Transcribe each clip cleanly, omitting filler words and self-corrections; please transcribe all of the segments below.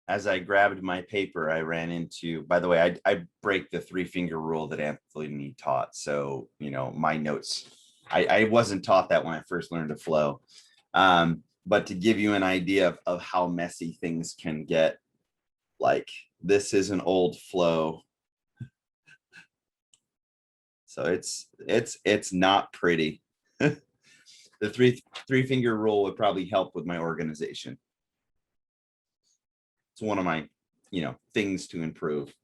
as I grabbed my paper, I ran into, by the way, I break the 3-finger rule that Anthony taught. So, my notes, I wasn't taught that when I first learned to flow. But to give you an idea of how messy things can get, like this is an old flow. So it's not pretty. The three-finger rule would probably help with my organization. It's one of my, things to improve.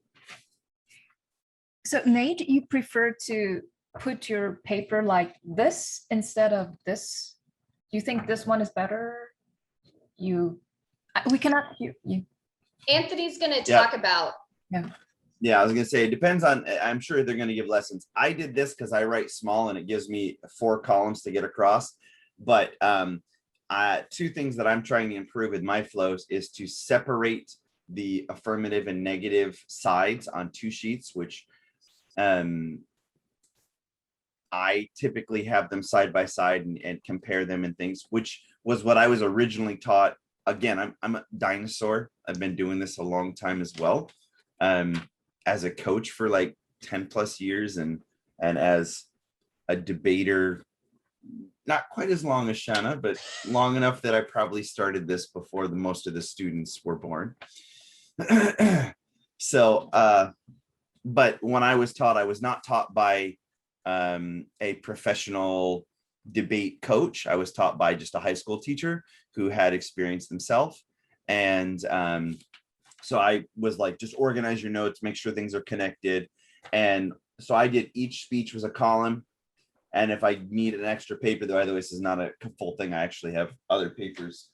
So Nate, you prefer to put your paper like this instead of this? Do you think this one is better? We cannot hear you. Anthony's going to talk about. Yeah, I was going to say, it depends on, I'm sure they're going to give lessons. I did this because I write small and it gives me 4 columns to get across. But 2 things that I'm trying to improve with my flows is to separate the affirmative and negative sides on 2 sheets, which I typically have them side by side and compare them and things, which was what I was originally taught. Again, I'm a dinosaur. I've been doing this a long time as well. As a coach for like 10 plus years and as a debater, not quite as long as Shanna, but long enough that I probably started this before most of the students were born. So, but when I was taught, I was not taught by a professional debate coach. I was taught by just a high school teacher who had experience himself. And so I was like, just organize your notes, make sure things are connected. And so I did, each speech was a column. And if I need an extra paper, though, by the way, this is not a full thing. I actually have other papers,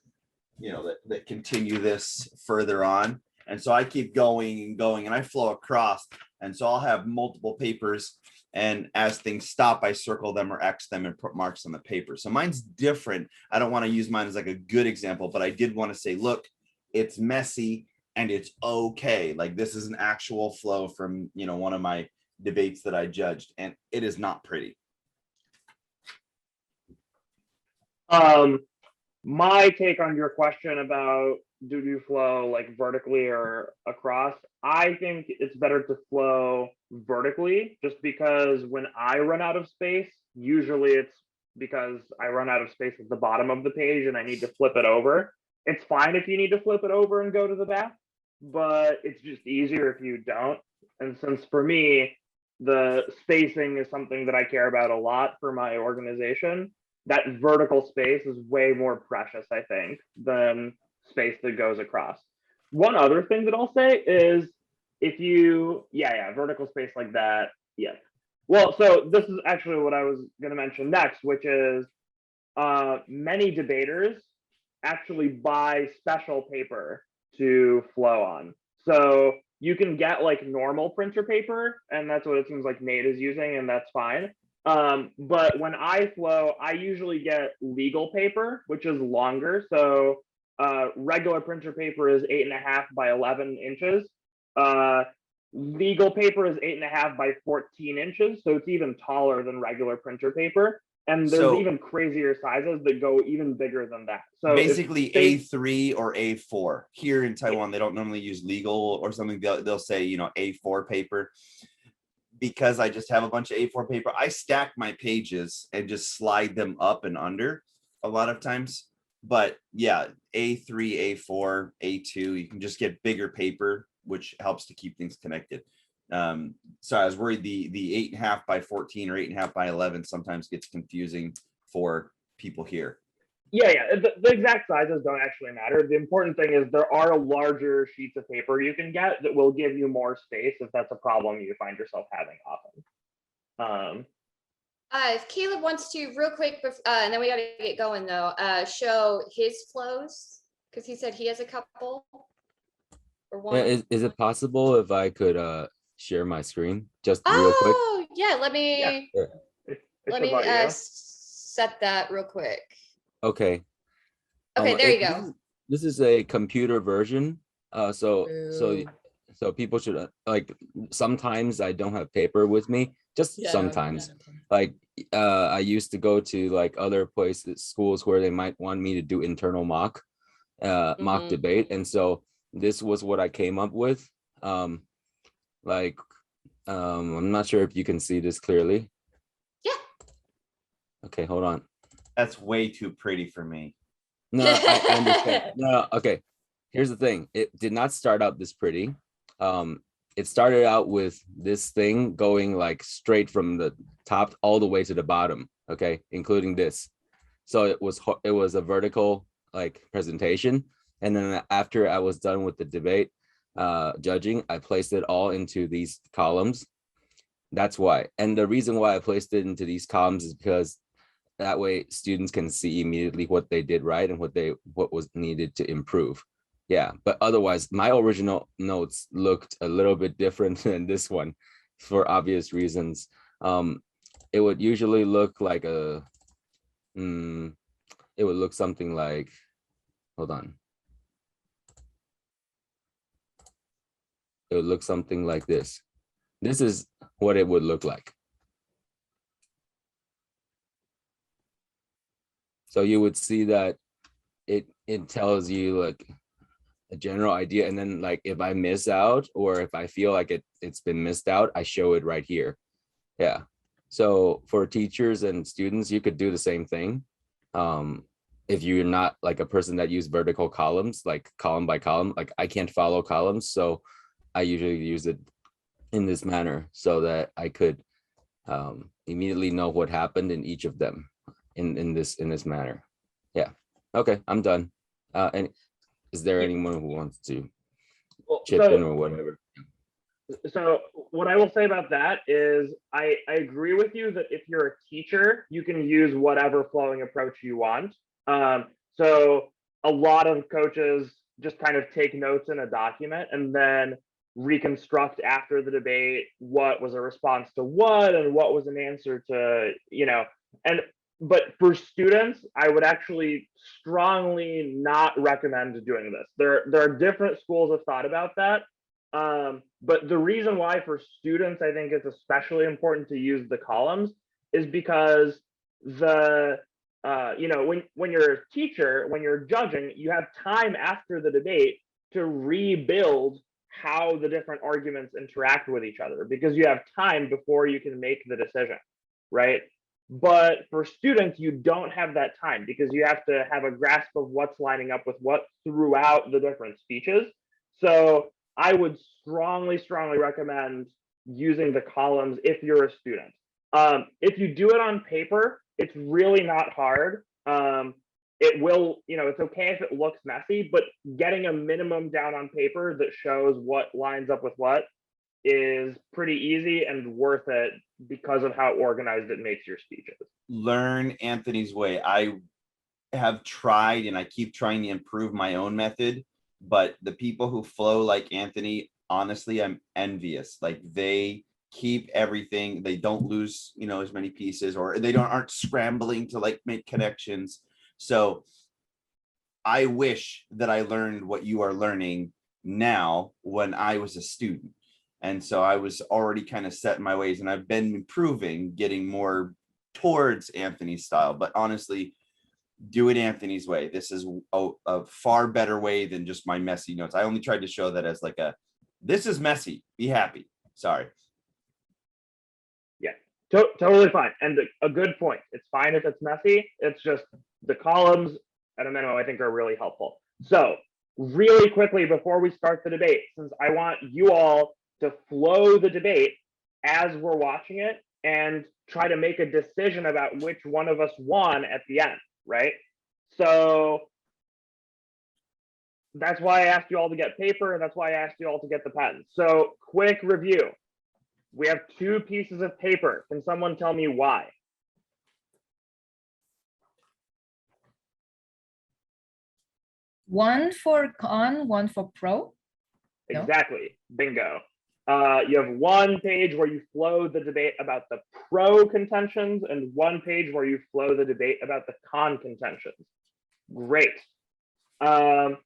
that continue this further on. And so I keep going and going and I flow across. And so I'll have multiple papers. And as things stop, I circle them or X them and put marks on the paper. So mine's different. I don't want to use mine as like a good example, but I did want to say, look, it's messy and it's okay. Like this is an actual flow from, one of my debates that I judged, and it is not pretty. My take on your question about do you flow like vertically or across, I think it's better to flow vertically, just because when I run out of space, usually it's because I run out of space at the bottom of the page and I need to flip it over. It's fine if you need to flip it over and go to the back, but it's just easier if you don't. And since for me, the spacing is something that I care about a lot for my organization, that vertical space is way more precious, I think, than space that goes across. One other thing that I'll say is if you, vertical space like that, yeah. Well, so this is actually what I was going to mention next, which is many debaters actually buy special paper to flow on. So you can get like normal printer paper, and that's what it seems like Nate is using, and that's fine. But when I flow, I usually get legal paper, which is longer. So regular printer paper is 8.5 by 11 inches. Legal paper is 8.5 by 14 inches. So it's even taller than regular printer paper. And there's even crazier sizes that go even bigger than that. So basically A3 or A4. Here in Taiwan, they don't normally use legal or something. They'll say, A4 paper. Because I just have a bunch of A4 paper, I stack my pages and just slide them up and under a lot of times. But yeah, A3, A4, A2, you can just get bigger paper, which helps to keep things connected. So I was worried the 8.5 by 14 or 8.5 by 11 sometimes gets confusing for people here. Yeah. The exact sizes don't actually matter. The important thing is there are larger sheets of paper you can get that will give you more space if that's a problem you find yourself having often. If Caleb wants to real quick, and then we got to get going though, show his flows, because he said he has a couple. Or one. Yeah, is it possible if I could share my screen just real quick? Oh yeah, let me set that real quick. Okay. Okay, there you go. This is a computer version. So people should like, sometimes I don't have paper with me, just sometimes. Like I used to go to like other places, schools where they might want me to do internal mock debate. And so this was what I came up with. Like, I'm not sure if you can see this clearly. Yeah. Okay, hold on. That's way too pretty for me. No, I understand. No, okay. Here's the thing. It did not start out this pretty. It started out with this thing going like straight from the top all the way to the bottom, okay, including this. So it was a vertical like presentation. And then after I was done with the debate judging, I placed it all into these columns. That's why. And the reason why I placed it into these columns is because that way students can see immediately what they did right and what was needed to improve. Yeah, but otherwise my original notes looked a little bit different than this one for obvious reasons. It would usually look like it would look something like, hold on. It would look something like this. This is what it would look like. So you would see that it tells you like a general idea, and then like if I miss out or if I feel like it's been missed out, I show it right here. Yeah. So for teachers and students, you could do the same thing. If you're not like a person that use vertical columns, like column by column, like I can't follow columns, so I usually use it in this manner so that I could immediately know what happened in each of them in this manner. Yeah. Okay, I'm done. And is there anyone who wants to chip in or whatever? So what I will say about that is I agree with you that if you're a teacher, you can use whatever flowing approach you want. So a lot of coaches just kind of take notes in a document and then reconstruct after the debate what was a response to what and what was an answer to, but for students, I would actually strongly not recommend doing this. There are different schools of thought about that. But the reason why for students, I think it's especially important to use the columns is because when you're a teacher, when you're judging, you have time after the debate to rebuild how the different arguments interact with each other because you have time before you can make the decision, right? But for students, you don't have that time because you have to have a grasp of what's lining up with what throughout the different speeches. So I would strongly recommend using the columns if you're a student. If you do it on paper, it's really not hard. It will, it's okay if it looks messy, but getting a minimum down on paper that shows what lines up with what is pretty easy and worth it because of how organized it makes your speeches. Learn Anthony's way. I have tried and I keep trying to improve my own method, but the people who flow like Anthony, honestly, I'm envious. Like they keep everything, they don't lose, as many pieces, or they aren't scrambling to like make connections. So I wish that I learned what you are learning now when I was a student. And so I was already kind of set in my ways and I've been improving, getting more towards Anthony's style. But honestly, do it Anthony's way. This is a far better way than just my messy notes. I only tried to show that as like this is messy, be happy. Sorry. Yeah, totally fine. And a good point. It's fine if it's messy. It's just the columns at a minimum, I think, are really helpful. So really quickly before we start the debate, since I want you all to flow the debate as we're watching it and try to make a decision about which one of us won at the end, right? So that's why I asked you all to get paper, and that's why I asked you all to get the pens. So quick review. We have 2 pieces of paper. Can someone tell me why? One for con, one for pro. No? Exactly. Bingo. You have 1 page where you flow the debate about the pro contentions and 1 page where you flow the debate about the con contentions. Great. Sorry,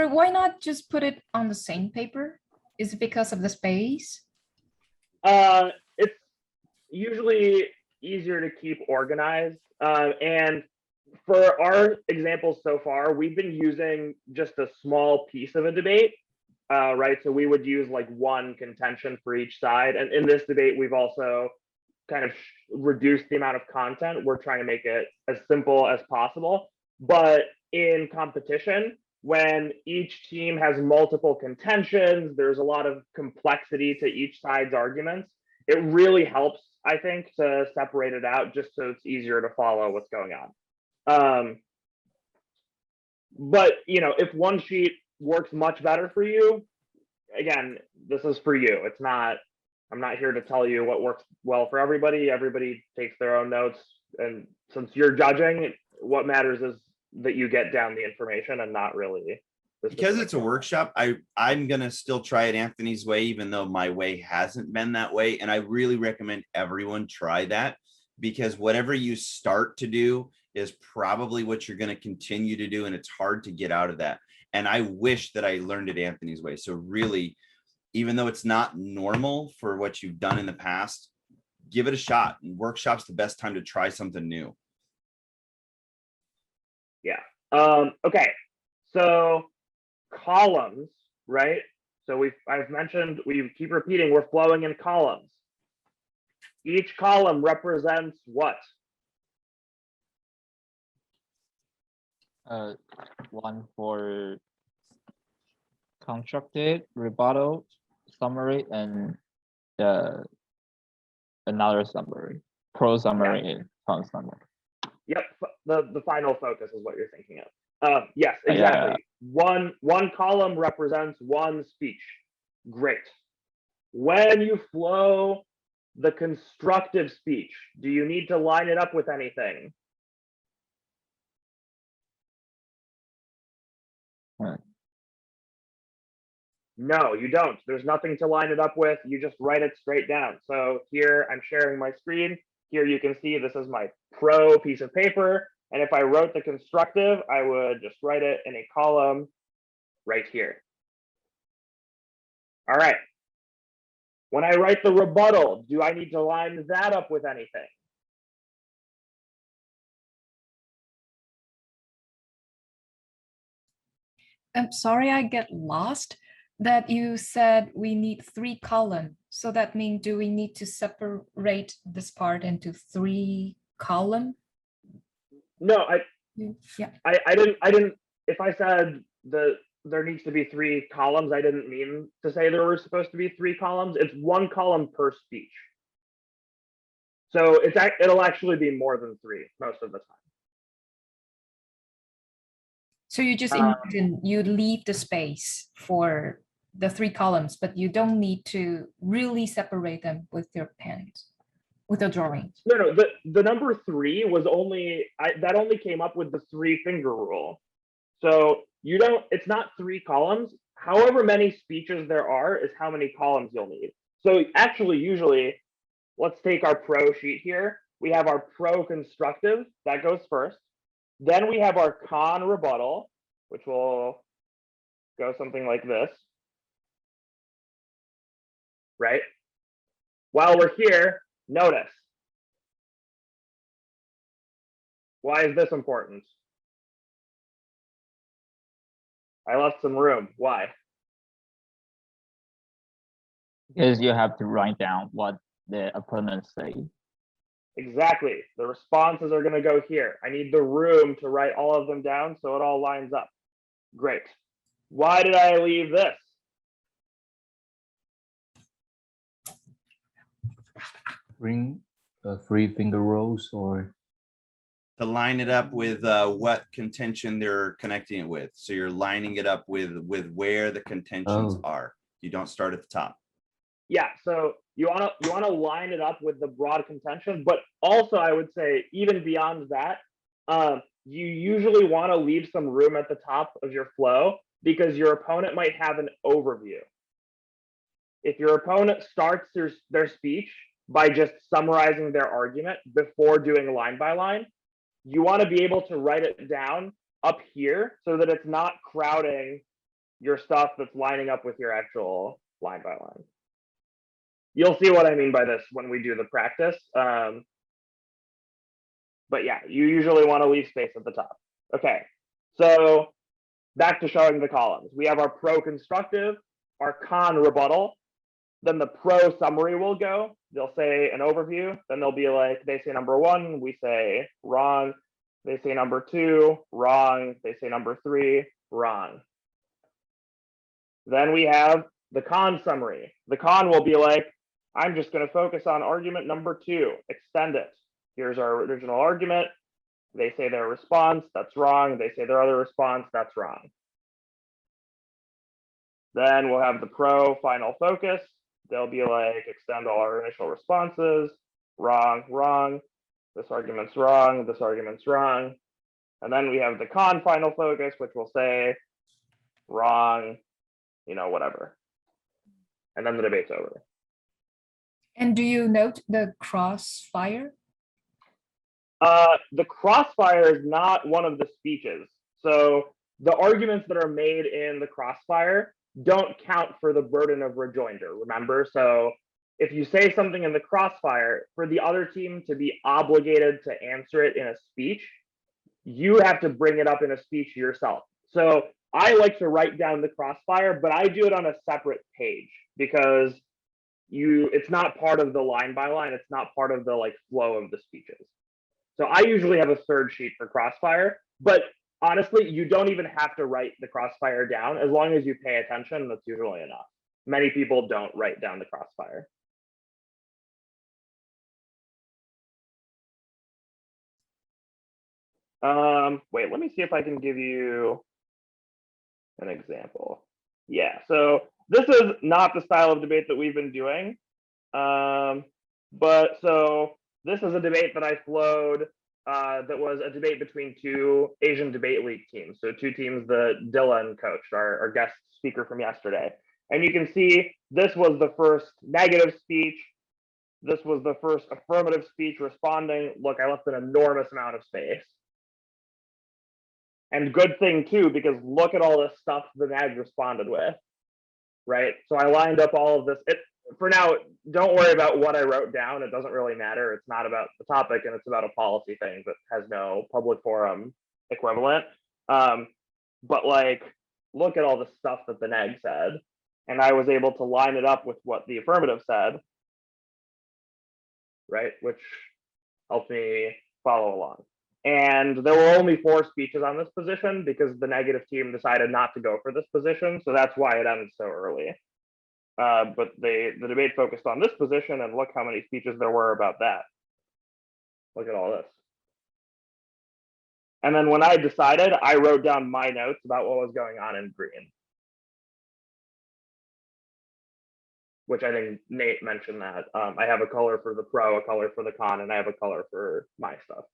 why not just put it on the same paper? Is it because of the space? It's usually easier to keep organized. And For our examples so far, we've been using just a small piece of a debate, right? So we would use like one contention for each side. And in this debate, we've also kind of reduced the amount of content. We're trying to make it as simple as possible. But in competition, when each team has multiple contentions, there's a lot of complexity to each side's arguments. It really helps, I think, to separate it out just so it's easier to follow what's going on. But if one sheet works much better for you, again, this is for you. It's not, I'm not here to tell you what works well for everybody. Everybody takes their own notes. And since you're judging, what matters is that you get down the information and not really. Because it's a workshop, I'm going to still try it Anthony's way, even though my way hasn't been that way. And I really recommend everyone try that, because whatever you start to do is probably what you're going to continue to do. And it's hard to get out of that. And I wish that I learned it Anthony's way. So really, even though it's not normal for what you've done in the past, give it a shot. And workshop's the best time to try something new. Yeah. Okay. So columns, right? So I've mentioned, we keep repeating, we're flowing in columns. Each column represents what? One for constructed, rebuttal, summary, and another summary, pro summary, and con summary. Yep, the final focus is what you're thinking of. Yes, exactly. Yeah. One column represents one speech. Great. When you flow the constructive speech, do you need to line it up with anything? No, you don't. There's nothing to line it up with. You just write it straight down. So here I'm sharing my screen. Here you can see this is my pro piece of paper. And if I wrote the constructive, I would just write it in a column right here. All right. When I write the rebuttal, do I need to line that up with anything? I'm sorry, I get lost that you said we need 3 columns. So that means, do we need to separate this part into 3 columns? No, Yeah. I didn't, if I said that there needs to be 3 columns, I didn't mean to say there were supposed to be 3 columns. It's 1 column per speech. So it'll actually be more than 3 most of the time. So you just imagine you leave the space for the 3 columns, but you don't need to really separate them with your pens, with the drawing. No, the number 3 was that only came up with the 3-finger rule. So it's not 3 columns. However many speeches there are is how many columns you'll need. So actually, usually, let's take our pro sheet here. We have our pro constructive, that goes first. Then we have our con rebuttal, which will go something like this. Right? While we're here, notice. Why is this important? I left some room. Why? Because you have to write down what the opponents say. Exactly. The responses are going to go here. I need the room to write all of them down so it all lines up. Great. Why did I leave this? Bring 3-finger rules, or to line it up with what contention they're connecting it with. So you're lining it up with where the contentions are. You don't start at the top. Yeah, so you want to line it up with the broad contention, but also I would say even beyond that, you usually want to leave some room at the top of your flow because your opponent might have an overview. If your opponent starts their speech by just summarizing their argument before doing line by line, you want to be able to write it down up here so that it's not crowding your stuff that's lining up with your actual line by line. You'll see what I mean by this when we do the practice. But yeah, you usually want to leave space at the top. Okay, so back to showing the columns. We have our pro constructive, our con rebuttal, then the pro summary will go. They'll say an overview, then they'll be like, they say number one, we say wrong. They say number two, wrong. They say number three, wrong. Then we have the con summary. The con will be like, I'm just going to focus on argument number two, extend it. Here's our original argument. They say their response, that's wrong. They say their other response, that's wrong. Then we'll have the pro final focus. They'll be like, extend all our initial responses, wrong, wrong. This argument's wrong, this argument's wrong. And then we have the con final focus, which will say wrong, you know, whatever. And then the debate's over. And do you note the crossfire? The crossfire is not one of the speeches. So the arguments that are made in the crossfire don't count for the burden of rejoinder, remember? So if you say something in the crossfire, for the other team to be obligated to answer it in a speech, you have to bring it up in a speech yourself. So I like to write down the crossfire, but I do it on a separate page because it's not part of the line by line. It's not part of the like flow of the speeches. So I usually have a third sheet for crossfire, but honestly, you don't even have to write the crossfire down. As long as you pay attention, that's usually enough. Many people don't write down the crossfire. Wait, let me see if I can give you an example. Yeah, so this is not the style of debate that we've been doing. But so this is a debate that I flowed that was a debate between two Asian Debate League teams. So two teams that Dylan coached, our guest speaker from yesterday. And you can see this was the first negative speech. This was the first affirmative speech responding. Look, I left an enormous amount of space. And good thing too, because look at all this stuff the nag responded with, right? So I lined up all of this. For now, don't worry about what I wrote down. It doesn't really matter. It's not about the topic, and it's about a policy thing that has no public forum equivalent. But like, look at all the stuff that the nag said, and I was able to line it up with what the affirmative said, right? Which helped me follow along. And there were only 4 speeches on this position because the negative team decided not to go for this position. So that's why it ended so early. But the debate focused on this position, and look how many speeches there were about that. Look at all this. And then when I decided, I wrote down my notes about what was going on in green. Which I think Nate mentioned that. I have a color for the pro, a color for the con, and I have a color for my stuff.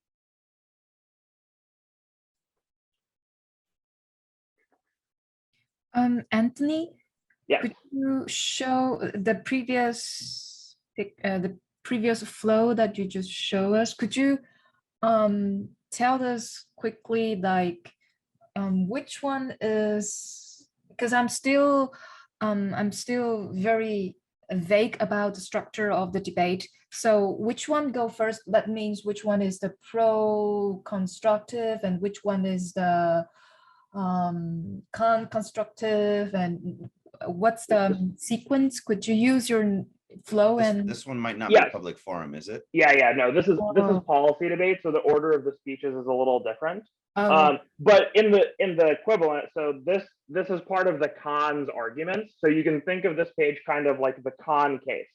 Anthony, Yeah. could you show the previous flow that you just showed us? Could you tell us quickly, like which one is, because I'm still very vague about the structure of the debate. So which one go first? That means which one is the pro-constructive and which one is the con-constructive, and what's the sequence? Could you use your flow? This one might not Yes. be a public forum, is it? Yeah, no, this is policy debate, so the order of the speeches is a little different. Oh. But in the equivalent, so this is part of the con's arguments. So you can think of this page kind of like the con case.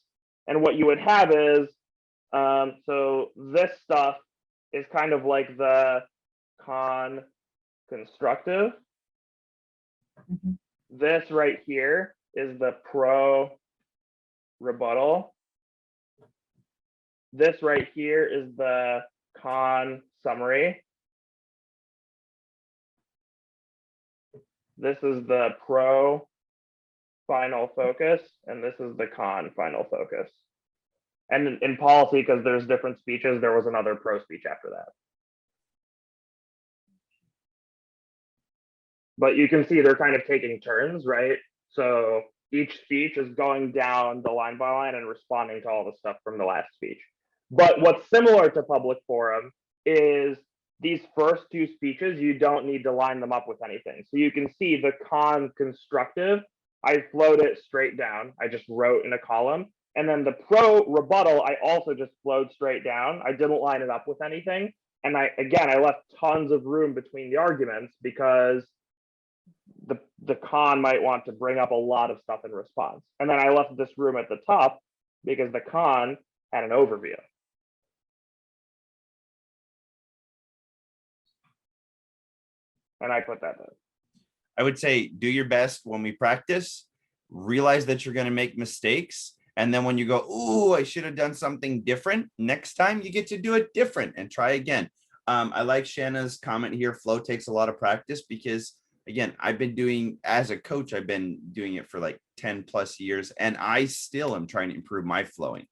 And what you would have is, so this stuff is kind of like the con constructive. Mm-hmm. This right here is the pro rebuttal. This right here is the con summary. This is the pro final focus, and this is the con final focus. And in policy, because there's different speeches, there was another pro speech after that. But you can see they're kind of taking turns, right? So each speech is going down the line by line and responding to all the stuff from the last speech. But what's similar to public forum is these first two speeches, you don't need to line them up with anything. So you can see the con constructive, I flowed it straight down. I just wrote in a column. And then the pro rebuttal, I also just flowed straight down. I didn't line it up with anything. And I left tons of room between the arguments because the con might want to bring up a lot of stuff in response. And then I left this room at the top because the con had an overview. And I put that in. I would say do your best when we practice, realize that you're going to make mistakes. And then when you go, ooh, I should have done something different, next time you get to do it different and try again. I like Shanna's comment here. Flow takes a lot of practice because, again, I've been doing, as a coach, I've been doing it for like 10 plus years, and I still am trying to improve my flowing.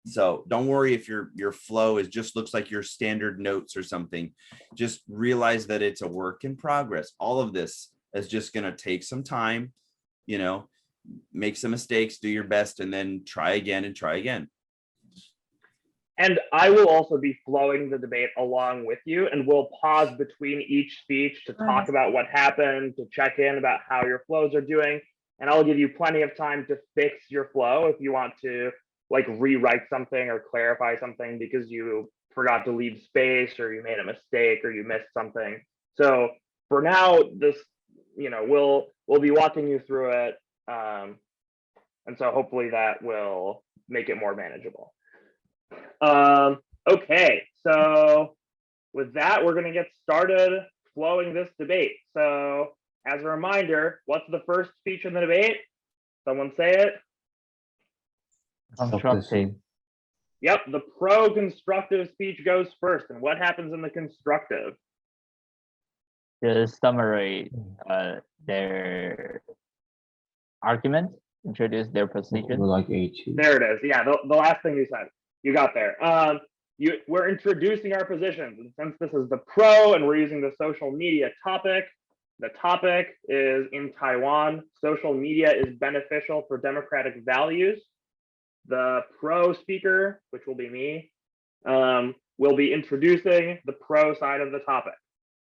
So don't worry if your flow is just looks like your standard notes or something. Just realize that it's a work in progress. All of this is just going to take some time, you know, make some mistakes, do your best, and then try again and try again. And I will also be flowing the debate along with you, and we'll pause between each speech to talk about what happened, to check in about how your flows are doing. And I'll give you plenty of time to fix your flow if you want to like rewrite something or clarify something because you forgot to leave space or you made a mistake or you missed something. So for now, this, you know, we'll be walking you through it. And so hopefully that will make it more manageable. Okay, so with that, we're going to get started flowing this debate. So as a reminder, what's the first speech in the debate? Someone say it. Constructive. Yep, the pro-constructive speech goes first. And what happens in the constructive? Just summarize their argument, introduce their position. Like A2. There it is. Yeah, the last thing you said. You got there. We're introducing our positions. And since this is the pro and we're using the social media topic, the topic is in Taiwan. Social media is beneficial for democratic values. The pro speaker, which will be me, will be introducing the pro side of the topic.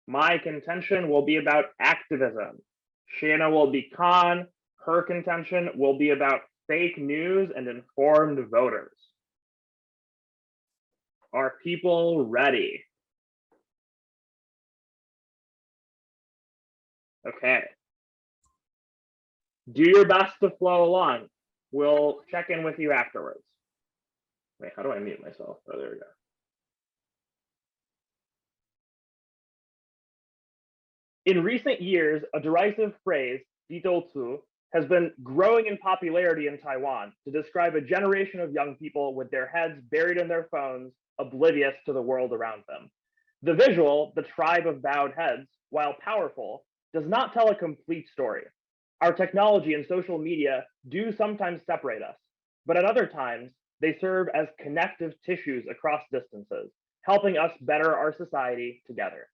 My contention will be about activism. Shanna will be con. Her contention will be about fake news and informed voters. Are people ready? Okay. Do your best to flow along. We'll check in with you afterwards. Wait, how do I mute myself? Oh, there we go. In recent years, a derisive phrase, 低头族, has been growing in popularity in Taiwan to describe a generation of young people with their heads buried in their phones, oblivious to the world around them. The visual, the tribe of bowed heads, while powerful, does not tell a complete story. Our technology and social media do sometimes separate us, but at other times, they serve as connective tissues across distances, helping us better our society together.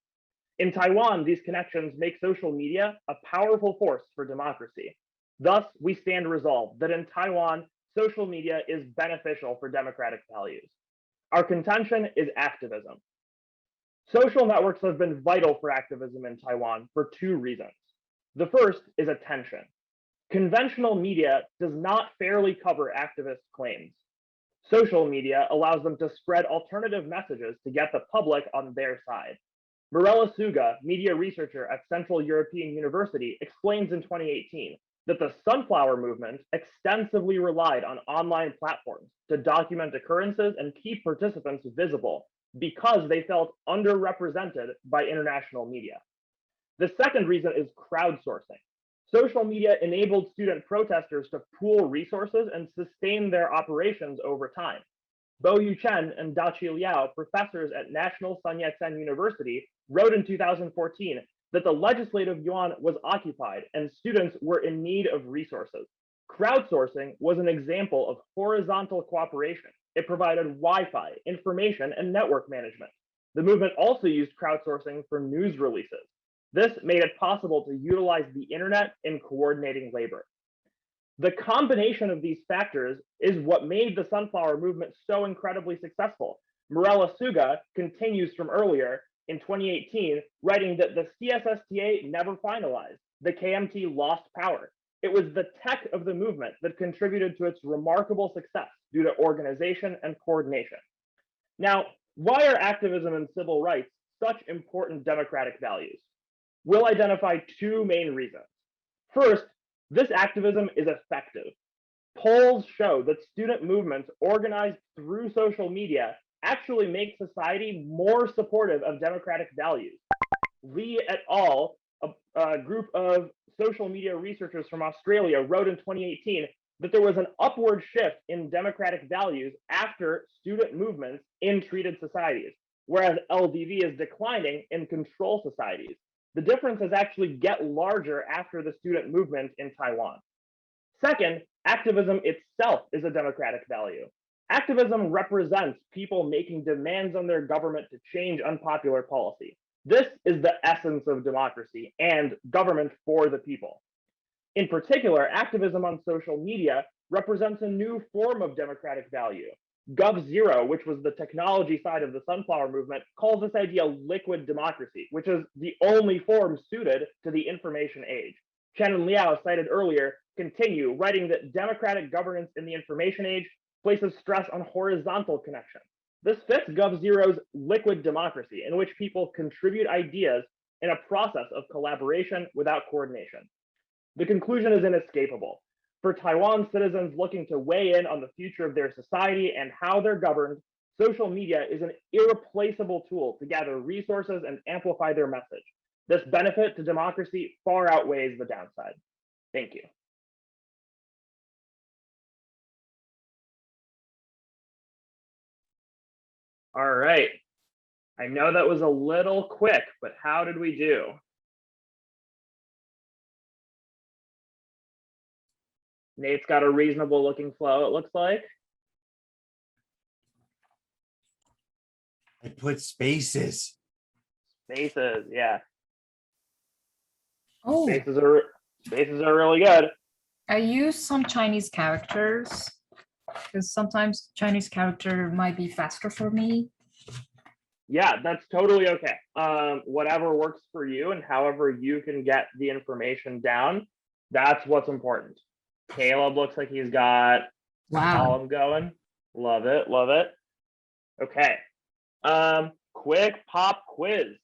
In Taiwan, these connections make social media a powerful force for democracy. Thus, we stand resolved that in Taiwan, social media is beneficial for democratic values. Our contention is activism. Social networks have been vital for activism in Taiwan for two reasons. The first is attention. Conventional media does not fairly cover activist claims. Social media allows them to spread alternative messages to get the public on their side. Mirella Suga, media researcher at Central European University, explains in 2018 that the sunflower movement extensively relied on online platforms to document occurrences and keep participants visible because they felt underrepresented by international media. The second reason is crowdsourcing. Social media enabled student protesters to pool resources and sustain their operations over time. Bo Yu Chen and Dachi Liao, professors at National Sun Yat-sen University, wrote in 2014 that the legislative yuan was occupied and students were in need of resources. Crowdsourcing was an example of horizontal cooperation. It provided Wi-Fi, information, and network management. The movement also used crowdsourcing for news releases. This made it possible to utilize the internet in coordinating labor. The combination of these factors is what made the sunflower movement so incredibly successful. Morella Suga continues from earlier in 2018, writing that the CSSTA never finalized. The KMT lost power. It was the tech of the movement that contributed to its remarkable success due to organization and coordination. Now, why are activism and civil rights such important democratic values? We'll identify two main reasons. First, this activism is effective. Polls show that student movements organized through social media actually make society more supportive of democratic values. Lee et al., a group of social media researchers from Australia, wrote in 2018 that there was an upward shift in democratic values after student movements in treated societies, whereas LDV is declining in control societies. The differences actually get larger after the student movement in Taiwan. Second, activism itself is a democratic value. Activism represents people making demands on their government to change unpopular policy. This is the essence of democracy and government for the people. In particular, activism on social media represents a new form of democratic value. GovZero, which was the technology side of the Sunflower Movement, calls this idea liquid democracy, which is the only form suited to the information age. Shannon Liao, cited earlier, continue writing that democratic governance in the information age places stress on horizontal connection. This fits GovZero's liquid democracy, in which people contribute ideas in a process of collaboration without coordination. The conclusion is inescapable. For Taiwan citizens looking to weigh in on the future of their society and how they're governed, social media is an irreplaceable tool to gather resources and amplify their message. This benefit to democracy far outweighs the downside. Thank you. All right. I know that was a little quick, but how did we do? Nate's got a reasonable looking flow, it looks like. I put spaces. Spaces, yeah. Oh, Spaces are really good. I use some Chinese characters because sometimes Chinese character might be faster for me. Yeah, that's totally okay. Whatever works for you and however you can get the information down, that's what's important. Caleb looks like he's got column going. Love it, love it. Okay. Quick pop quiz.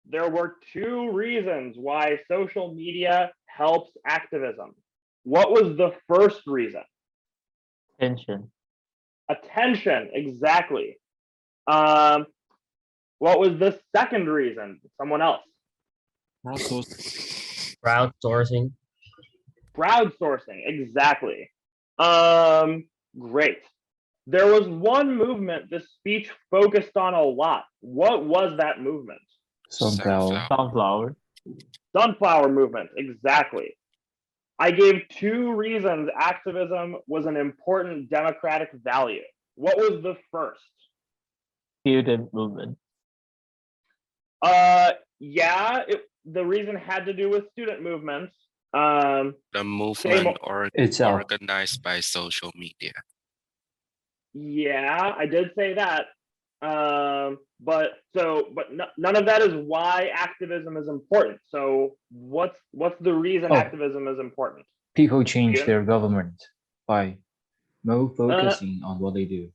There were two reasons why social media helps activism. What was the first reason? Attention. Attention, exactly. What was the second reason? Someone else. Crowdsourcing. Crowdsourcing, exactly. Great. There was one movement the speech focused on a lot. What was that movement? Sunflower. Sunflower movement, exactly. I gave two reasons activism was an important democratic value. What was the first? Student movement. Yeah, the reason had to do with student movements. The movement itself. organized by social media. Yeah, I did say that. But none of that is why activism is important. So what's the reason activism is important? People change their government by more focusing on what they do.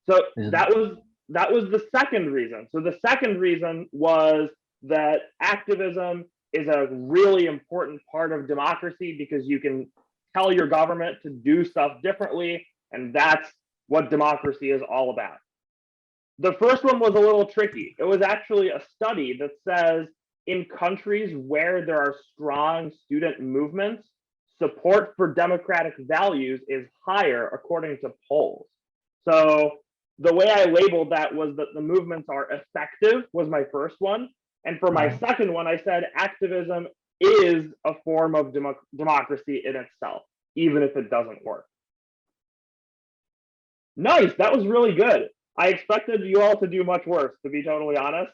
So that was the second reason. So the second reason was that activism is a really important part of democracy because you can tell your government to do stuff differently, and that's what democracy is all about. The first one was a little tricky. It was actually a study that says in countries where there are strong student movements, support for democratic values is higher according to polls. So the way I labeled that was that the movements are effective was my first one. And for my second one, I said activism is a form of democracy in itself, even if it doesn't work. Nice, that was really good. I expected you all to do much worse, to be totally honest.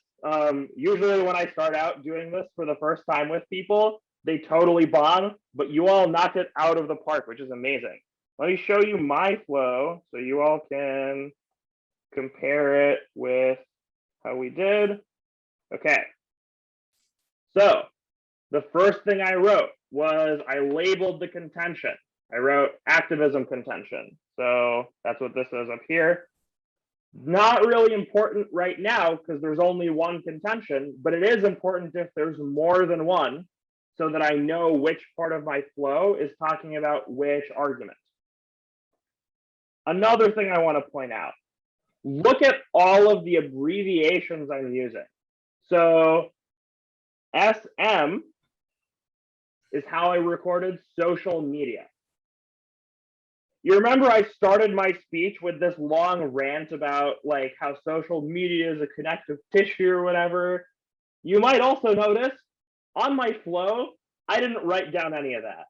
Usually when I start out doing this for the first time with people, they totally bomb, but you all knocked it out of the park, which is amazing. Let me show you my flow so you all can compare it with how we did. Okay. So the first thing I wrote was I labeled the contention. I wrote activism contention. So that's what this is up here. Not really important right now because there's only one contention, but it is important if there's more than one so that I know which part of my flow is talking about which argument. Another thing I want to point out, look at all of the abbreviations I'm using. So SM is how I recorded social media. You remember I started my speech with this long rant about like how social media is a connective tissue or whatever. You might also notice on my flow, I didn't write down any of that.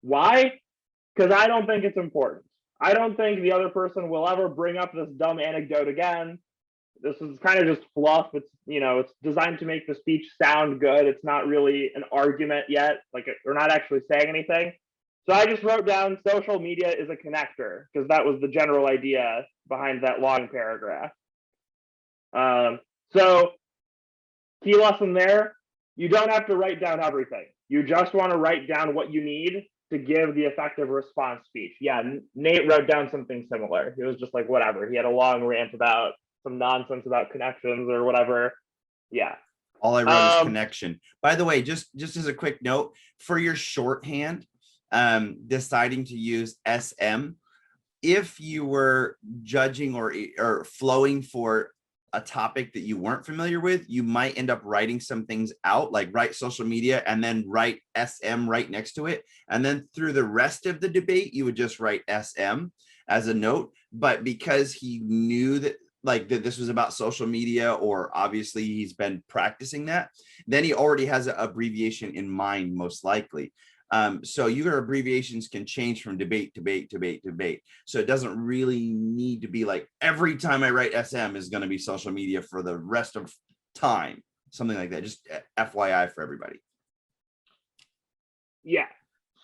Why? Because I don't think it's important. I don't think the other person will ever bring up this dumb anecdote again. This is kind of just fluff. It's, you know, it's designed to make the speech sound good. It's not really an argument yet. Like we're not actually saying anything. So I just wrote down social media is a connector because that was the general idea behind that long paragraph. So key lesson there, you don't have to write down everything. You just want to write down what you need to give the effective response speech. Yeah, Nate wrote down something similar. He was just like, whatever. He had a long rant about some nonsense about connections or whatever. Yeah. All I wrote is connection. By the way, just as a quick note, for your shorthand, deciding to use SM, if you were judging or flowing for a topic that you weren't familiar with, you might end up writing some things out, like write social media and then write SM right next to it. And then through the rest of the debate, you would just write SM as a note. But because he knew that that this was about social media, or obviously he's been practicing that, then he already has an abbreviation in mind, most likely. So your abbreviations can change from debate. So it doesn't really need to be like every time I write SM is going to be social media for the rest of time, something like that. Just FYI for everybody. Yeah.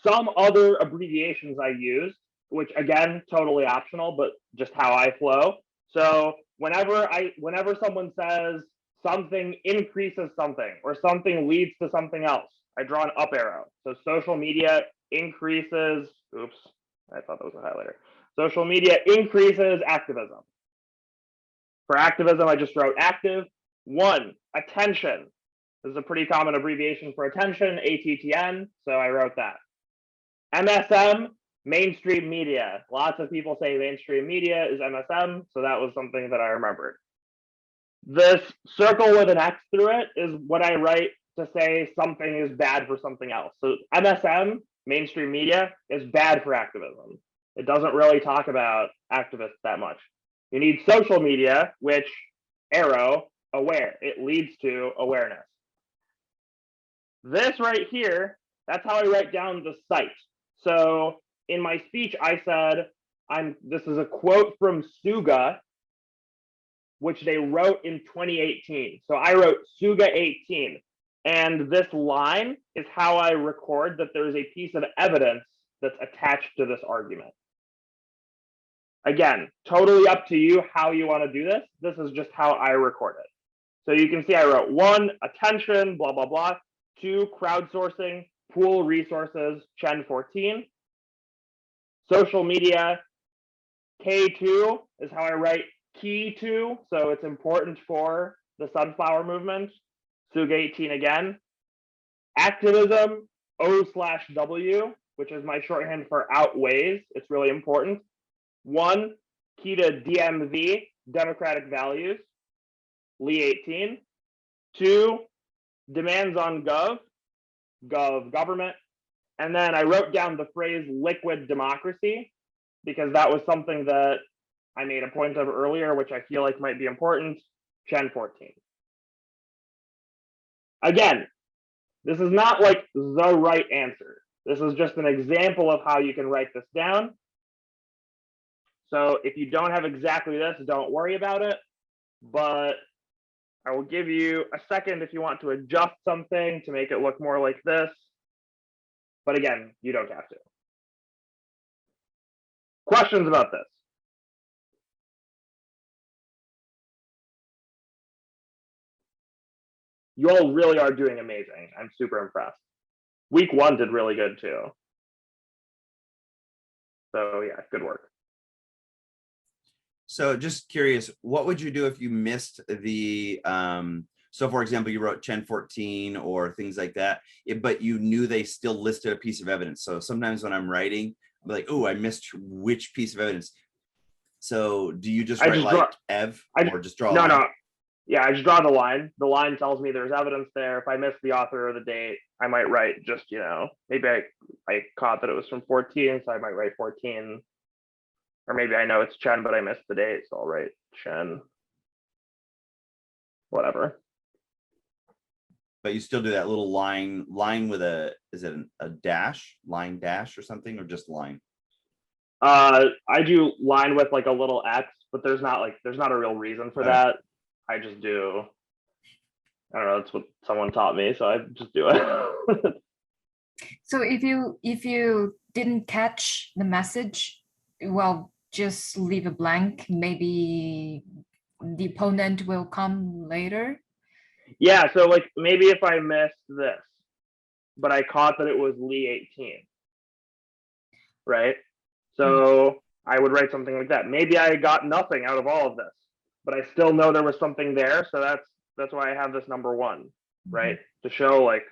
Some other abbreviations I use, which again, totally optional, but just how I flow. So whenever someone says something increases something or something leads to something else, I draw an up arrow. So social media increases, oops, I thought that was a highlighter. Social media increases activism. For activism, I just wrote active. One, attention. This is a pretty common abbreviation for attention, ATTN, so I wrote that. MSM, mainstream media. Lots of people say mainstream media is MSM, so that was something that I remembered. This circle with an X through it is what I write to say something is bad for something else. So MSM, mainstream media, is bad for activism. It doesn't really talk about activists that much. You need social media, which arrow, aware. It leads to awareness. This right here, that's how I write down the site. So in my speech, I said, this is a quote from Suga, which they wrote in 2018. So I wrote Suga 18. And this line is how I record that there is a piece of evidence that's attached to this argument. Again, totally up to you how you want to do this. This is just how I record it. So you can see I wrote 1, attention, blah, blah, blah. 2, crowdsourcing, pool resources, Chen 14. Social media, K2 is how I write key to. So it's important for the sunflower movement. Suga 18 again. Activism, O/W, which is my shorthand for outweighs. It's really important. 1, key to DMV, democratic values, Lee 18. 2, demands on gov, government. And then I wrote down the phrase liquid democracy because that was something that I made a point of earlier, which I feel like might be important, Chen 14. Again, this is not like the right answer. This is just an example of how you can write this down. So if you don't have exactly this, don't worry about it. But I will give you a second if you want to adjust something to make it look more like this. But again, you don't have to. Questions about this? You all really are doing amazing. I'm super impressed. Week 1 did really good too. So yeah, good work. So just curious, what would you do if you missed the, so for example, you wrote 1014 or things like that, but you knew they still listed a piece of evidence. So sometimes when I'm writing, I'm like, oh, I missed which piece of evidence. So do you just write like Ev or just draw a line? No. Yeah, I just draw the line. The line tells me there's evidence there. If I miss the author or the date, I might write just, maybe I caught that it was from 14, so I might write 14. Or maybe I know it's Chen, but I missed the date, so I'll write Chen. Whatever. But you still do that little line with is it a dash, line dash or something, or just line? I do line with like a little X, but there's not a real reason for that. I just do. I don't know. That's what someone taught me, so I just do it. So if you didn't catch the message, well, just leave a blank. Maybe the opponent will come later. Yeah. So like maybe if I missed this, but I caught that it was Lee 18, right? So I would write something like that. Maybe I got nothing out of all of this, but I still know there was something there. So that's why I have this number 1, right? To show like,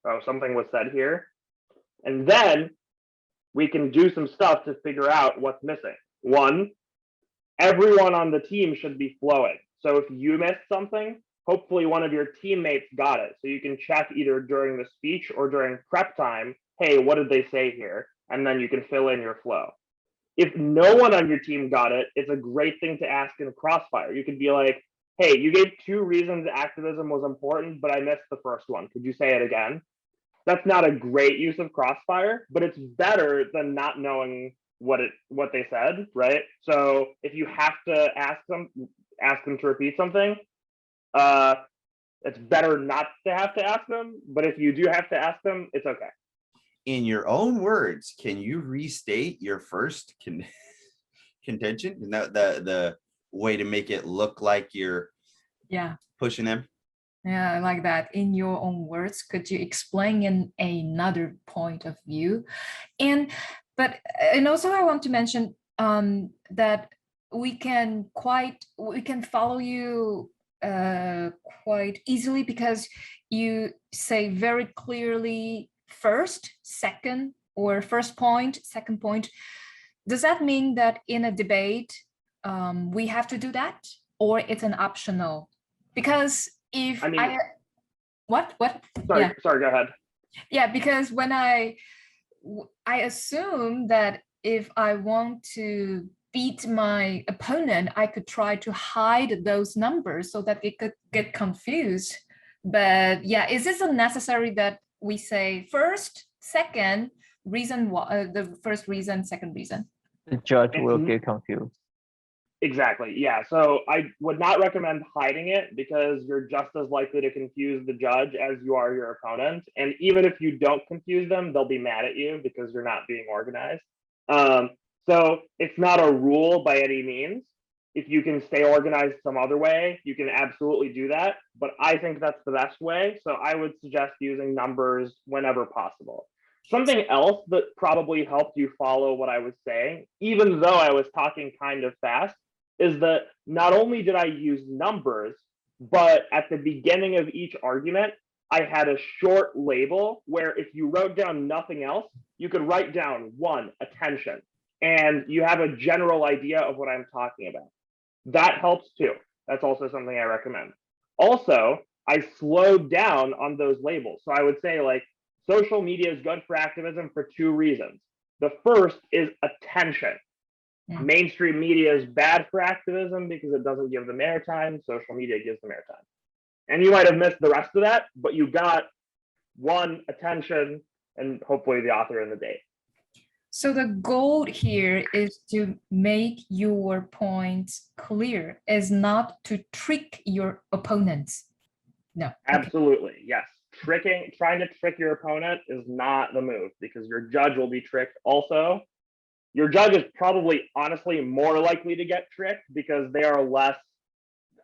oh, something was said here. And then we can do some stuff to figure out what's missing. 1, everyone on the team should be flowing. So if you missed something, hopefully one of your teammates got it. So you can check either during the speech or during prep time, hey, what did they say here? And then you can fill in your flow. If no one on your team got it, it's a great thing to ask in a crossfire. You could be like, hey, you gave 2 reasons activism was important, but I missed the first one. Could you say it again? That's not a great use of crossfire, but it's better than not knowing what they said, right? So if you have to ask them to repeat something, it's better not to have to ask them. But if you do have to ask them, it's okay. In your own words, can you restate your first contention? And that the way to make it look like you're pushing them? Yeah, I like that. In your own words, could you explain in another point of view? And also I want to mention that we can follow you quite easily because you say very clearly first, second, or first point, second point. Does that mean that in a debate we have to do that, or it's an optional? Because if what? Sorry, go ahead. Yeah, because when I assume that if I want to beat my opponent, I could try to hide those numbers so that it could get confused. But yeah, is this necessary that we say first, second reason, the first reason, second reason? The judge will get confused. Exactly. Yeah. So I would not recommend hiding it because you're just as likely to confuse the judge as you are your opponent. And even if you don't confuse them, they'll be mad at you because you're not being organized. So it's not a rule by any means. If you can stay organized some other way, you can absolutely do that. But I think that's the best way. So I would suggest using numbers whenever possible. Something else that probably helped you follow what I was saying, even though I was talking kind of fast, is that not only did I use numbers, but at the beginning of each argument, I had a short label where if you wrote down nothing else, you could write down 1, attention, and you have a general idea of what I'm talking about. That helps too. That's also something I recommend. Also, I slowed down on those labels. So I would say like social media is good for activism for 2 reasons. The first is attention. Mainstream media is bad for activism because it doesn't give them airtime. Social media gives them airtime. And you might have missed the rest of that, but you got 1, attention, and hopefully the author and the date. So the goal here is to make your points clear, is not to trick your opponents. No. Absolutely. Yes. Trying to trick your opponent is not the move because your judge will be tricked also. Your judge is probably honestly more likely to get tricked because they are less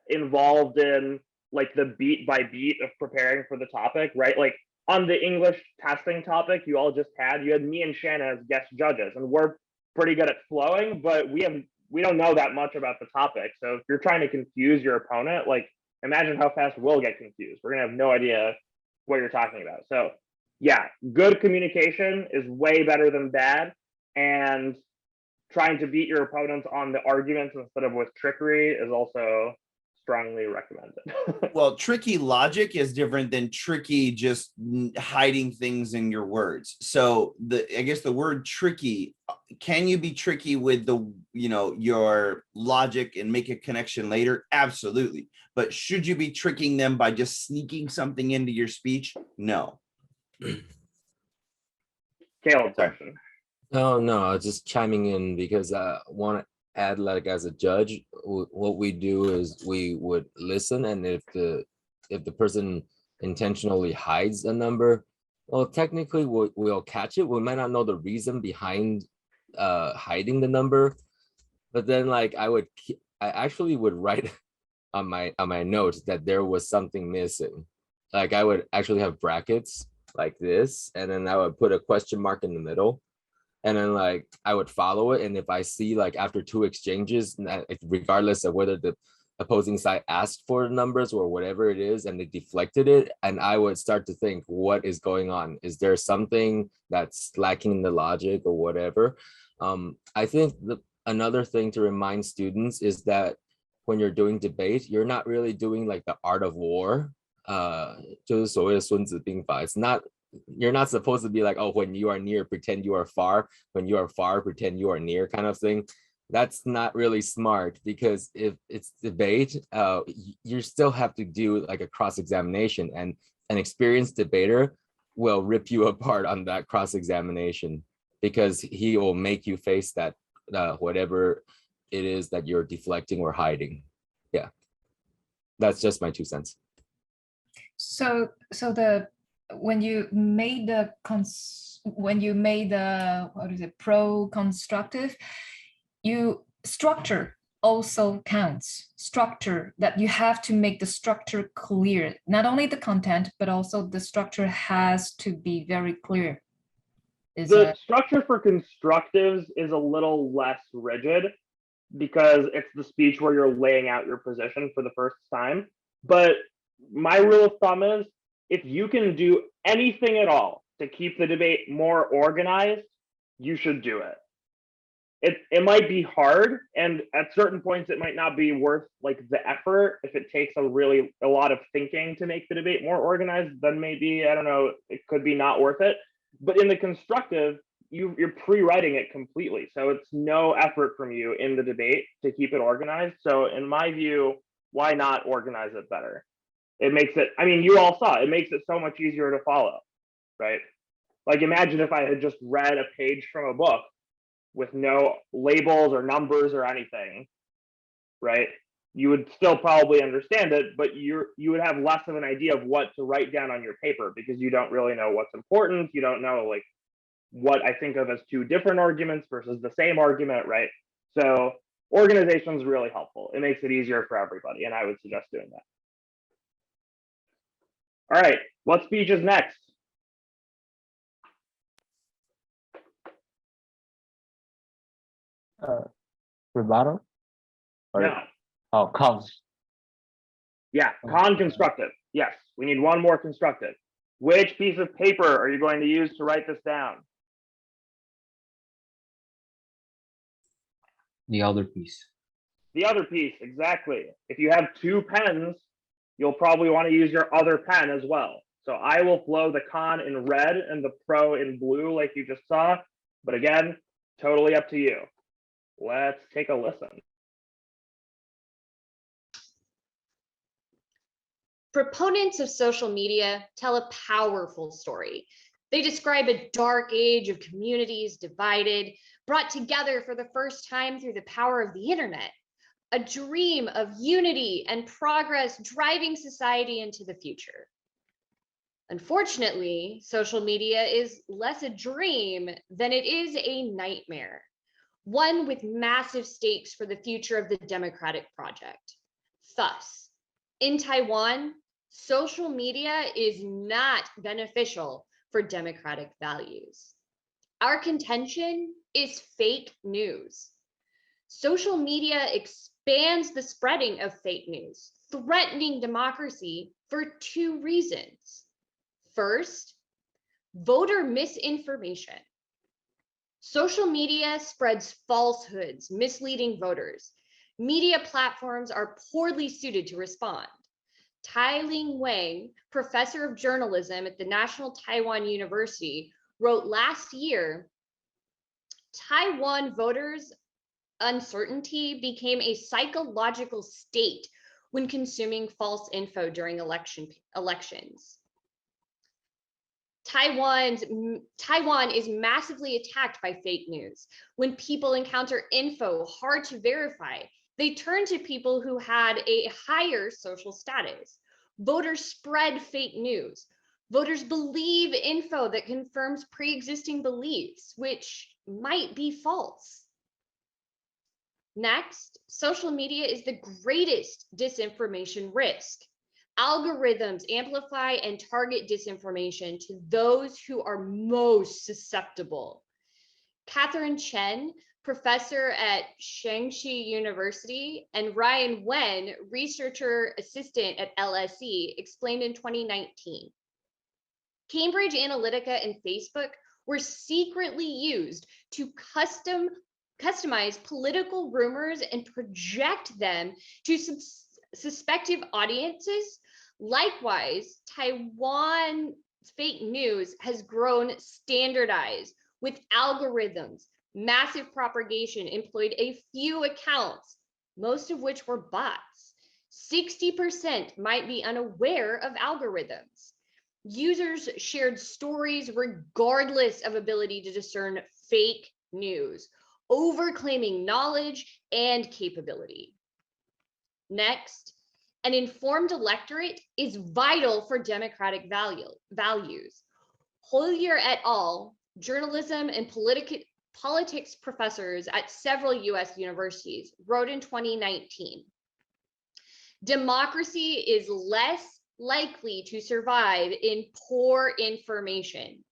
involved in like the beat by beat of preparing for the topic, right? Like on the English testing topic you all just had, you had me and Shanna as guest judges, and we're pretty good at flowing, but we don't know that much about the topic. So if you're trying to confuse your opponent, like imagine how fast we'll get confused. We're gonna have no idea what you're talking about. So yeah, good communication is way better than bad, and trying to beat your opponents on the arguments instead of with trickery is also strongly recommended. Well, tricky logic is different than tricky just hiding things in your words. So I guess the word tricky, can you be tricky with your logic and make a connection later? Absolutely. But should you be tricking them by just sneaking something into your speech? No. Caleb, question. Oh no, I was just chiming in because I want to add, like, as a judge, what we do is we would listen, and if the person intentionally hides a number, well, technically we'll catch it. We might not know the reason behind hiding the number, but then like I actually would write on my notes that there was something missing. Like I would actually have brackets like this, and then I would put a question mark in the middle. And then like I would follow it. And if I see like after 2 exchanges, regardless of whether the opposing side asked for the numbers or whatever it is, and they deflected it, and I would start to think, what is going on? Is there something that's lacking in the logic or whatever? I think another thing to remind students is that when you're doing debate, you're not really doing like the art of war. 就是所谓的孙子兵法. It's not, you're not supposed to be like, oh, when you are near, pretend you are far. When you are far, pretend you are near, kind of thing. That's not really smart, because if it's debate, you still have to do like a cross-examination, and an experienced debater will rip you apart on that cross-examination, because he will make you face that whatever it is that you're deflecting or hiding. Yeah, that's just my 2 cents. So when you made the what is it, pro-constructive, structure also counts. Structure, that you have to make the structure clear. Not only the content, but also the structure has to be very clear. The structure for constructives is a little less rigid, because it's the speech where you're laying out your position for the first time. But my rule of thumb is, if you can do anything at all to keep the debate more organized, you should do it. It might be hard, and at certain points it might not be worth like the effort. If it takes a lot of thinking to make the debate more organized, then maybe, I don't know, it could be not worth it. But in the constructive, you're pre-writing it completely, so it's no effort from you in the debate to keep it organized. So in my view, why not organize it better? It makes it, I mean, you all saw, it makes it so much easier to follow, right? Like imagine if I had just read a page from a book with no labels or numbers or anything, right? You would still probably understand it, but you would have less of an idea of what to write down on your paper, because you don't really know what's important. You don't know like what I think of as 2 different arguments versus the same argument, right? So organization is really helpful. It makes it easier for everybody, and I would suggest doing that. All right, what speech is next? Rebuttal? Or, No. Oh, cons. Yeah, constructive. Yes, we need one more constructive. Which piece of paper are you going to use to write this down? The other piece. The other piece, exactly. If you have 2 pens, you'll probably want to use your other pen as well. So I will flow the con in red and the pro in blue, like you just saw. But again, totally up to you. Let's take a listen. Proponents of social media tell a powerful story. They describe a dark age of communities divided, brought together for the first time through the power of the internet. A dream of unity and progress driving society into the future. Unfortunately, social media is less a dream than it is a nightmare, one with massive stakes for the future of the democratic project. Thus, In Taiwan, social media is not beneficial for democratic values. Our contention is fake news. Social media expands the spreading of fake news, threatening democracy for two reasons. First, voter misinformation. Social media spreads falsehoods, misleading voters. Media platforms are poorly suited to respond. Tai-Ling Wang, professor of journalism at the National Taiwan University, wrote last year, Taiwan voters' uncertainty became a psychological state when consuming false info during elections. Taiwan is massively attacked by fake news. When people encounter info hard to verify, they turn to people who had a higher social status. Voters spread fake news. Voters believe info that confirms pre-existing beliefs, which might be false. Next, social media is the greatest disinformation risk. Algorithms amplify and target disinformation to those who are most susceptible. Catherine Chen, professor at Shaanxi University, and Ryan Wen, researcher assistant at LSE, explained in 2019. Cambridge Analytica and Facebook were secretly used to customize political rumors and project them to suspective audiences. Likewise, Taiwan's fake news has grown standardized with algorithms. Massive propagation employed a few accounts, most of which were bots. 60% might be unaware of algorithms. Users shared stories regardless of ability to discern fake news, overclaiming knowledge and capability. Next, an informed electorate is vital for democratic values. Hollier et al., journalism and politics professors at several US universities, wrote in 2019, democracy is less likely to survive in poor information.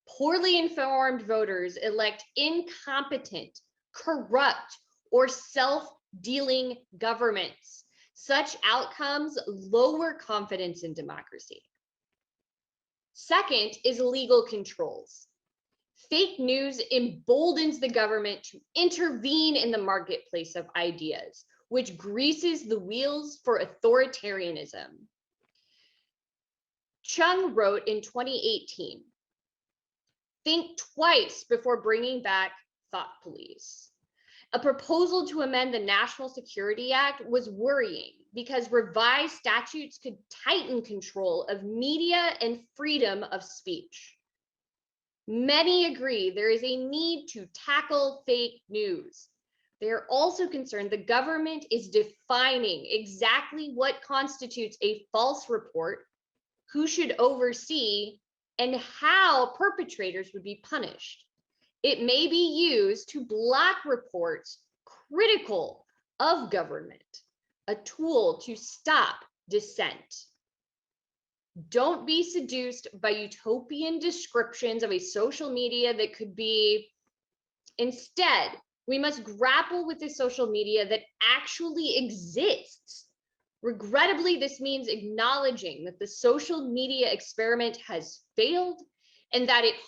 Poorly informed voters elect incompetent, corrupt, or self-dealing governments. Such outcomes lower confidence in democracy. Second is legal controls. Fake news emboldens the government to intervene in the marketplace of ideas, which greases the wheels for authoritarianism. Chung wrote in 2018, think twice before bringing back thought police. A proposal to amend the National Security Act was worrying because revised statutes could tighten control of media and freedom of speech. Many agree there is a need to tackle fake news. They are also concerned the government is defining exactly what constitutes a false report, who should oversee, and how perpetrators would be punished. It may be used to block reports critical of government, a tool to stop dissent. Don't be seduced by utopian descriptions of a social media that could be. Instead, we must grapple with the social media that actually exists. Regrettably, this means acknowledging that the social media experiment has failed and that its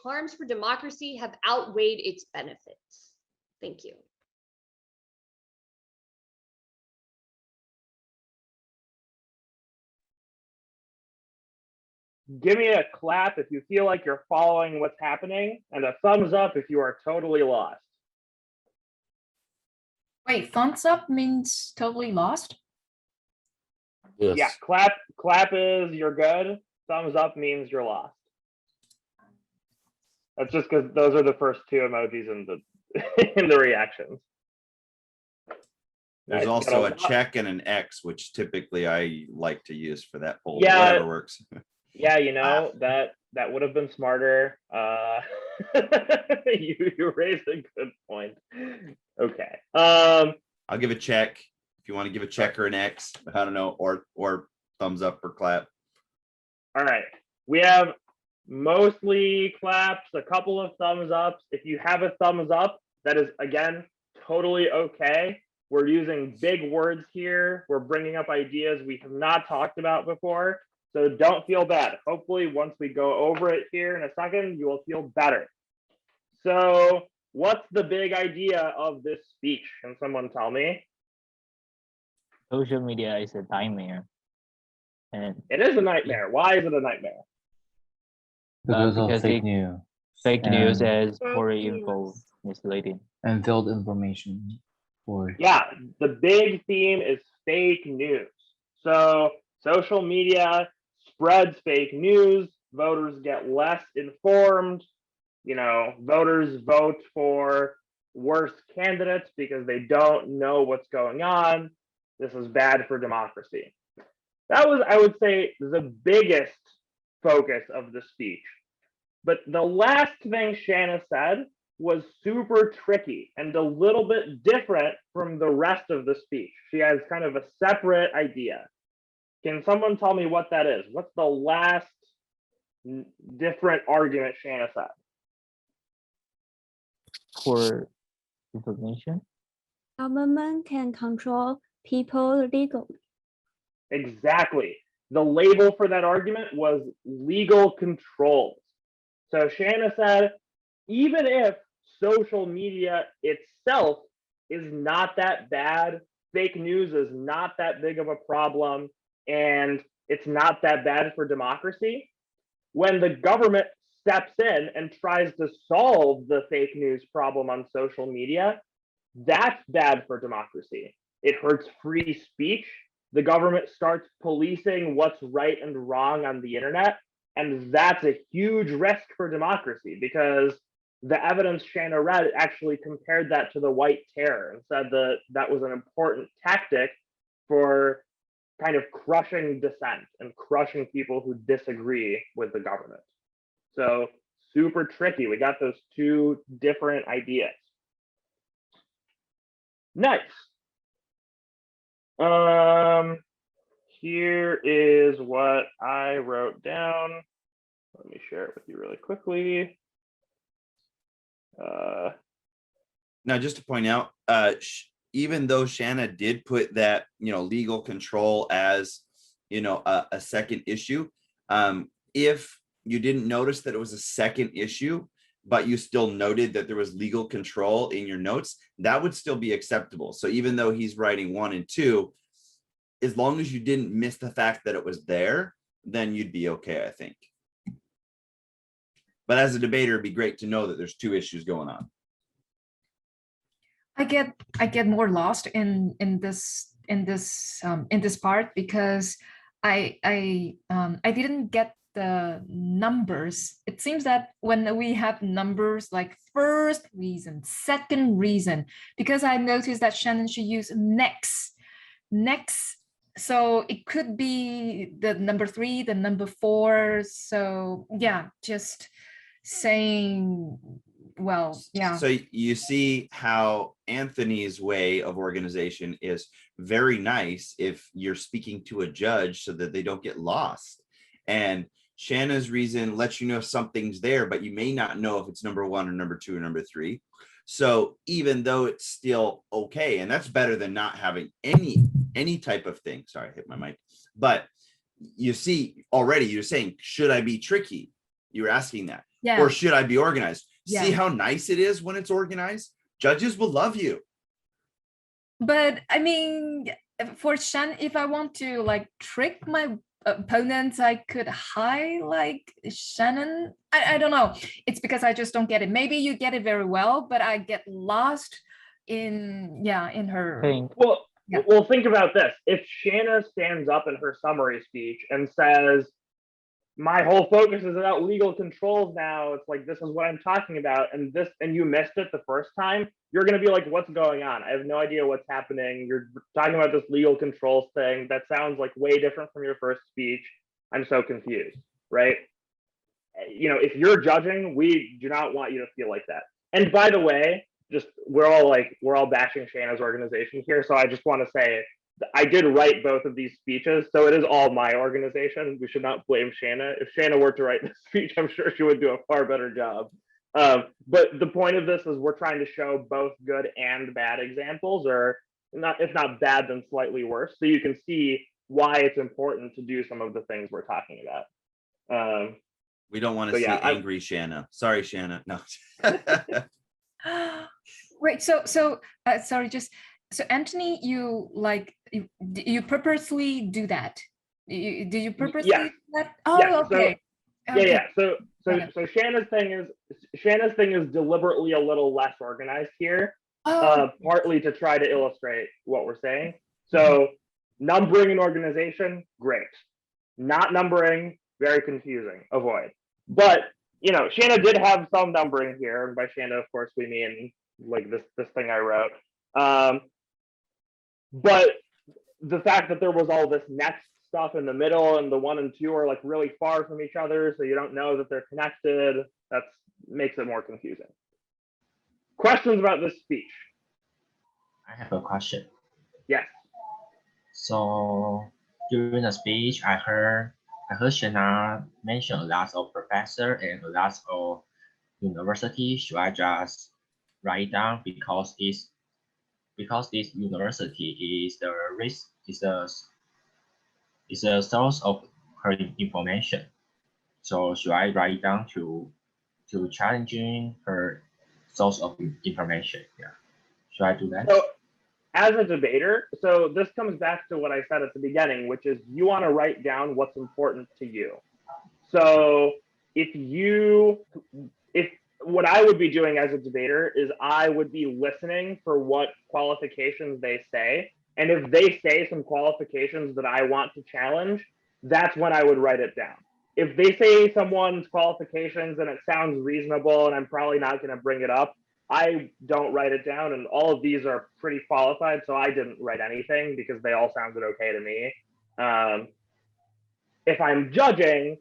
harms for democracy have outweighed its benefits. Thank you. Give me a clap if you feel like you're following what's happening, and a thumbs up if you are totally lost. Wait, thumbs up means totally lost? Yes. Yeah, clap is you're good. Thumbs up means you're lost. That's just because those are the first two emojis in the in the reactions. There's Nice. also Got a check and an X, which typically I like to use for that poll. Yeah. Whatever works. Yeah, you know, that would have been smarter. You raised a good point. Okay. I'll give a check If you want to give a check or an X, I don't know, or thumbs up or clap. All right. We have mostly claps, a couple of thumbs ups. If you have a thumbs up, that is, again, totally okay. We're using big words here. We're bringing up ideas we have not talked about before. So don't feel bad. Hopefully, once we go over it here in a second, you will feel better. So what's the big idea of this speech? Can someone tell me? Social media is a nightmare. And It is a nightmare. Why is it a nightmare? Because of because fake it- news fake news and, is poor info, misleading. and failed information for Yeah, the big theme is fake news. So social media spreads fake news. Voters get less informed. You know, voters vote for worse candidates because they don't know what's going on. This is bad for democracy. That was, I would say, the biggest focus of the speech. But the last thing Shanna said was super tricky and a little bit different from the rest of the speech. She has kind of a separate idea. Can someone tell me what that is? What's the last different argument Shanna said? Poor information. Government can control people legally. Exactly. The label for that argument was legal controls. So Shanna said, even if social media itself is not that bad, fake news is not that big of a problem, and it's not that bad for democracy, when the government steps in and tries to solve the fake news problem on social media, that's bad for democracy. It hurts free speech. The government starts policing what's right and wrong on the internet. And that's a huge risk for democracy because the evidence Shanna read actually compared that to the White Terror and said that that was an important tactic for kind of crushing dissent and crushing people who disagree with the government. So super tricky. We got those two different ideas. Nice. Here is what I wrote down. Let me share it with you really quickly. Now, just to point out, even though Shanna did put that, legal control as, a second issue, if you didn't notice that it was a second issue, but you still noted that there was legal control in your notes, that would still be acceptable. So even though he's writing 1 and 2, as long as you didn't miss the fact that it was there, then you'd be okay, I think. But as a debater, it'd be great to know that there's 2 issues going on. I get more lost in this part because I didn't get the numbers. It seems that when we have numbers like first reason, second reason, because I noticed that Shannon should use next, so it could be the number 3, the number 4. So yeah, just saying, well, yeah. So you see how Anthony's way of organization is very nice if you're speaking to a judge so that they don't get lost. And Shanna's reason lets you know if something's there, but you may not know if it's number 1 or number 2 or number 3. So even though it's still okay, and that's better than not having any type of thing. Sorry, I hit my mic. But you see already, you're saying, should I be tricky? You're asking that. Yeah. Or should I be organized? Yeah. See how nice it is when it's organized? Judges will love you. But I mean, for Shannon, if I want to like trick my opponents, I could highlight Shannon. I don't know. It's because I just don't get it. Maybe you get it very well, but I get lost in her. Well, think about this. If Shanna stands up in her summary speech and says, my whole focus is about legal controls now, it's like, this is what I'm talking about, and you missed it the first time, you're going to be like, what's going on? I have no idea what's happening. You're talking about this legal controls thing that sounds like way different from your first speech. I'm so confused, right? If you're judging, we do not want you to feel like that. And by the way, just we're all bashing Shanna's organization here, so I just want to say, I did write both of these speeches, so it is all my organization. We should not blame Shanna. If Shanna were to write this speech, I'm sure she would do a far better job. But the point of this is we're trying to show both good and bad examples, or not, if not bad, then slightly worse. So you can see why it's important to do some of the things we're talking about. We don't want to see angry Shanna. Sorry, Shanna. No. Right. So sorry, so Anthony, you purposely do that? Did you purposely do that? Oh, yeah. okay. So Shanna's thing is deliberately a little less organized here, partly to try to illustrate what we're saying. So numbering an organization, great. Not numbering, very confusing. Avoid. But Shanna did have some numbering here, and by Shanna, of course, we mean like this thing I wrote. But the fact that there was all this next stuff in the middle, and the 1 and 2 are like really far from each other, so you don't know that they're connected, that makes it more confusing. Questions about this speech? I have a question. Yes. So during the speech, I heard Shanna mention a lot of professor and a lot of university. Should I just write down because this university is a source of her information. So should I write down to challenging her source of information? Yeah. Should I do that? So as a debater, so this comes back to what I said at the beginning, which is you want to write down what's important to you. So if what I would be doing as a debater is I would be listening for what qualifications they say. And if they say some qualifications that I want to challenge, that's when I would write it down. If they say someone's qualifications and it sounds reasonable and I'm probably not going to bring it up, I don't write it down. And all of these are pretty qualified, so I didn't write anything because they all sounded okay to me. If I'm judging,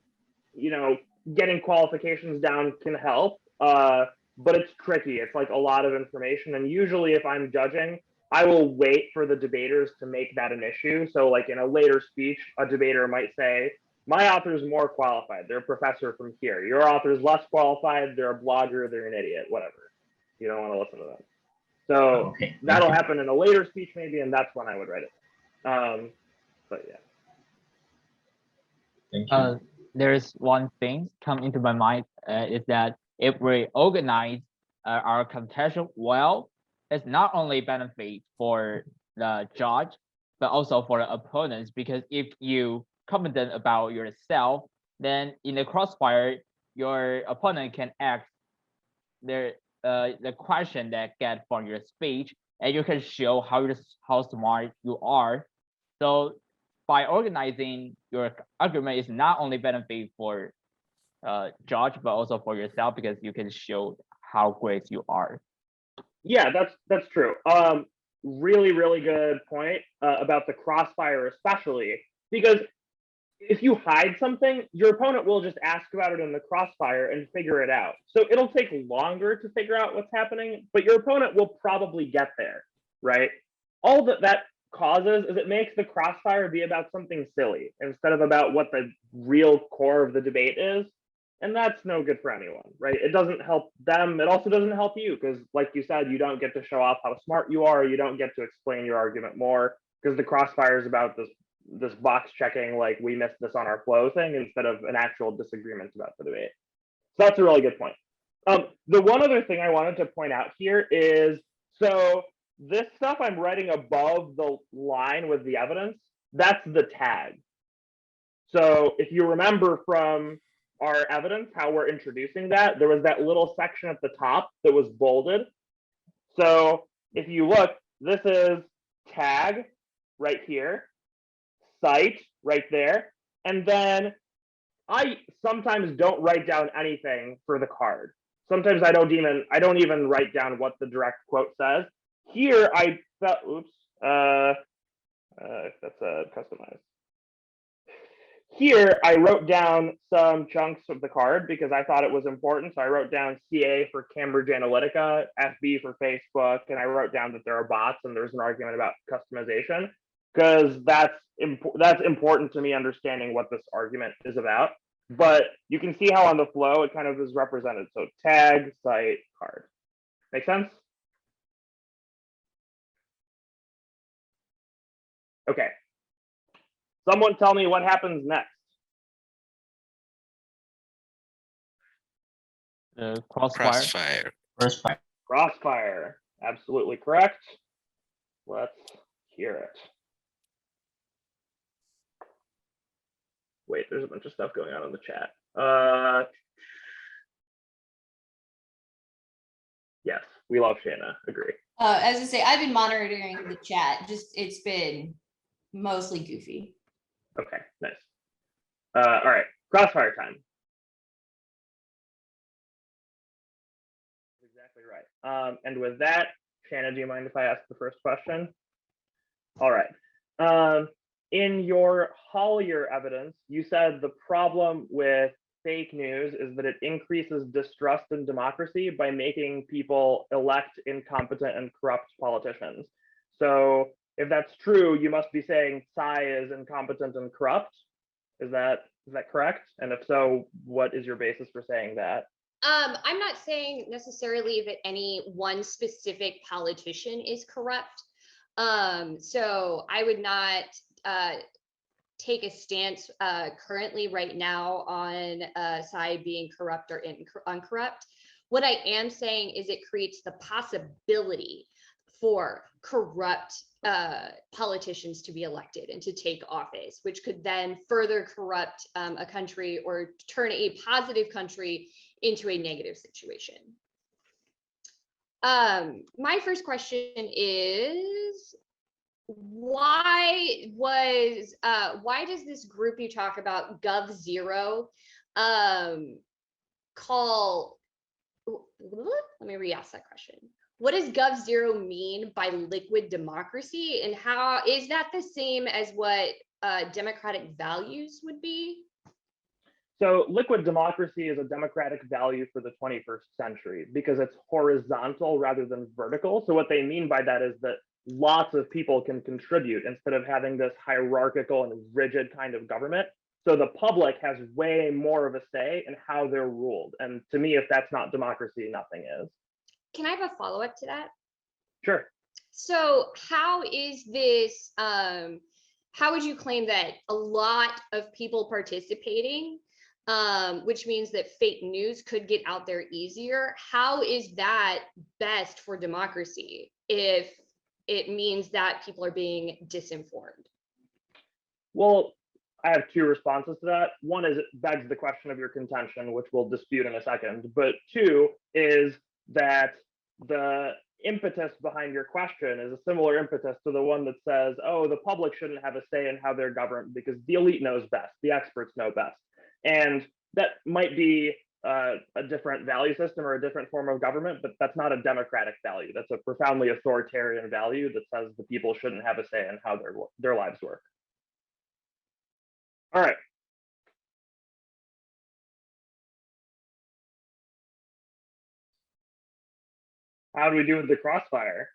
getting qualifications down can help. But it's tricky. It's like a lot of information. And usually if I'm judging, I will wait for the debaters to make that an issue. So like in a later speech, a debater might say, my author is more qualified. They're a professor from here. Your author is less qualified. They're a blogger. They're an idiot, whatever. You don't want to listen to them. So that'll happen in a later speech maybe, and that's when I would write it. But yeah. Thank you. There's one thing come into my mind is that if we organize our contention well, it's not only benefit for the judge, but also for the opponents, because if you confident about yourself, then in the crossfire, your opponent can ask the question that get from your speech, and you can show how smart you are. So by organizing your argument is not only benefit for judge, but also for yourself, because you can show how great you are. Yeah, that's true. Really, really good point about the crossfire, especially because if you hide something, your opponent will just ask about it in the crossfire and figure it out. So it'll take longer to figure out what's happening, but your opponent will probably get there, right? All that causes is it makes the crossfire be about something silly instead of about what the real core of the debate is. And that's no good for anyone, right? It doesn't help them. It also doesn't help you because, like you said, you don't get to show off how smart you are. You don't get to explain your argument more because the crossfire is about this box checking, like we missed this on our flow thing, instead of an actual disagreement about the debate. So that's a really good point. The one other thing I wanted to point out here is, so this stuff I'm writing above the line with the evidence, that's the tag. So if you remember from our evidence, how we're introducing that, there was that little section at the top that was bolded. So if you look, this is tag right here, cite right there, and then I sometimes don't write down anything for the card. Sometimes I don't even write down what the direct quote says. Here I felt, oops, that's customized. Here, I wrote down some chunks of the card because I thought it was important. So I wrote down CA for Cambridge Analytica, FB for Facebook, and I wrote down that there are bots and there's an argument about customization. because that's important to me understanding what this argument is about. But you can see how on the flow it kind of is represented. So tag, cite, card. Make sense? Okay. Someone tell me what happens next. Crossfire. Crossfire. Crossfire. Absolutely correct. Let's hear it. Wait, there's a bunch of stuff going on in the chat. Yes, we love Shanna. Agree. As I say, I've been monitoring the chat. It's been mostly goofy. Okay, nice. All right, crossfire time. Exactly right. And with that, Shanna, do you mind if I ask the first question? All right. In your Hollier evidence, you said the problem with fake news is that it increases distrust in democracy by making people elect incompetent and corrupt politicians. So if that's true, you must be saying Tsai is incompetent and corrupt. Is that correct? And if so, what is your basis for saying that? I'm not saying necessarily that any one specific politician is corrupt. So I would not take a stance currently right now on Tsai being corrupt or uncorrupt. What I am saying is it creates the possibility for corrupt politicians to be elected and to take office, which could then further corrupt a country or turn a positive country into a negative situation. My first question is, why does this group you talk about, GovZero, call, let me re-ask that question. What does GovZero mean by liquid democracy, and how is that the same as what democratic values would be? So liquid democracy is a democratic value for the 21st century because it's horizontal rather than vertical. So what they mean by that is that lots of people can contribute instead of having this hierarchical and rigid kind of government. So the public has way more of a say in how they're ruled. And to me, if that's not democracy, nothing is. Can I have a follow-up to that? Sure. So how is this, how would you claim that a lot of people participating, which means that fake news could get out there easier? How is that best for democracy if it means that people are being disinformed? Well, I have two responses to that. One is it begs the question of your contention, which we'll dispute in a second. But two is that the impetus behind your question is a similar impetus to the one that says, oh, the public shouldn't have a say in how they're governed because the elite knows best, the experts know best. And that might be a different value system or a different form of government, but that's not a democratic value. That's a profoundly authoritarian value that says the people shouldn't have a say in how their lives work. All right. How do we do with the crossfire?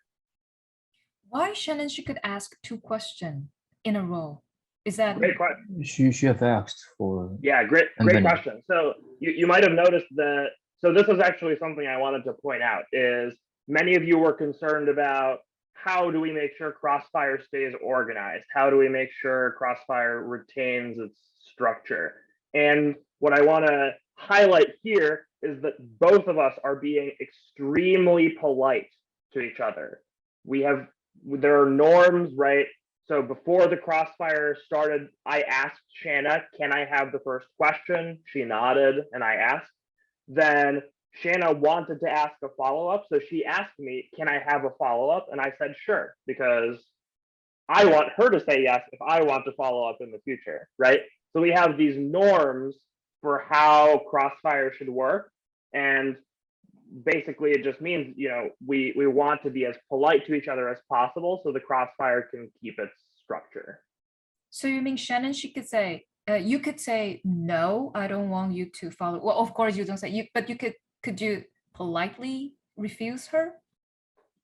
Why Shannon she could ask two questions in a row? Is that great question? She have asked for. Yeah, great question. So you might have noticed that. So this was actually something I wanted to point out is many of you were concerned about how do we make sure Crossfire stays organized? How do we make sure Crossfire retains its structure? And what I want to highlight here is that both of us are being extremely polite to each other. There are norms, right? So before the crossfire started, I asked Shanna, can I have the first question? She nodded and I asked. Then Shanna wanted to ask a follow-up. So she asked me, can I have a follow-up? And I said, sure, because I want her to say yes if I want to follow up in the future, right? So we have these norms for how Crossfire should work. And basically it just means, we want to be as polite to each other as possible so the Crossfire can keep its structure. So you mean Shannon, she could say, you could say, no, I don't want you to follow. Well, of course you don't say, but you could you politely refuse her?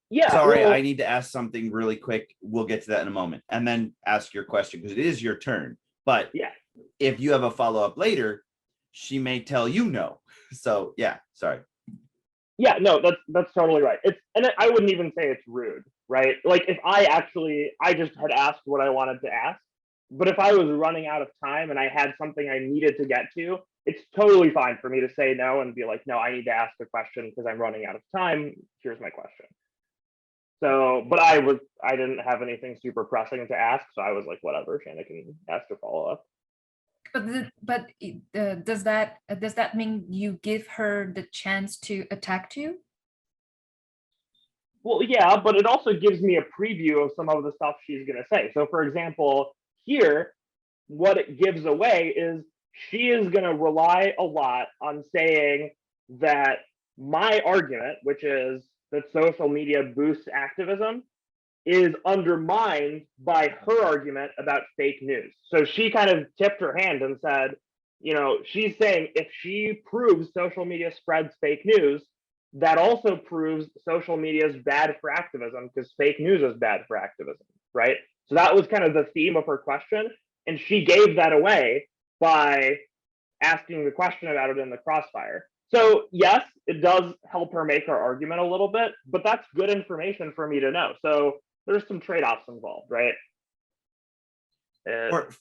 Yeah. Sorry, well, I need to ask something really quick. We'll get to that in a moment, and then ask your question because it is your turn. But yeah. if you have a follow-up later, she may tell you no. So yeah, sorry. Yeah, no, that's totally right. I wouldn't even say it's rude, right? Like if I just had asked what I wanted to ask, but if I was running out of time and I had something I needed to get to, it's totally fine for me to say no and be like, no, I need to ask a question because I'm running out of time. Here's my question. So, but I didn't have anything super pressing to ask, so I was like, whatever, Shanna can ask a follow up. Does that mean you give her the chance to attack you? Well, yeah, but it also gives me a preview of some of the stuff she's going to say. So, for example, here, what it gives away is she is going to rely a lot on saying that my argument, which is that social media boosts activism, is undermined by her argument about fake news. So she kind of tipped her hand and said, she's saying if she proves social media spreads fake news, that also proves social media is bad for activism because fake news is bad for activism, right? So that was kind of the theme of her question. And she gave that away by asking the question about it in the crossfire. So yes, it does help her make her argument a little bit, but that's good information for me to know. So there's some trade-offs involved, right?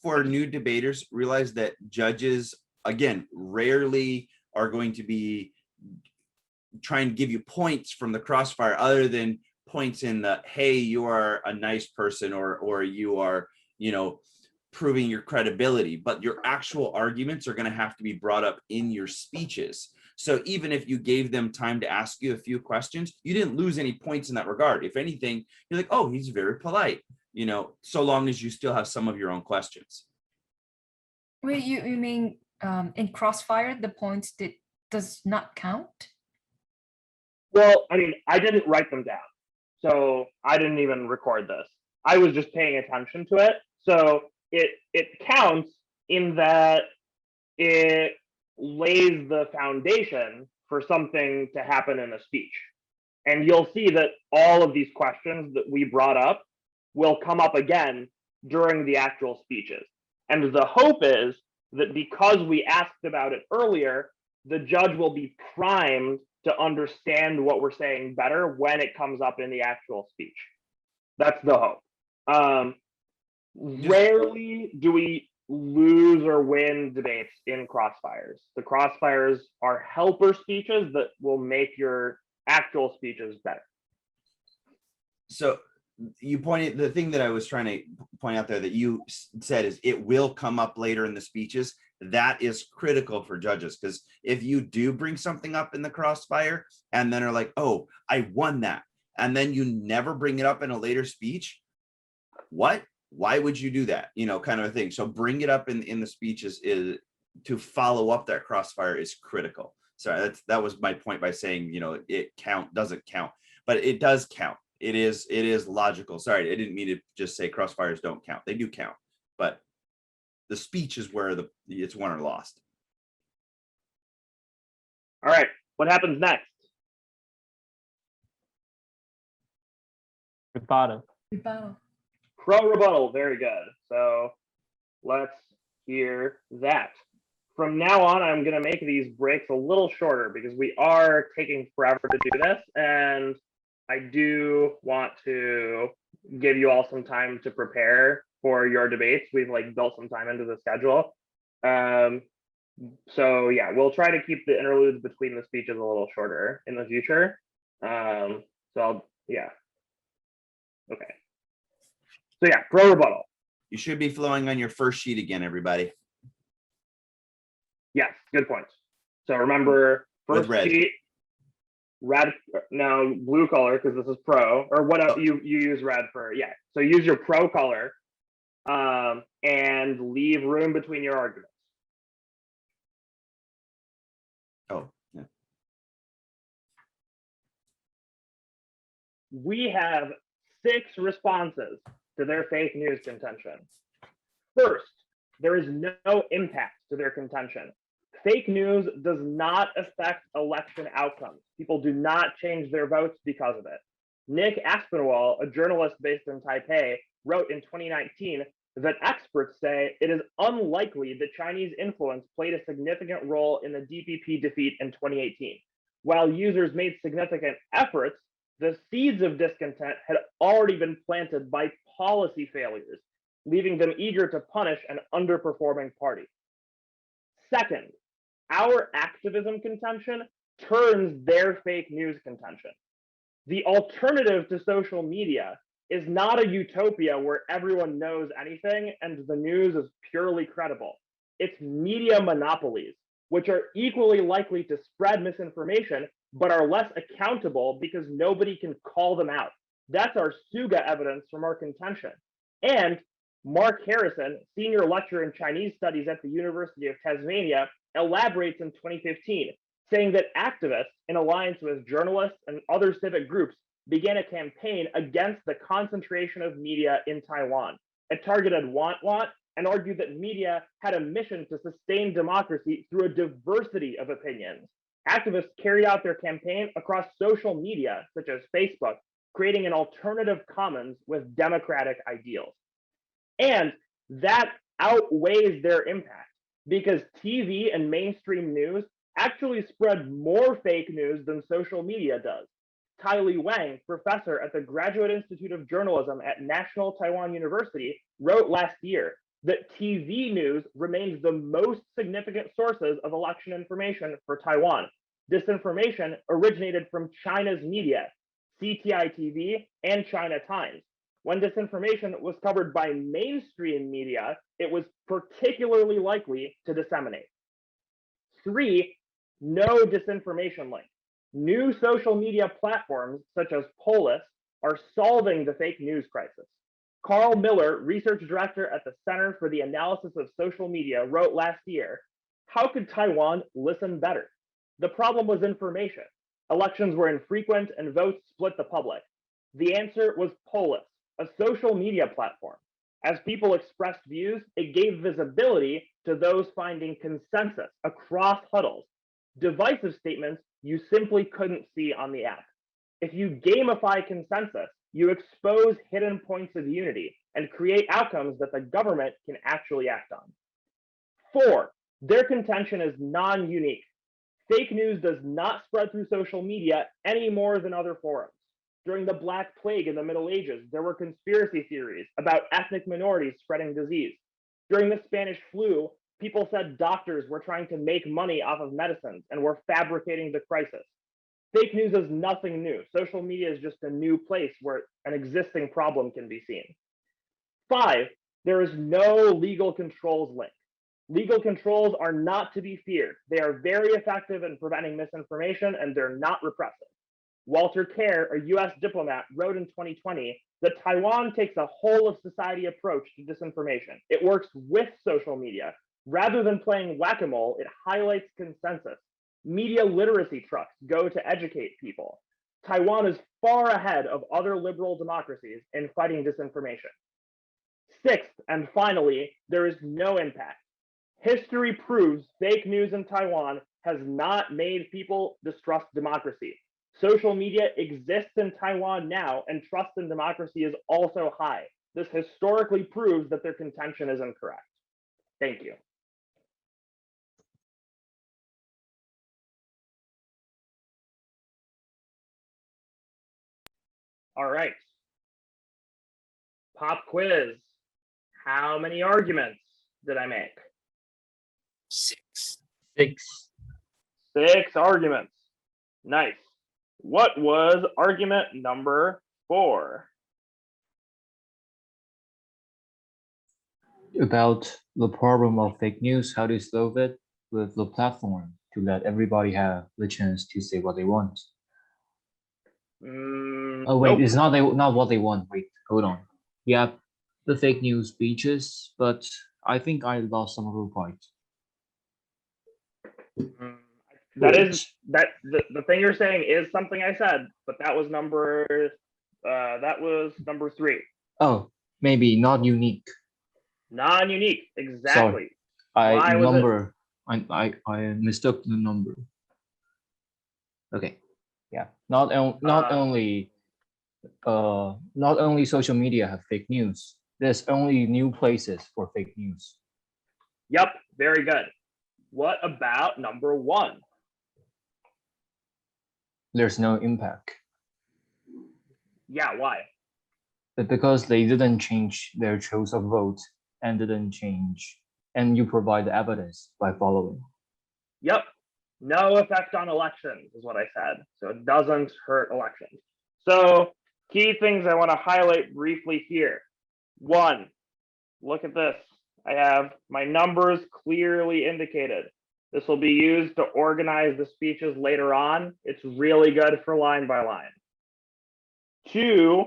For new debaters, realize that judges, again, rarely are going to be trying to give you points from the crossfire other than points in the, hey, you are a nice person, or you are, proving your credibility, but your actual arguments are going to have to be brought up in your speeches. So even if you gave them time to ask you a few questions, you didn't lose any points in that regard. If anything, you're like, oh, he's very polite, so long as you still have some of your own questions. Wait, you mean in crossfire, the points does not count? Well, I mean, I didn't write them down, so I didn't even record this. I was just paying attention to it. So it counts in that it lays the foundation for something to happen in a speech. And you'll see that all of these questions that we brought up will come up again during the actual speeches. And the hope is that because we asked about it earlier, the judge will be primed to understand what we're saying better when it comes up in the actual speech. That's the hope. Rarely do we lose or win debates in crossfires. The crossfires are helper speeches that will make your actual speeches better. So you pointed, the thing that I was trying to point out there that you said is it will come up later in the speeches. That is critical for judges, because if you do bring something up in the crossfire and then are like, oh, I won that, and then you never bring it up in a later speech, what? Why would you do that? Kind of a thing. So bring it up in the speeches is to follow up that crossfire is critical. So that was my point by saying, it doesn't count, but it does count. It is logical. Sorry, I didn't mean to just say crossfires don't count. They do count, but the speech is where it's won or lost. All right, what happens next? Rebuttal. Pro rebuttal, very good. So let's hear that. From now on, I'm going to make these breaks a little shorter because we are taking forever to do this. And I do want to give you all some time to prepare for your debates. We've built some time into the schedule. So yeah, we'll try to keep the interludes between the speeches a little shorter in the future. Okay. So yeah, pro rebuttal. You should be flowing on your first sheet again, everybody. Yes, good point. So remember, first sheet, red, now blue color, because this is pro, or what you use red for, yeah. So use your pro color and leave room between your arguments. Oh, yeah. We have 6 responses to their fake news contention. First, there is no impact to their contention. Fake news does not affect election outcomes. People do not change their votes because of it. Nick Aspinwall, a journalist based in Taipei, wrote in 2019 that experts say it is unlikely that Chinese influence played a significant role in the DPP defeat in 2018. While users made significant efforts, the seeds of discontent had already been planted by policy failures, leaving them eager to punish an underperforming party. Second, our activism contention turns their fake news contention. The alternative to social media is not a utopia where everyone knows anything and the news is purely credible. It's media monopolies, which are equally likely to spread misinformation, but are less accountable because nobody can call them out. That's our Suga evidence from our contention. And Mark Harrison, senior lecturer in Chinese studies at the University of Tasmania, elaborates in 2015, saying that activists, in alliance with journalists and other civic groups, began a campaign against the concentration of media in Taiwan. It targeted Want and argued that media had a mission to sustain democracy through a diversity of opinions. Activists carried out their campaign across social media, such as Facebook, creating an alternative commons with democratic ideals. And that outweighs their impact because TV and mainstream news actually spread more fake news than social media does. Tylee Wang, professor at the Graduate Institute of Journalism at National Taiwan University, wrote last year that TV news remains the most significant sources of election information for Taiwan. Disinformation originated from China's media, CTI TV and China Times. When disinformation was covered by mainstream media, it was particularly likely to disseminate. 3, no disinformation link. New social media platforms such as Polis are solving the fake news crisis. Carl Miller, research director at the Center for the Analysis of Social Media, wrote last year, "How could Taiwan listen better? The problem was information. Elections were infrequent and votes split the public. The answer was Polis, a social media platform. As people expressed views, it gave visibility to those finding consensus across huddles. Divisive statements you simply couldn't see on the app. If you gamify consensus, you expose hidden points of unity and create outcomes that the government can actually act on." 4, their contention is non-unique. Fake news does not spread through social media any more than other forums. During the Black Plague in the Middle Ages, there were conspiracy theories about ethnic minorities spreading disease. During the Spanish flu, people said doctors were trying to make money off of medicines and were fabricating the crisis. Fake news is nothing new. Social media is just a new place where an existing problem can be seen. 5, there is no legal controls link. Legal controls are not to be feared. They are very effective in preventing misinformation and they're not repressive. Walter Kerr, a US diplomat, wrote in 2020 that Taiwan takes a whole of society approach to disinformation. It works with social media. Rather than playing whack-a-mole, it highlights consensus. Media literacy trucks go to educate people. Taiwan is far ahead of other liberal democracies in fighting disinformation. 6th, and finally, there is no impact. History proves fake news in Taiwan has not made people distrust democracy. Social media exists in Taiwan now, and trust in democracy is also high. This historically proves that their contention is incorrect. Thank you. All right. Pop quiz. How many arguments did I make? 6. 6. 6 arguments. Nice. What was argument number 4? About the problem of fake news, how to solve it with the platform to let everybody have the chance to say what they want. Oh wait, Nope. it's not what they want. Wait, hold on. Yeah, the fake news speeches, but I think I lost some of the points. The thing you're saying is something I said, but that was number 3. Oh, maybe not unique. Non-unique, exactly. Sorry. Why I mistook the number. Okay. Yeah. Not only not only social media have fake news, there's only new places for fake news. Yep, very good. What about number 1? There's no impact. Yeah, why? But because they didn't change their choice of vote and didn't change, and you provide the evidence by following. Yep, no effect on elections is what I said. So it doesn't hurt elections. So key things I want to highlight briefly here. 1, look at this. I have my numbers clearly indicated. This will be used to organize the speeches later on. It's really good for line by line. 2,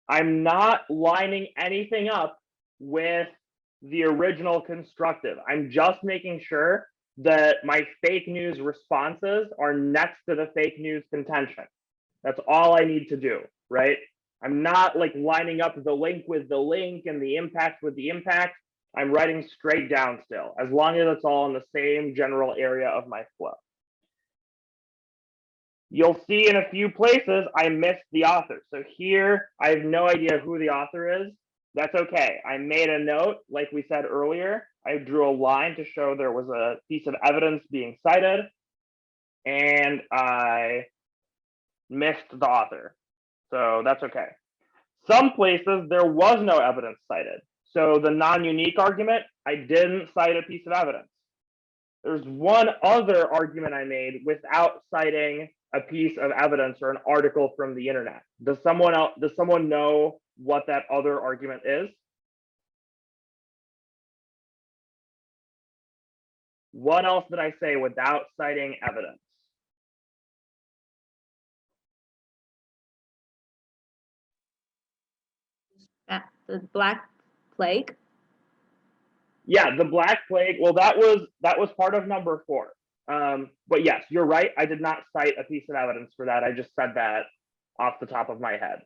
I'm not lining anything up with the original constructive. I'm just making sure that my fake news responses are next to the fake news contention. That's all I need to do, right? I'm not like lining up the link with the link and the impact with the impact. I'm writing straight down still, as long as it's all in the same general area of my flow. You'll see in a few places I missed the author. So here, I have no idea who the author is. That's okay. I made a note, like we said earlier. I drew a line to show there was a piece of evidence being cited, and I missed the author. So that's okay. Some places there was no evidence cited. So the non-unique argument, I didn't cite a piece of evidence. There's one other argument I made without citing a piece of evidence or an article from the internet. Does someone know what that other argument is? What else did I say without citing evidence? The Black Plague. Yeah, the Black Plague. Well, that was part of number 4. But yes, you're right. I did not cite a piece of evidence for that. I just said that off the top of my head.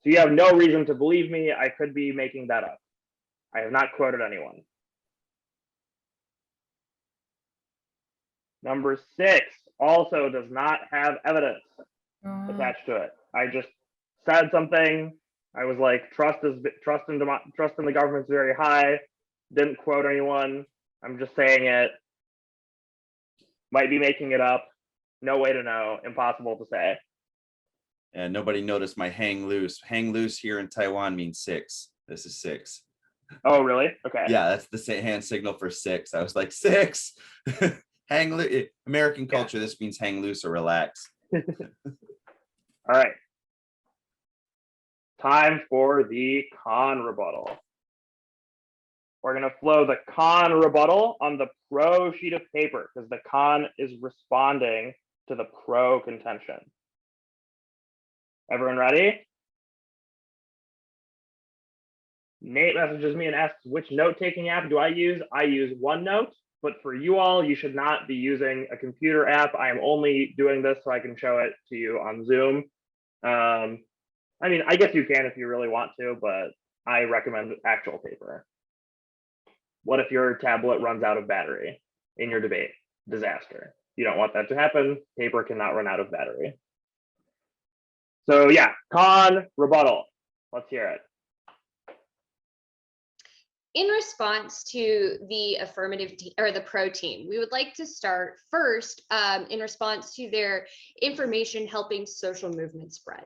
So you have no reason to believe me. I could be making that up. I have not quoted anyone. Number 6 also does not have evidence attached to it. I just said something. I was like, trust in the government is very high. Didn't quote anyone. I'm just saying it. Might be making it up. No way to know. Impossible to say. And nobody noticed my hang loose. Hang loose here in Taiwan means 6. This is 6. Oh, really? Okay. Yeah, that's the hand signal for 6. I was like, 6. Hang loose. American culture, yeah. This means hang loose or relax. All right. Time for the con rebuttal. We're going to flow the con rebuttal on the pro sheet of paper because the con is responding to the pro contention. Everyone ready? Nate messages me and asks, which note-taking app do I use? I use OneNote, but for you all, you should not be using a computer app. I am only doing this so I can show it to you on Zoom. I mean, I guess you can if you really want to, but I recommend actual paper. What if your tablet runs out of battery in your debate? Disaster. You don't want that to happen. Paper cannot run out of battery. So yeah, con rebuttal. Let's hear it. In response to the affirmative or the pro team, we would like to start first in response to their information helping social movement spread.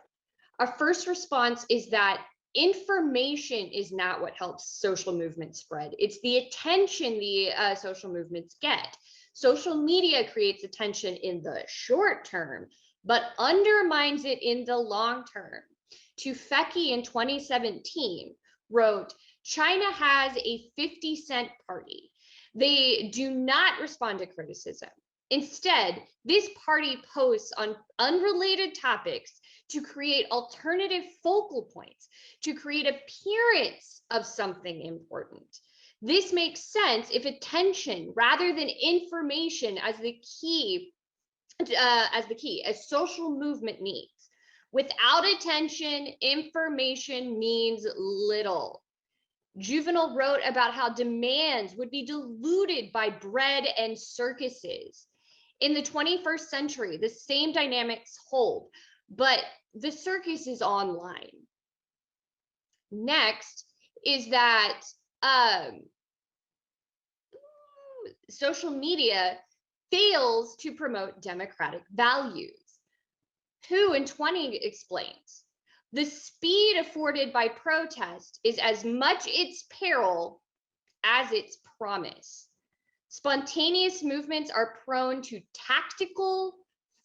Our first response is that information is not what helps social movement spread. It's the attention the social movements get. Social media creates attention in the short term, but undermines it in the long term. Tufekci in 2017 wrote, China has a 50-cent party. They do not respond to criticism. Instead, this party posts on unrelated topics to create alternative focal points, to create appearance of something important. This makes sense if attention rather than information as the key, as social movement needs. Without attention, information means little. Juvenal wrote about how demands would be diluted by bread and circuses. In the 21st century, the same dynamics hold. but the circus is online. Next is that social media fails to promote democratic values. Who in 20 explains, the speed afforded by protest is as much its peril as its promise. Spontaneous movements are prone to tactical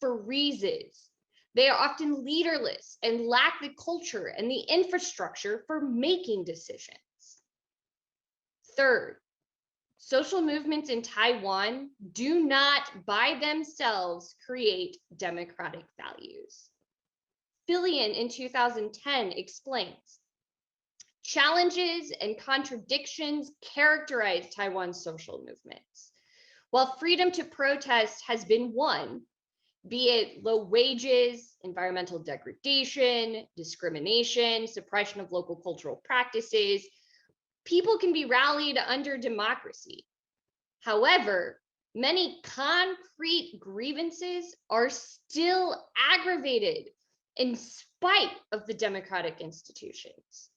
freezes. They are often leaderless and lack the culture and the infrastructure for making decisions. Third, social movements in Taiwan do not by themselves create democratic values. Fillion in 2010 explains, challenges and contradictions characterize Taiwan's social movements. While freedom to protest has been won, be it low wages, environmental degradation, discrimination, suppression of local cultural practices, people can be rallied under democracy. However, many concrete grievances are still aggravated in spite of the democratic institutions.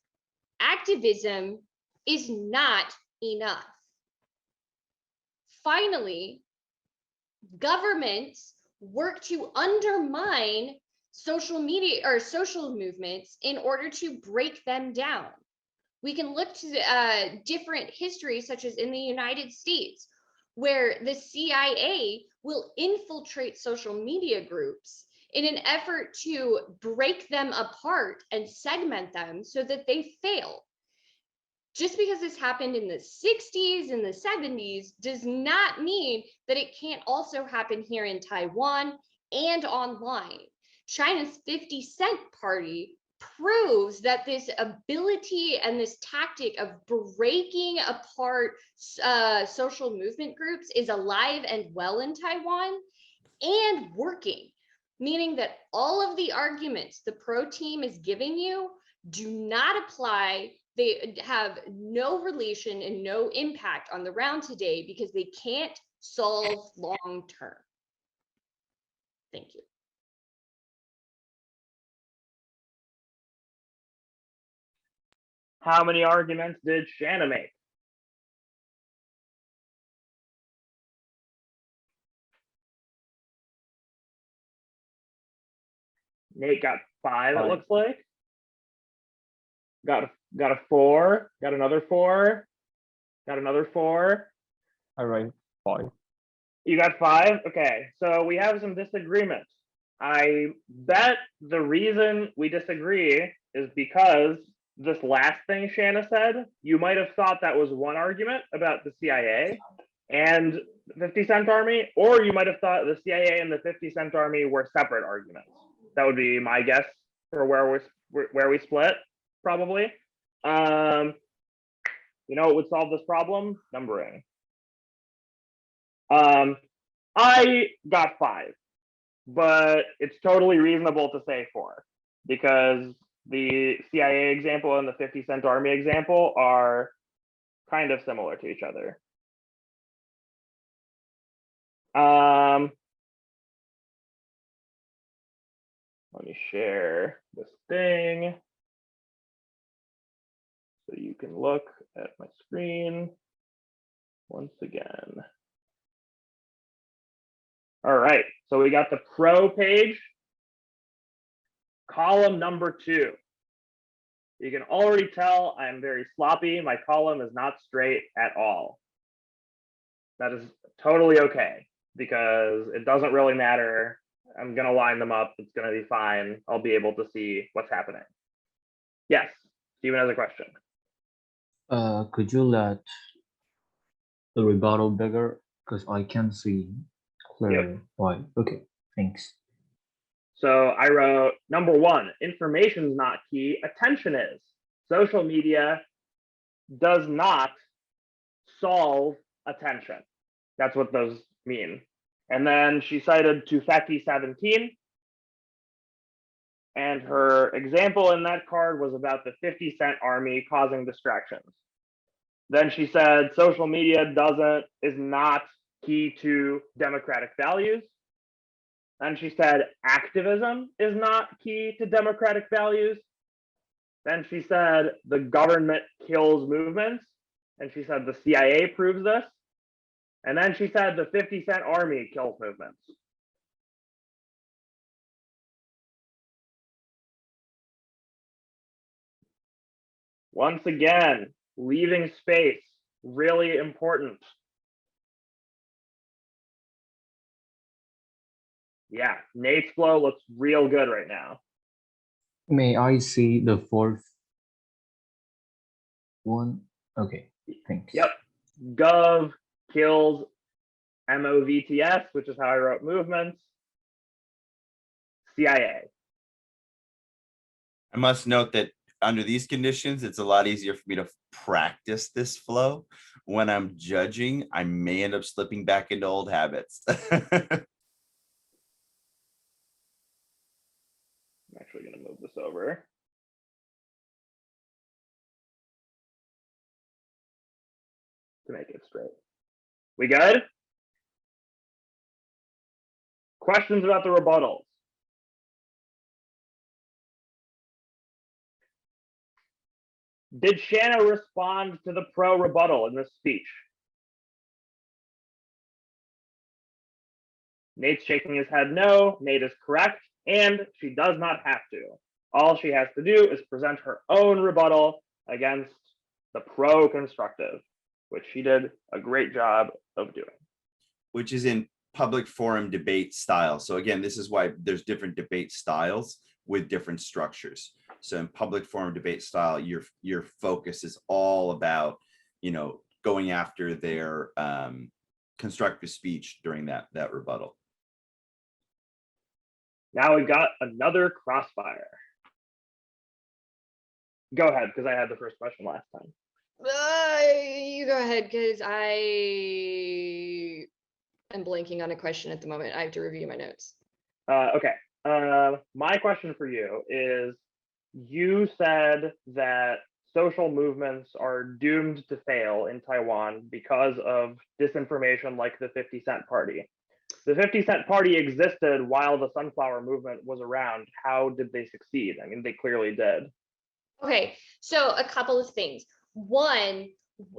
Activism is not enough. Finally, governments work to undermine social media or social movements in order to break them down. We can look to different histories, such as in the United States, where the CIA will infiltrate social media groups in an effort to break them apart and segment them so that they fail. Just because this happened in the 60s and the 70s does not mean that it can't also happen here in Taiwan and online. China's 50 Cent Party proves that this ability and this tactic of breaking apart social movement groups is alive and well in Taiwan and working, meaning that all of the arguments the pro team is giving you do not apply. They have no relation and no impact on the round today because they can't solve long term. Thank you. How many arguments did Shanna make? Nate got 5, it looks like. Got a 4, got another 4, got another 4. All right, 5. You got 5? Okay, so we have some disagreement. I bet the reason we disagree is because this last thing Shanna said, you might have thought that was one argument about the CIA and the 50 Cent Army, or you might have thought the CIA and the 50 Cent Army were separate arguments. That would be my guess for where we split, probably. You know what would solve this problem? Numbering. I got 5, but it's totally reasonable to say 4 because the CIA example and the 50 Cent Army example are kind of similar to each other. Let me share this thing so you can look at my screen once again. All right, so we got the pro page, column number 2. You can already tell I'm very sloppy. My column is not straight at all. That is totally okay because it doesn't really matter. I'm gonna line them up. It's gonna be fine. I'll be able to see what's happening. Yes, Steven has a question. Could you let the rebuttal bigger? Because I can't see clearly. Why? Okay, thanks. So I wrote, number 1, information is not key, attention is. Social media does not solve attention. That's what those mean. And then she cited Tufeki 17. And her example in that card was about the 50 Cent Army causing distractions. Then she said social media is not key to democratic values. Then she said activism is not key to democratic values. Then she said the government kills movements. And she said the CIA proves this. And then she said the 50-cent army kills movements. Once again, leaving space, really important. Yeah, Nate's flow looks real good right now. May I see the fourth one? Okay, thanks. Yep. Gov kills MOVTS, which is how I wrote movements. CIA. I must note that under these conditions, it's a lot easier for me to practice this flow. When I'm judging, I may end up slipping back into old habits. I'm actually going to move this over. To make it straight. We good? Questions about the rebuttals? Did Shanna respond to the pro rebuttal in this speech? Nate's shaking his head no. Nate is correct, and she does not have to. All she has to do is present her own rebuttal against the pro constructive, which she did a great job of doing. Which is in public forum debate style. So again, this is why there's different debate styles with different structures. So in public forum debate style, your focus is all about, going after their constructive speech during that rebuttal. Now we've got another crossfire. Go ahead, because I had the first question last time. You go ahead, because I am blanking on a question at the moment. I have to review my notes. Okay. My question for you is, you said that social movements are doomed to fail in Taiwan because of disinformation like the 50-cent party. The 50-cent party existed while the sunflower movement was around. How did they succeed? I mean, they clearly did. Okay, so a couple of things. One,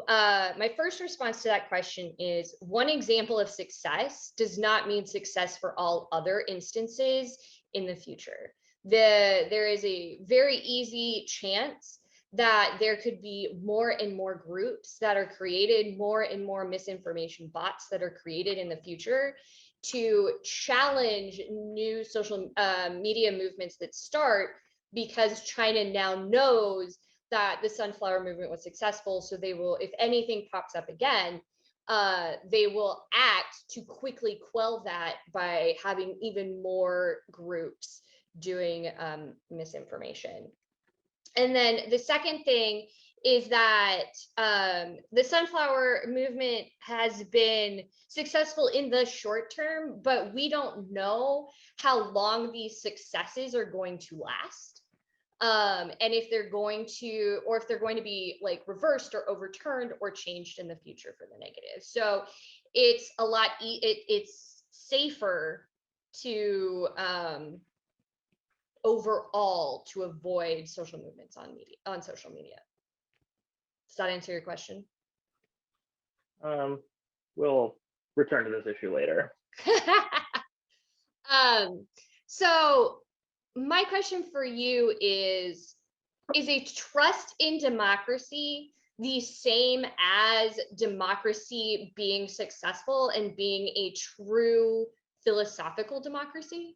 my first response to that question is, one example of success does not mean success for all other instances in the future. There is a very easy chance that there could be more and more groups that are created, more and more misinformation bots that are created in the future to challenge new social media movements that start, because China now knows that the sunflower movement was successful. So they will, if anything pops up again, they will act to quickly quell that by having even more groups doing misinformation. And then the second thing is that the sunflower movement has been successful in the short term, but we don't know how long these successes are going to last. And if they're going to, or if they're going to be like reversed or overturned or changed in the future for the negative. So it's a lot, it's safer to overall to avoid social movements on social media. Does that answer your question? We'll return to this issue later. So my question for you is a trust in democracy the same as democracy being successful and being a true philosophical democracy?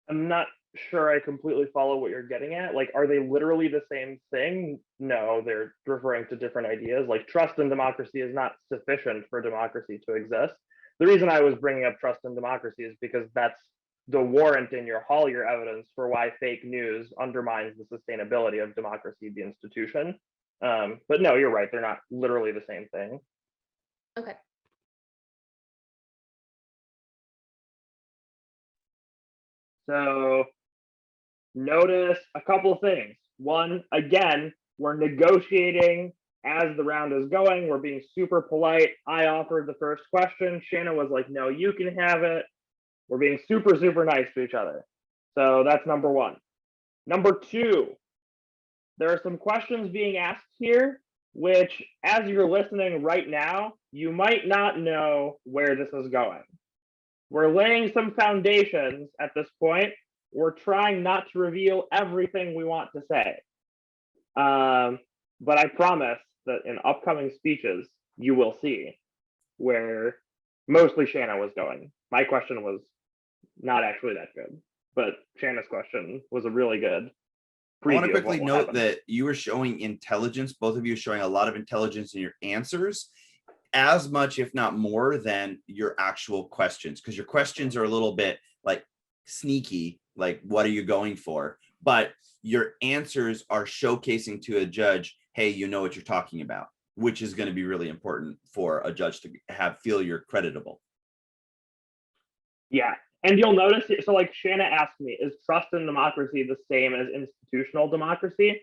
I'm not sure I completely follow what you're getting at. Like, are they literally the same thing? No, they're referring to different ideas. Like, trust in democracy is not sufficient for democracy to exist. The reason I was bringing up trust in democracy is because that's the warrant in your Hollier evidence for why fake news undermines the sustainability of democracy, the institution. But no, you're right. They're not literally the same thing. Okay. So notice a couple things. One, again, we're negotiating as the round is going, we're being super polite. I offered the first question. Shanna was like, no, you can have it. We're being super, super nice to each other. So that's number one. Number two, there are some questions being asked here, which as you're listening right now, you might not know where this is going. We're laying some foundations at this point. We're trying not to reveal everything we want to say. But I promise that in upcoming speeches, you will see where mostly Shanna was going. My question was not actually that good, but Shanna's question was a really good I want to preview of what quickly will note happen. that you were showing intelligence. Both of you are showing a lot of intelligence in your answers, as much, if not more, than your actual questions, because your questions are a little bit like sneaky, like what are you going for? But your answers are showcasing to a judge, hey, you know what you're talking about, which is going to be really important for a judge to feel you're creditable. Yeah. And you'll notice, so like Shanna asked me, is trust in democracy the same as institutional democracy?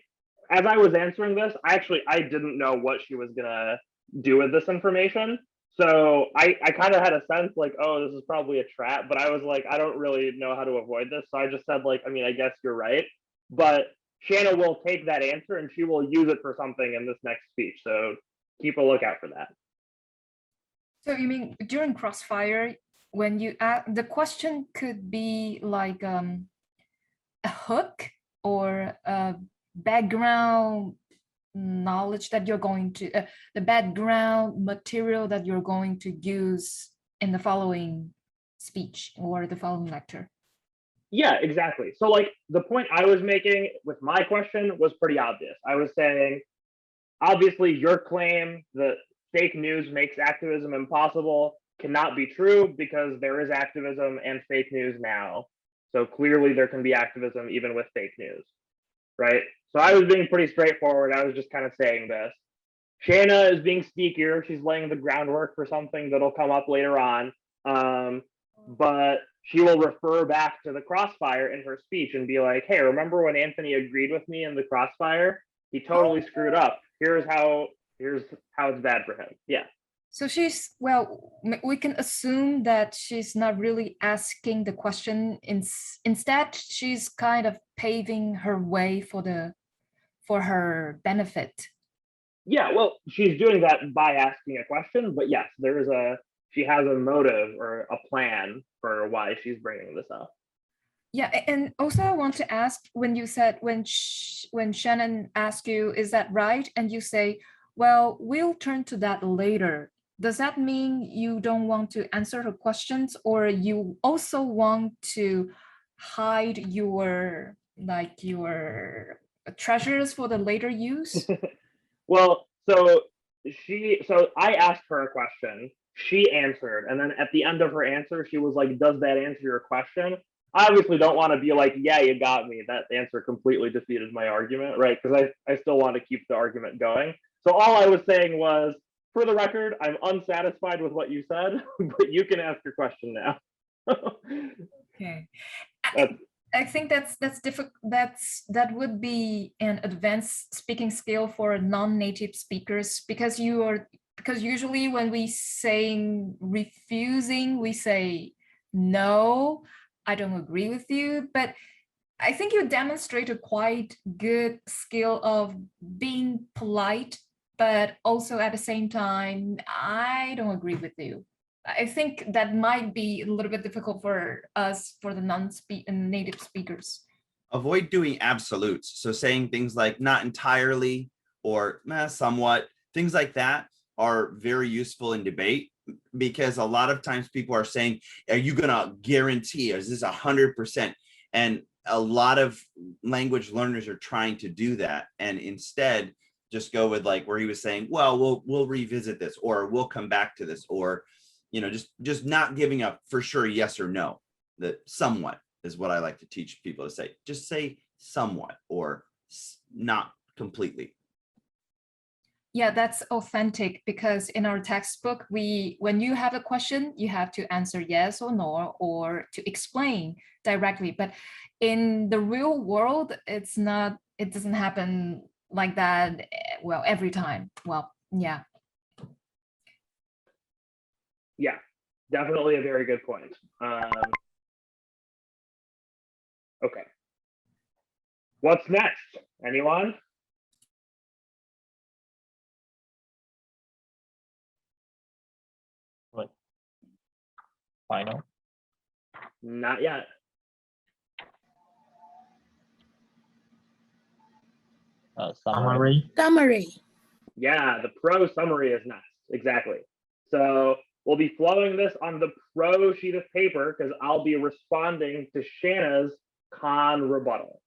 As I was answering this, I didn't know what she was gonna do with this information. So I kind of had a sense like, oh, this is probably a trap, but I was like, I don't really know how to avoid this. So I just said like, I mean, I guess you're right. But Shanna will take that answer and she will use it for something in this next speech. So keep a lookout for that. So you mean during Crossfire, when you the question could be like a hook or a background knowledge that you're going to the background material that you're going to use in the following speech or the following lecture? Yeah, exactly. So like the point I was making with my question was pretty obvious. I was saying, obviously your claim that fake news makes activism impossible cannot be true because there is activism and fake news now. So clearly there can be activism even with fake news, right? So I was being pretty straightforward. I was just kind of saying this. Shanna is being sneakier. She's laying the groundwork for something that'll come up later on. But she will refer back to the Crossfire in her speech and be like, hey, remember when Anthony agreed with me in the Crossfire? He totally screwed up. Here's how it's bad for him. Yeah. So she's, well, we can assume that she's not really asking the question. Instead, she's kind of paving her way for her benefit. Yeah, well, she's doing that by asking a question, but yes, she has a motive or a plan for why she's bringing this up. Yeah, and also I want to ask, when you said, when Shannon asked you, is that right? And you say, well, we'll turn to that later. Does that mean you don't want to answer her questions, or you also want to hide your treasures for the later use? Well, so I asked her a question, she answered, and then at the end of her answer, she was like, does that answer your question? I obviously don't want to be like, yeah, you got me. That answer completely defeated my argument, right? Because I still want to keep the argument going. So all I was saying was, for the record, I'm unsatisfied with what you said, but you can ask your question now. Okay. I think that's difficult. That would be an advanced speaking skill for non-native speakers, because usually when we saying refusing, we say no, I don't agree with you. But I think you demonstrate a quite good skill of being polite, but also at the same time, I don't agree with you. I think that might be a little bit difficult for us, for the native speakers. Avoid doing absolutes. So saying things like not entirely or somewhat, things like that are very useful in debate, because a lot of times people are saying, are you going to guarantee, is this 100%? And a lot of language learners are trying to do that, and instead just go with like where he was saying, well, we'll revisit this, or we'll come back to this, or just not giving up for sure yes or no. That somewhat is what I like to teach people to say. Just say somewhat or not completely. Yeah, that's authentic, because in our textbook, when you have a question, you have to answer yes or no, or to explain directly. But in the real world, it doesn't happen like that, well, every time. Well, yeah. Yeah, definitely a very good point. Okay. What's next? Anyone? What? Final? Not yet. Summary. Summary. Yeah, the pro summary is next. Exactly. So we'll be flowing this on the pro sheet of paper because I'll be responding to Shanna's con rebuttal.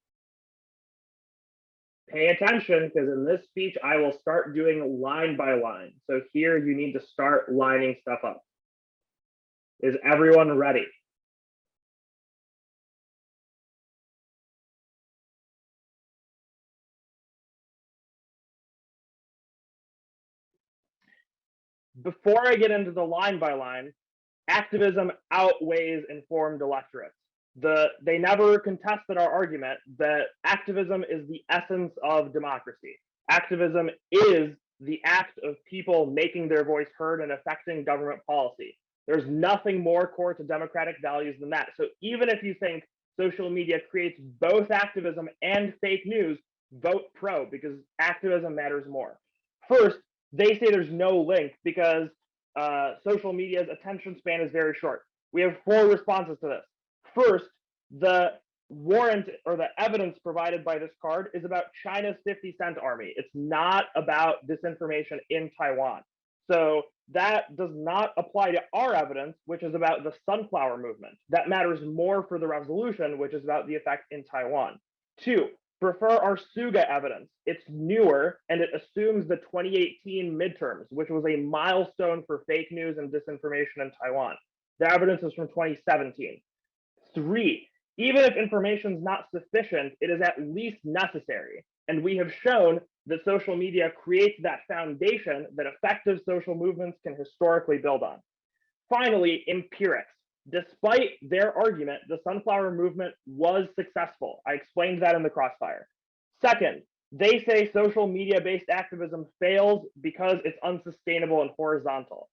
Pay attention because in this speech, I will start doing line by line. So here you need to start lining stuff up. Is everyone ready? Before I get into the line by line, activism outweighs informed electorates. They never contested our argument that activism is the essence of democracy. Activism is the act of people making their voice heard and affecting government policy. There's nothing more core to democratic values than that. So even if you think social media creates both activism and fake news, vote pro because activism matters more. First, they say there's no link because social media's attention span is very short. We have 4 responses to this. First, the warrant or the evidence provided by this card is about China's 50-cent army. It's not about disinformation in Taiwan. So that does not apply to our evidence, which is about the sunflower movement. That matters more for the resolution, which is about the effect in Taiwan. 2, prefer our Suga evidence. It's newer and it assumes the 2018 midterms, which was a milestone for fake news and disinformation in Taiwan. The evidence is from 2017. 3, even if information is not sufficient, it is at least necessary. And we have shown that social media creates that foundation that effective social movements can historically build on. Finally, empirics. Despite their argument, the sunflower movement was successful. I explained that in the crossfire. Second, they say social media-based activism fails because it's unsustainable and horizontal.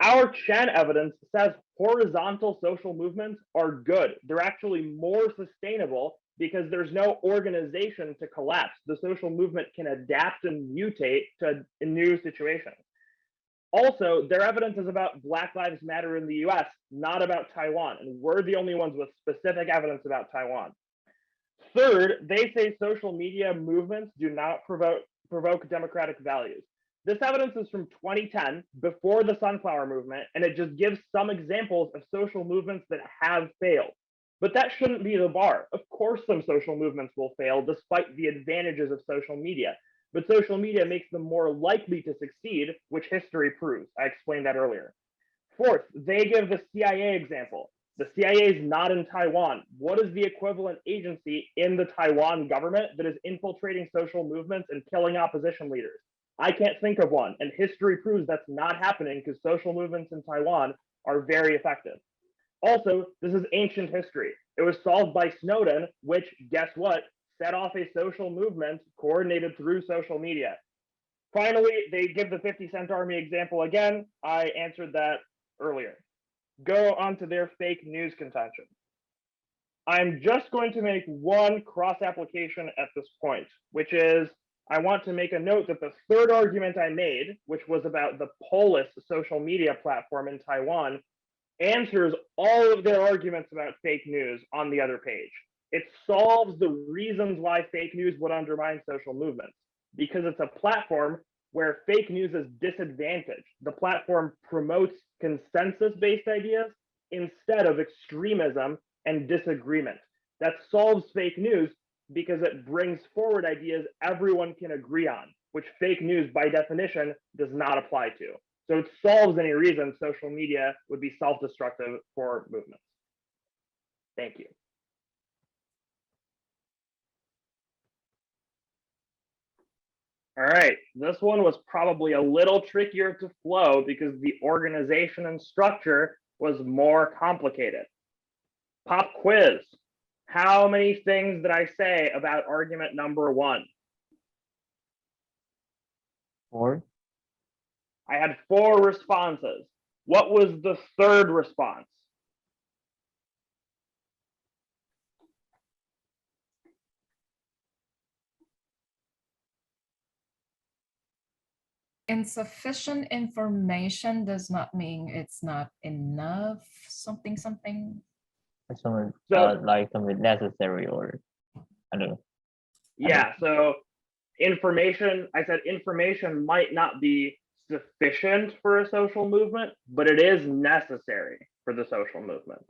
Our Chen evidence says horizontal social movements are good. They're actually more sustainable because there's no organization to collapse. The social movement can adapt and mutate to a new situation. Also, their evidence is about Black Lives Matter in the US, not about Taiwan. And we're the only ones with specific evidence about Taiwan. Third, they say social media movements do not provoke democratic values. This evidence is from 2010, before the sunflower movement, and it just gives some examples of social movements that have failed. But that shouldn't be the bar. Of course, some social movements will fail despite the advantages of social media. But social media makes them more likely to succeed, which history proves. I explained that earlier. Fourth, they give the CIA example. The CIA is not in Taiwan. What is the equivalent agency in the Taiwan government that is infiltrating social movements and killing opposition leaders? I can't think of one, and history proves that's not happening because social movements in Taiwan are very effective. Also, this is ancient history. It was solved by Snowden, which, guess what, set off a social movement coordinated through social media. Finally, they give the 50-cent army example again. I answered that earlier. Go on to their fake news contention. I'm just going to make one cross application at this point, which is I want to make a note that the third argument I made, which was about the Polis social media platform in Taiwan, answers all of their arguments about fake news on the other page. It solves the reasons why fake news would undermine social movements, because it's a platform where fake news is disadvantaged. The platform promotes consensus-based ideas instead of extremism and disagreement. That solves fake news because it brings forward ideas everyone can agree on, which fake news by definition does not apply to. So it solves any reason social media would be self-destructive for movements. Thank you. All right, this one was probably a little trickier to flow because the organization and structure was more complicated. Pop quiz. How many things did I say about argument number 1? 4. I had 4 responses. What was the third response? Insufficient information does not mean it's not enough. Something. Something So- like something necessary, or I don't know. Yeah, so information, I said information might not be sufficient for a social movement, but it is necessary for the social movement.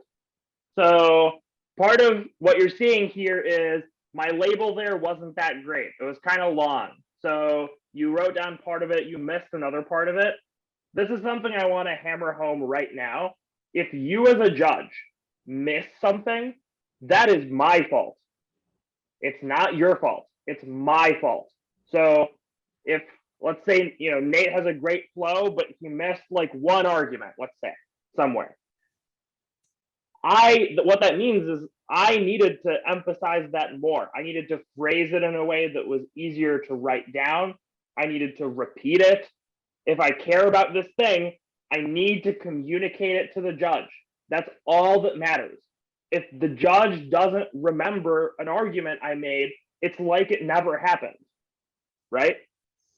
So part of what you're seeing here is my label there wasn't that great. It was kind of long. So you wrote down part of it, you missed another part of it. This is something I want to hammer home right now. If you as a judge miss something, that is my fault. It's not your fault. It's my fault. So if, let's say, Nate has a great flow, but he missed like one argument, let's say, somewhere. What that means is I needed to emphasize that more. I needed to phrase it in a way that was easier to write down. I needed to repeat it. If I care about this thing, I need to communicate it to the judge. That's all that matters. If the judge doesn't remember an argument I made, it's like it never happened, right?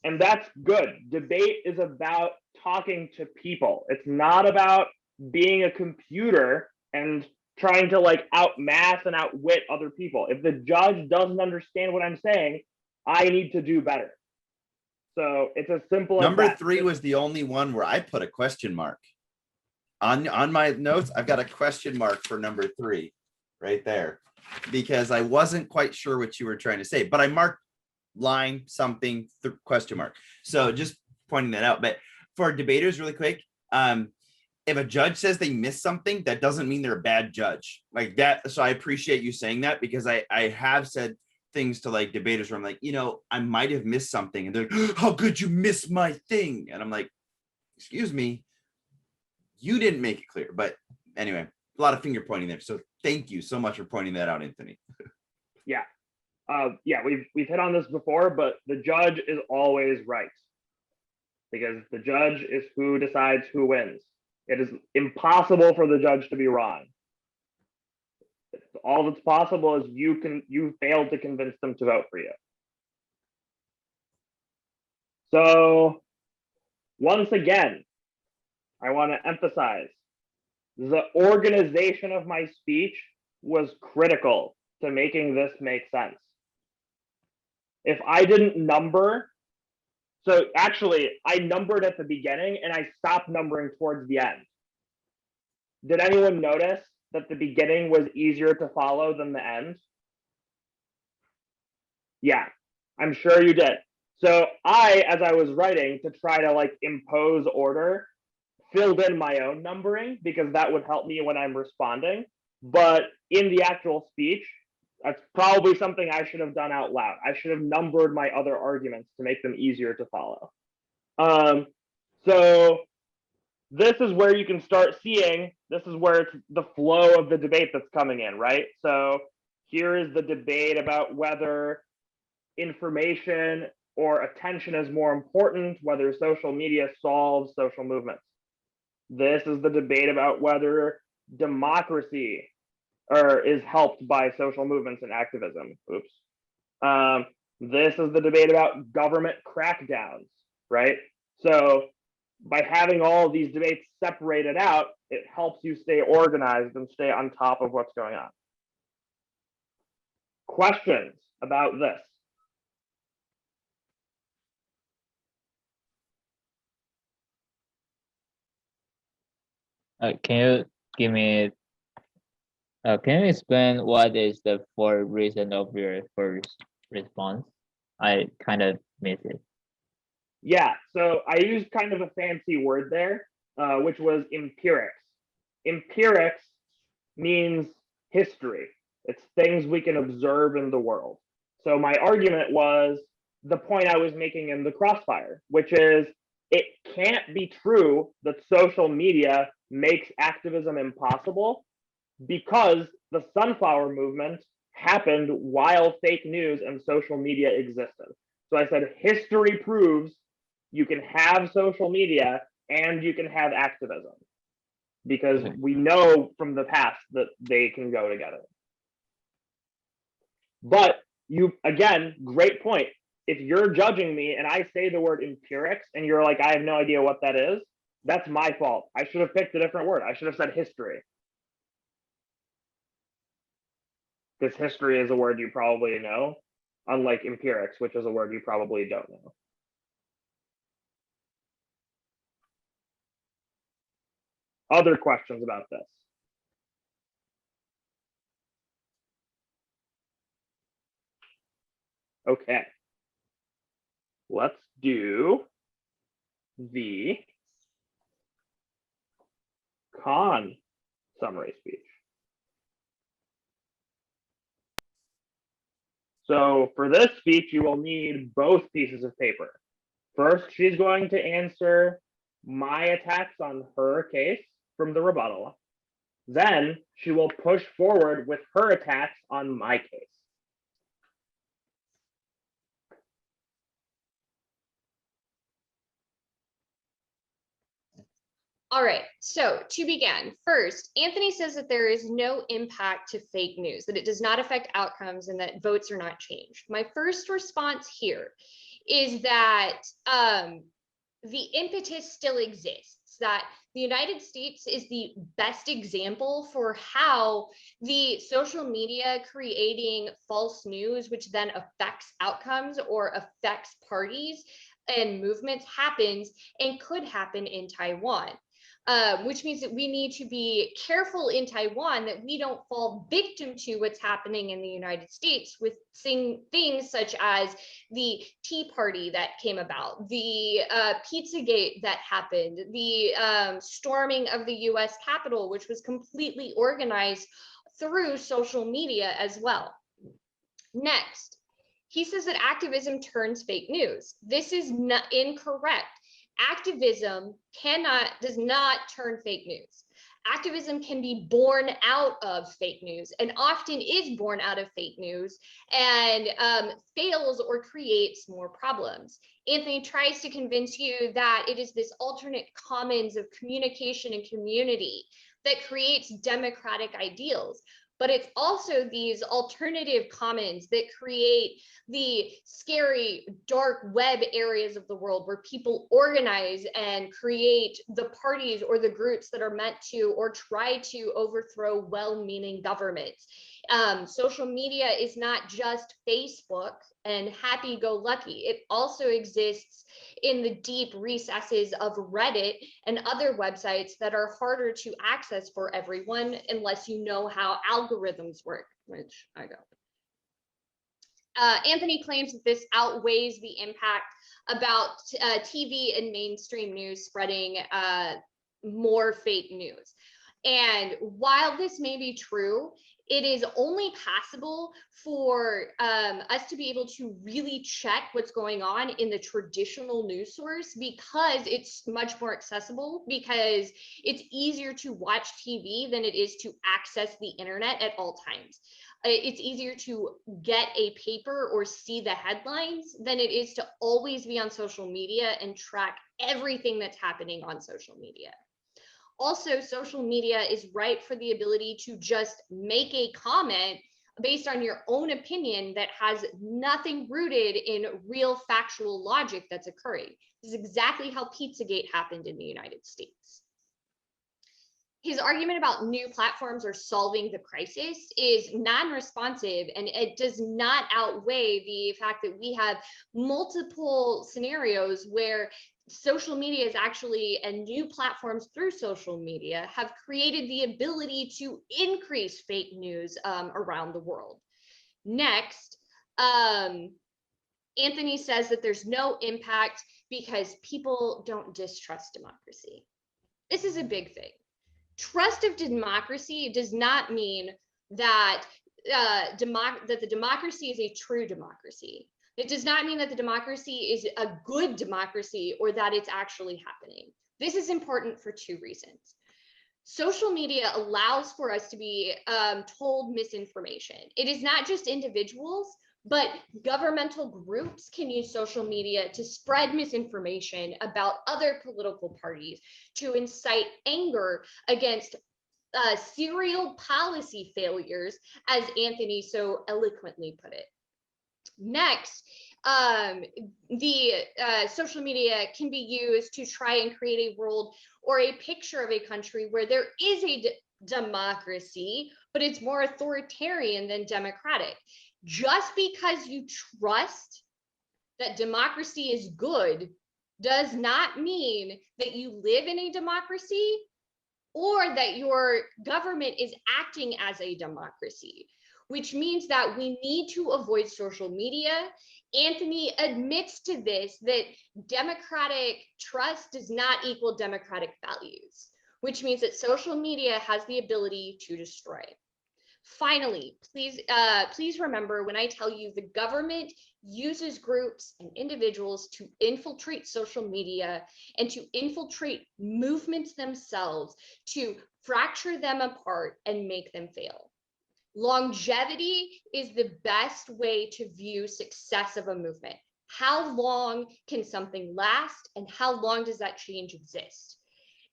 And that's good. Debate is about talking to people. It's not about being a computer and trying to like outmass and outwit other people. If the judge doesn't understand what I'm saying, I need to do better. So it's as simple as Number that. 3 was the only one where I put a question mark. On my notes, I've got a question mark for number 3 right there, because I wasn't quite sure what you were trying to say, but I marked line something question mark. So just pointing that out. But for debaters, really quick, if a judge says they missed something, that doesn't mean they're a bad judge like that. So I appreciate you saying that, because I have said things to like debaters where I'm like, I might have missed something, and they're like, how could you miss my thing? And I'm like, excuse me, you didn't make it clear. But anyway, a lot of finger pointing there. So thank you so much for pointing that out, Anthony. Yeah. We've hit on this before, but the judge is always right, because the judge is who decides who wins. It is impossible for the judge to be wrong. All that's possible is you failed to convince them to vote for you. So once again, I want to emphasize the organization of my speech was critical to making this make sense. If I didn't number, so actually I numbered at the beginning and I stopped numbering towards the end. Did anyone notice that the beginning was easier to follow than the end? Yeah, I'm sure you did. So as I was writing to try to like impose order, filled in my own numbering, because that would help me when I'm responding. But in the actual speech, that's probably something I should have done out loud. I should have numbered my other arguments to make them easier to follow. So this is where you can start seeing, this is where it's the flow of the debate that's coming in, right? So here is the debate about whether information or attention is more important, whether social media solves social movements. This is the debate about whether democracy is helped by social movements and activism. Oops. This is the debate about government crackdowns, right? So by having all of these debates separated out, it helps you stay organized and stay on top of what's going on. Questions about this? Can you give me? Can you explain what is the fourth reason of your first response? I kind of missed it. Yeah, so I used kind of a fancy word there, which was empirics. Empirics means history. It's things we can observe in the world. So my argument was the point I was making in the crossfire, which is it can't be true that social media makes activism impossible, because the sunflower movement happened while fake news and social media existed. So I said history proves you can have social media and you can have activism, because we know from the past that they can go together. But you, again, great point. If you're judging me and I say the word empirics and you're like, I have no idea what that is, that's my fault. I should have picked a different word. I should have said history. Because history is a word you probably know, unlike empirics, which is a word you probably don't know. Other questions about this? Okay. Let's do the con summary speech. So for this speech, you will need both pieces of paper. First, she's going to answer my attacks on her case from the rebuttal. Then she will push forward with her attacks on my case. All right, so to begin, first, Anthony says that there is no impact to fake news, that it does not affect outcomes and that votes are not changed. My first response here is that the impetus still exists, that the United States is the best example for how the social media creating false news, which then affects outcomes or affects parties and movements, happens and could happen in Taiwan. Which means that we need to be careful in Taiwan that we don't fall victim to what's happening in the United States with things such as the Tea Party that came about, the Pizzagate that happened, the storming of the US Capitol, which was completely organized through social media as well. Next, he says that activism turns fake news. This is not incorrect. Activism does not turn fake news. Activism can be born out of fake news and often is born out of fake news and fails or creates more problems. Anthony tries to convince you that it is this alternate commons of communication and community that creates democratic ideals. But it's also these alternative commons that create the scary dark web areas of the world where people organize and create the parties or the groups that are meant to or try to overthrow well-meaning governments. Social media is not just Facebook and happy-go-lucky. It also exists in the deep recesses of Reddit and other websites that are harder to access for everyone unless you know how algorithms work, which I don't. Anthony claims that this outweighs the impact about TV and mainstream news spreading more fake news. And while this may be true, it is only possible for us to be able to really check what's going on in the traditional news source because it's much more accessible, because it's easier to watch TV than it is to access the internet at all times. It's easier to get a paper or see the headlines than it is to always be on social media and track everything that's happening on social media. Also, social media is ripe for the ability to just make a comment based on your own opinion that has nothing rooted in real factual logic that's occurring. This is exactly how Pizzagate happened in the United States. His argument about new platforms are solving the crisis is non-responsive, and it does not outweigh the fact that we have multiple scenarios where social media is actually, and new platforms through social media have created the ability to increase fake news around the world. Next, Anthony says that there's no impact because people don't distrust democracy. This is a big thing. Trust of democracy does not mean that the democracy is a true democracy. It does not mean that the democracy is a good democracy or that it's actually happening. This is important for two reasons. Social media allows for us to be told misinformation. It is not just individuals, But governmental groups can use social media to spread misinformation about other political parties, to incite anger against serial policy failures, as Anthony so eloquently put it. Next, the social media can be used to try and create a world or a picture of a country where there is a democracy, but it's more authoritarian than democratic. Just because you trust that democracy is good does not mean that you live in a democracy or that your government is acting as a democracy, which means that we need to avoid social media. Anthony admits to this, that democratic trust does not equal democratic values, which means that social media has the ability to destroy. Finally, please remember when I tell you the government uses groups and individuals to infiltrate social media and to infiltrate movements themselves, to fracture them apart and make them fail. Longevity is the best way to view success of a movement. How long can something last, and how long does that change exist?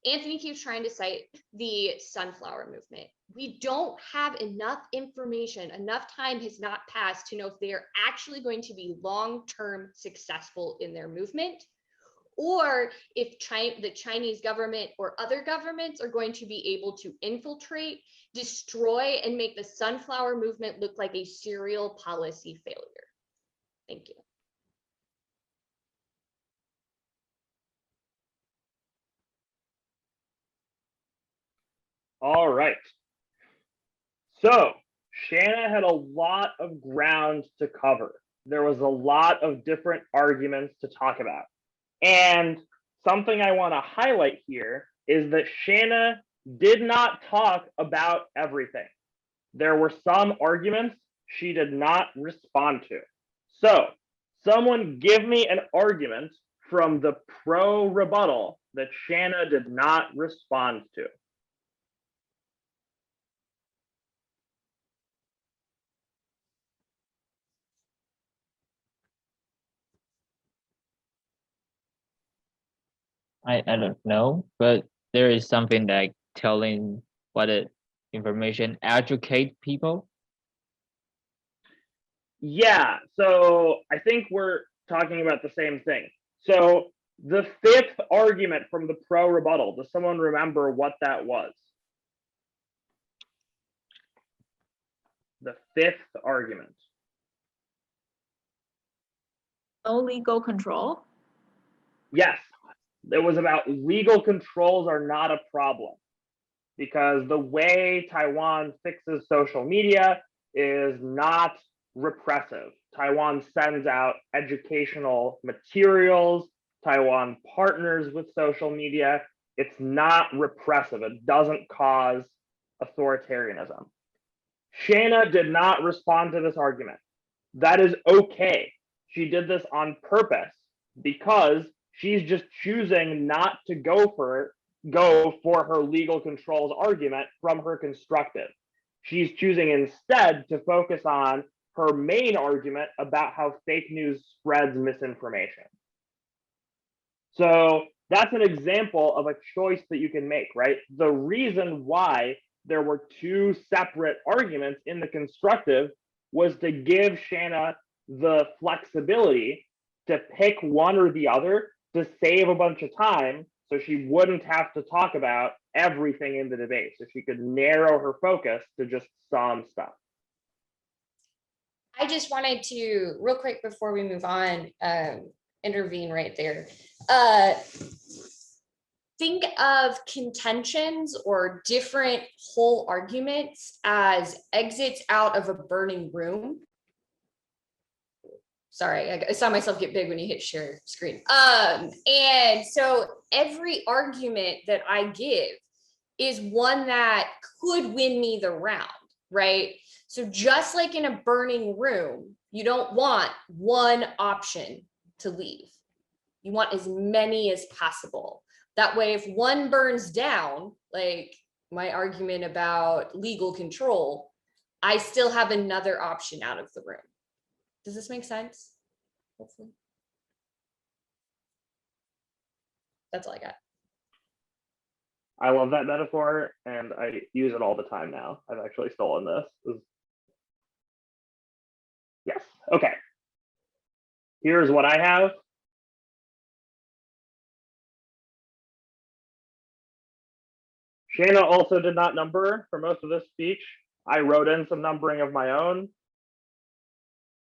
Anthony keeps trying to cite the sunflower movement. We don't have enough information, enough time has not passed to know if they are actually going to be long-term successful in their movement, or if the Chinese government or other governments are going to be able to infiltrate, destroy, and make the sunflower movement look like a serial policy failure. Thank you. All right. So Shanna had a lot of ground to cover. There was a lot of different arguments to talk about. And something I want to highlight here is that Shanna did not talk about everything. There were some arguments she did not respond to. So someone give me an argument from the pro rebuttal that Shanna did not respond to. I don't know, but there is something like telling what the information educate people. Yeah, so I think we're talking about the same thing. So the fifth argument from the pro rebuttal, does someone remember what that was? The fifth argument. No legal control. Yes, it was about legal controls are not a problem, because the way Taiwan fixes social media is not repressive. Taiwan sends out educational materials. Taiwan partners with social media. It's not repressive. It doesn't cause authoritarianism. Shanna did not respond to this argument. That is okay. She did this on purpose because she's just choosing not to go for her legal controls argument from her constructive. She's choosing instead to focus on her main argument about how fake news spreads misinformation. So that's an example of a choice that you can make, right? The reason why there were two separate arguments in the constructive was to give Shanna the flexibility to pick one or the other to save a bunch of time, so she wouldn't have to talk about everything in the debate. So she could narrow her focus to just some stuff. I just wanted to, real quick before we move on, intervene right there. Think of contentions or different whole arguments as exits out of a burning room. Sorry, I saw myself get big when you hit share screen. And so every argument that I give is one that could win me the round, right? So just like in a burning room, you don't want one option to leave. You want as many as possible. That way, if one burns down, like my argument about legal control, I still have another option out of the room. Does this make sense? Hopefully. That's all I got. I love that metaphor, and I use it all the time now. I've actually stolen this. Yes. Okay. Here's what I have. Shanna also did not number for most of this speech. I wrote in some numbering of my own.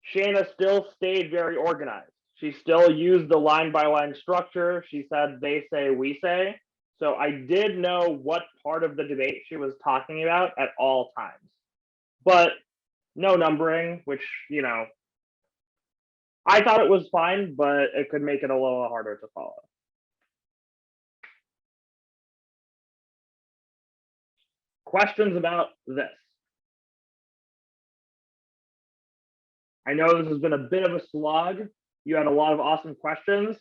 Shanna still stayed very organized. She still used the line by line structure. She said, they say, we say. So I did know what part of the debate she was talking about at all times. But no numbering, which, you know, I thought it was fine, but it could make it a little harder to follow. Questions about this? I know this has been a bit of a slog. You had a lot of awesome questions,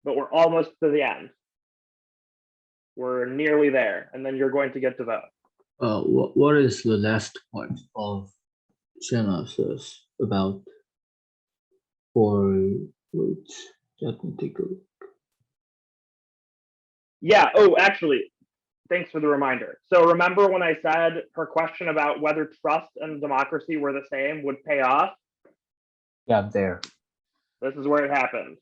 but we're almost to the end. We're nearly there, and then you're going to get to vote. What is the last part of Shanna's about for roots? Let me take a look. Yeah, oh, actually, thanks for the reminder. So remember when I said her question about whether trust and democracy were the same would pay off? Yeah, there. This is where it happened.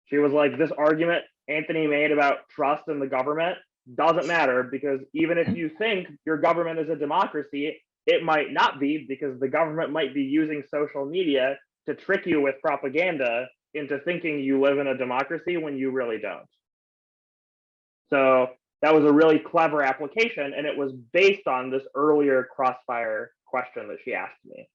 She was like, this argument Anthony made about trust in the government doesn't matter, because even if you think your government is a democracy, it might not be, because the government might be using social media to trick you with propaganda into thinking you live in a democracy when you really don't. So that was a really clever application, and it was based on this earlier crossfire question that she asked me.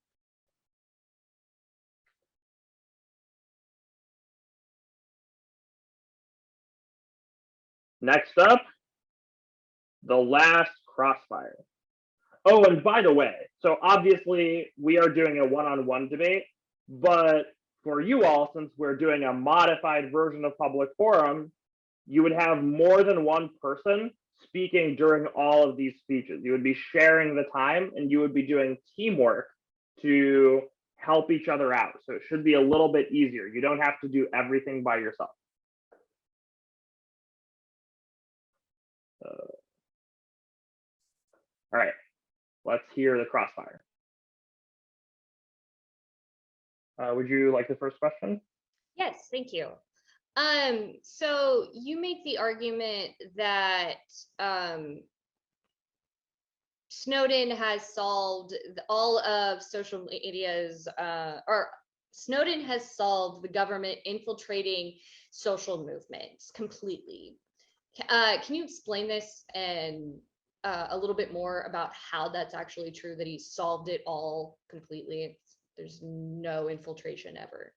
Next up, the last crossfire. Oh, and by the way, so obviously we are doing a one-on-one debate, but for you all, since we're doing a modified version of public forum, you would have more than one person speaking during all of these speeches. You would be sharing the time, and you would be doing teamwork to help each other out. So it should be a little bit easier. You don't have to do everything by yourself. All right, let's hear the crossfire. Would you like the first question? Yes, thank you. So you make the argument that Snowden has solved all of social media's, or Snowden has solved the government infiltrating social movements completely. Can you explain this and a little bit more about how that's actually true, that he solved it all completely? There's no infiltration ever.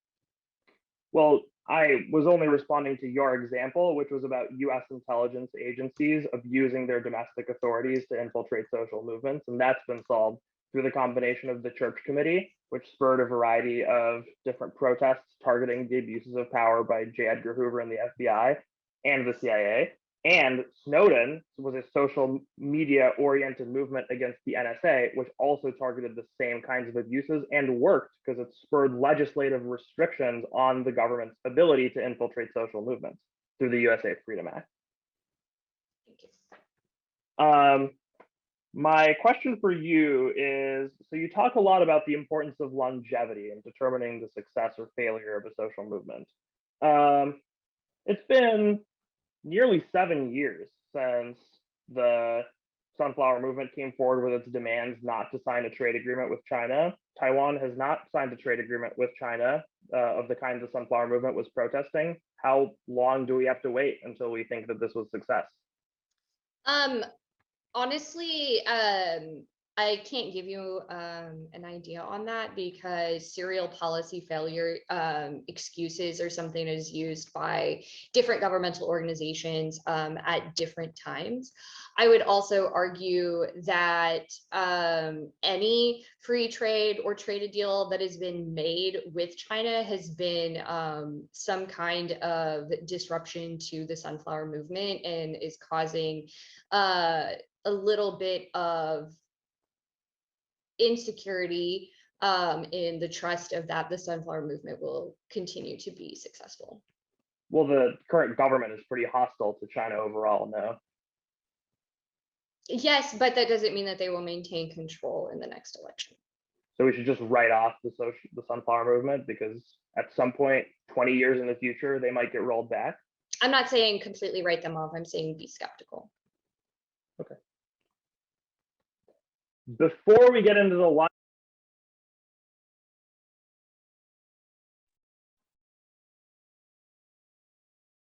Well, I was only responding to your example, which was about US intelligence agencies abusing their domestic authorities to infiltrate social movements. And that's been solved through the combination of the Church Committee, which spurred a variety of different protests targeting the abuses of power by J. Edgar Hoover and the FBI and the CIA. And Snowden was a social media oriented movement against the NSA, which also targeted the same kinds of abuses and worked because it spurred legislative restrictions on the government's ability to infiltrate social movements through the USA Freedom Act. My question for you is, so you talk a lot about the importance of longevity in determining the success or failure of a social movement. It's been nearly 7 years since the Sunflower Movement came forward with its demands not to sign a trade agreement with China. Taiwan has not signed a trade agreement with China of the kind the Sunflower Movement was protesting. How long do we have to wait until we think that this was success? Honestly, I can't give you an idea on that, because serial policy failure excuses are something that is used by different governmental organizations at different times. I would also argue that any free trade or trade deal that has been made with China has been some kind of disruption to the Sunflower Movement and is causing a little bit of insecurity in the trust of that the sunflower movement will continue to be successful. Well, the current government is pretty hostile to China overall, no? Yes, but that doesn't mean that they will maintain control in the next election. So we should just write off the sunflower movement because at some point, 20 years in the future, they might get rolled back. I'm not saying completely write them off. I'm saying be skeptical. Okay. Before we get into the line,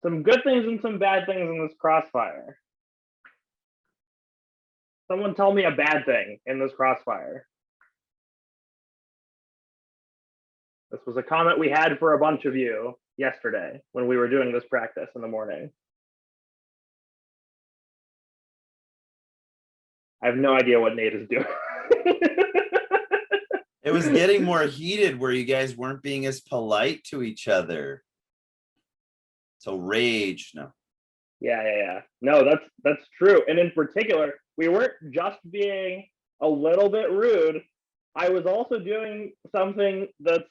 some good things and some bad things in this crossfire. Someone tell me a bad thing in this crossfire. This was a comment we had for a bunch of you yesterday when we were doing this practice in the morning. I have no idea what Nate is doing. It was getting more heated where you guys weren't being as polite to each other. So rage, no. Yeah. No, that's true. And in particular, we weren't just being a little bit rude. I was also doing something that's,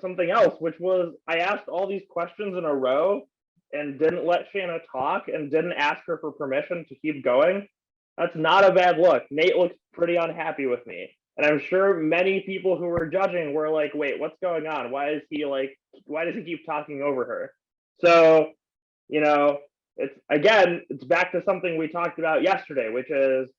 something else, which was I asked all these questions in a row and didn't let Shanna talk and didn't ask her for permission to keep going. That's not a bad look. Nate looks pretty unhappy with me. And I'm sure many people who were judging were like, wait, what's going on? Why does he keep talking over her? So, it's back to something we talked about yesterday, which is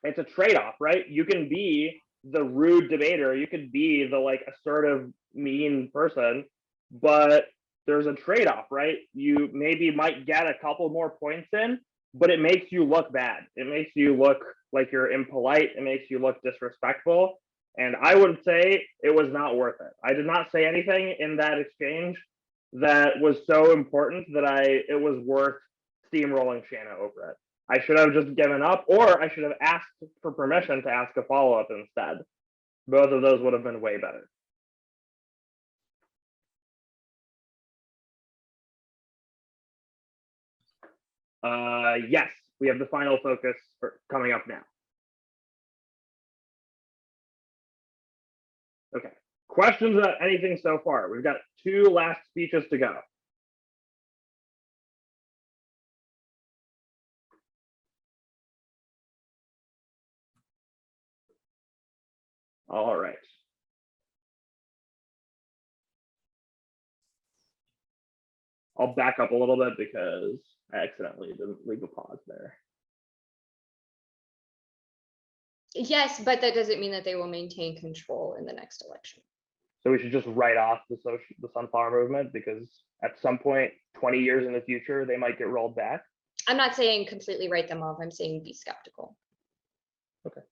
it's a trade-off, right? You can be the rude debater, you could be the assertive, mean person, but there's a trade-off, right? You maybe might get a couple more points in, but it makes you look bad. It makes you look like you're impolite. It makes you look disrespectful. And I would say it was not worth it. I did not say anything in that exchange that was so important that it was worth steamrolling Shanna over it. I should have just given up, or I should have asked for permission to ask a follow-up instead. Both of those would have been way better. Yes, we have the final focus coming up now. Okay, questions about anything so far? We've got 2 last speeches to go. All right. I'll back up a little bit because I accidentally didn't leave a pause there. Yes, but that doesn't mean that they will maintain control in the next election. So we should just write off the sunflower movement because at some point, 20 years in the future, they might get rolled back. I'm not saying completely write them off. I'm saying be skeptical. Okay.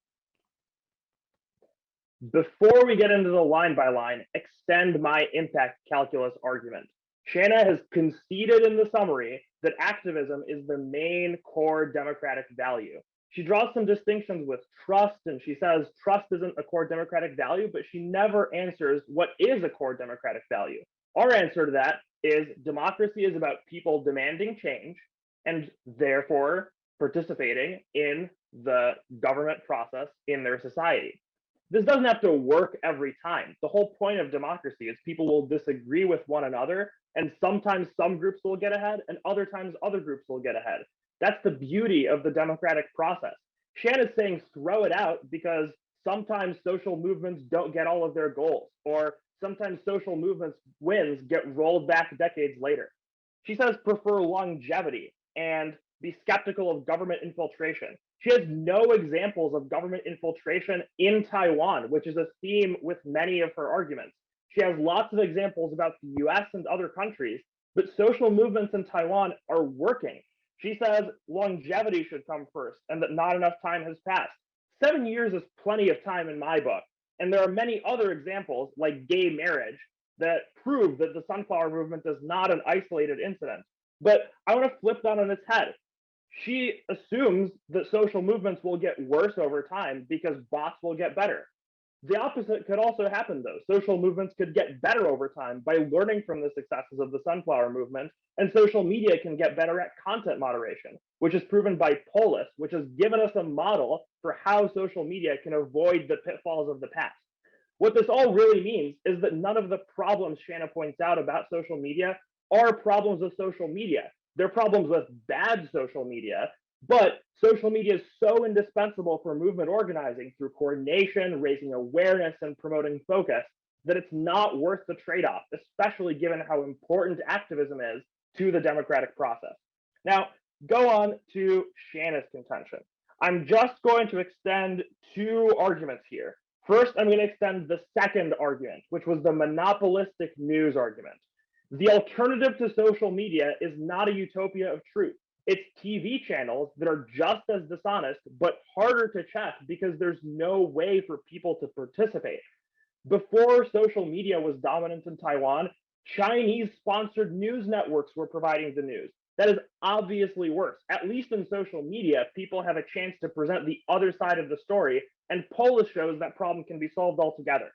Before we get into the line by line, extend my impact calculus argument. Shanna has conceded in the summary that activism is the main core democratic value. She draws some distinctions with trust, and she says trust isn't a core democratic value, but she never answers what is a core democratic value. Our answer to that is democracy is about people demanding change and therefore participating in the government process in their society. This doesn't have to work every time. The whole point of democracy is people will disagree with one another, and sometimes some groups will get ahead and other times other groups will get ahead. That's the beauty of the democratic process. Shanna's saying throw it out because sometimes social movements don't get all of their goals, or sometimes social movements wins get rolled back decades later. She says prefer longevity and be skeptical of government infiltration. She has no examples of government infiltration in Taiwan, which is a theme with many of her arguments. She has lots of examples about the US and other countries, but social movements in Taiwan are working. She says longevity should come first and that not enough time has passed. 7 years is plenty of time in my book. And there are many other examples like gay marriage that prove that the sunflower movement is not an isolated incident. But I want to flip that on its head. She assumes that social movements will get worse over time because bots will get better. The opposite could also happen, though. Social movements could get better over time by learning from the successes of the sunflower movement, and social media can get better at content moderation, which is proven by Polis, which has given us a model for how social media can avoid the pitfalls of the past. What this all really means is that none of the problems Shanna points out about social media are problems of social media. They're problems with bad social media, but social media is so indispensable for movement organizing through coordination, raising awareness, and promoting focus that it's not worth the trade-off, especially given how important activism is to the democratic process. Now, go on to Shanna's contention. I'm just going to extend two arguments here. First, I'm going to extend the second argument, which was the monopolistic news argument. The alternative to social media is not a utopia of truth. It's TV channels that are just as dishonest, but harder to check because there's no way for people to participate. Before social media was dominant in Taiwan, Chinese-sponsored news networks were providing the news. That is obviously worse. At least in social media, people have a chance to present the other side of the story, and Polis shows that problem can be solved altogether.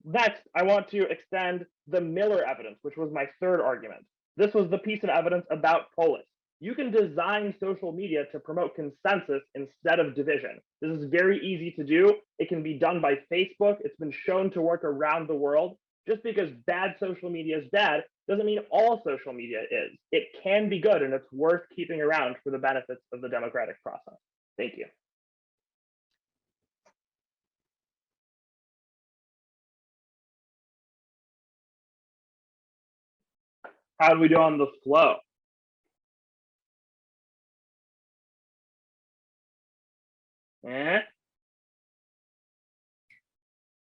Next, I want to extend the Miller evidence, which was my third argument. This was the piece of evidence about Polis. You can design social media to promote consensus instead of division. This is very easy to do. It can be done by Facebook. It's been shown to work around the world. Just because bad social media is bad doesn't mean all social media is. It can be good, and it's worth keeping around for the benefits of the democratic process. Thank you. How do we do on the flow?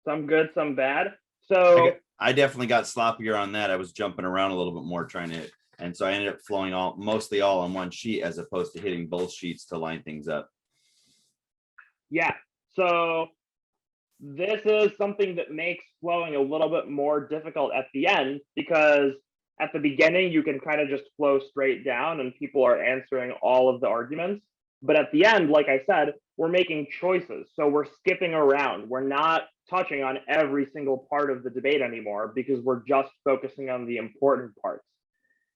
Some good, some bad. So I definitely got sloppier on that. I was jumping around a little bit more trying to, and so I ended up flowing mostly all on one sheet as opposed to hitting both sheets to line things up. Yeah, so this is something that makes flowing a little bit more difficult at the end, because at the beginning you can kind of just flow straight down and people are answering all of the arguments. But at the end, like I said, we're making choices. So we're skipping around. We're not touching on every single part of the debate anymore because we're just focusing on the important parts.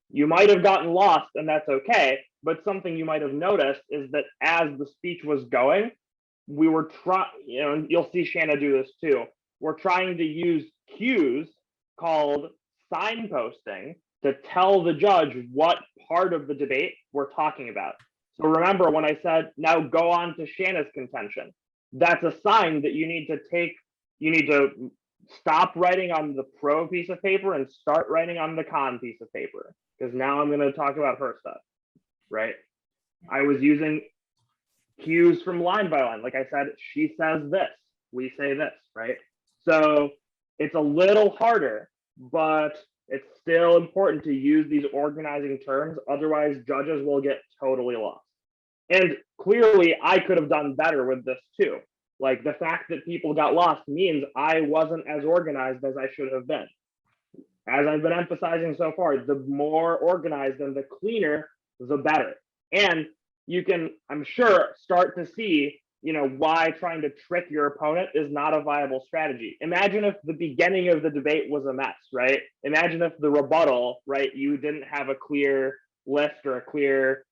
You might have gotten lost, and that's okay. But something you might have noticed is that as the speech was going, we were trying, and you'll see Shanna do this too. We're trying to use cues called signposting to tell the judge what part of the debate we're talking about. So remember when I said, now go on to Shanna's contention, that's a sign that you need to stop writing on the pro piece of paper and start writing on the con piece of paper, because now I'm going to talk about her stuff, right? I was using cues from line by line. Like I said, she says this, we say this, right? So it's a little harder, but it's still important to use these organizing terms. Otherwise, judges will get totally lost. And clearly, I could have done better with this too. Like the fact that people got lost means I wasn't as organized as I should have been. As I've been emphasizing so far, the more organized and the cleaner, the better. And you can, I'm sure, start to see, why trying to trick your opponent is not a viable strategy. Imagine if the beginning of the debate was a mess, right? Imagine if the rebuttal, right, you didn't have a clear list or a clear,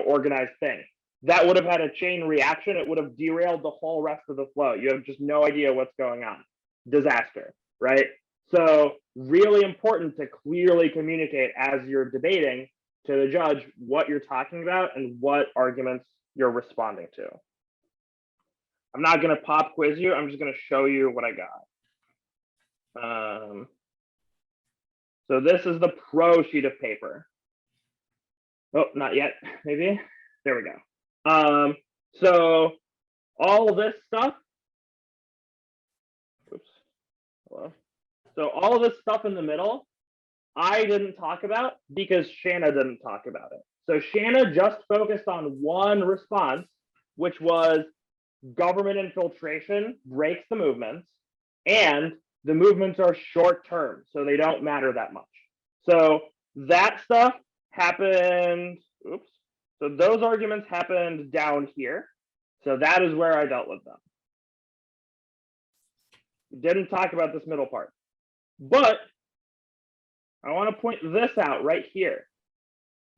organized thing. That would have had a chain reaction. It would have derailed the whole rest of the flow. You have just no idea what's going on. Disaster, right? So really important to clearly communicate as you're debating to the judge what you're talking about and what arguments you're responding to. I'm not going to pop quiz you. I'm just going to show you what I got. So this is the pro sheet of paper. Oh, not yet, maybe. There we go. So all this stuff. Oops. Hello. So all this stuff in the middle, I didn't talk about because Shanna didn't talk about it. So Shanna just focused on one response, which was government infiltration breaks the movements, and the movements are short term, so they don't matter that much. So that stuff happened, oops. So those arguments happened down here. So that is where I dealt with them. Didn't talk about this middle part. But I want to point this out right here.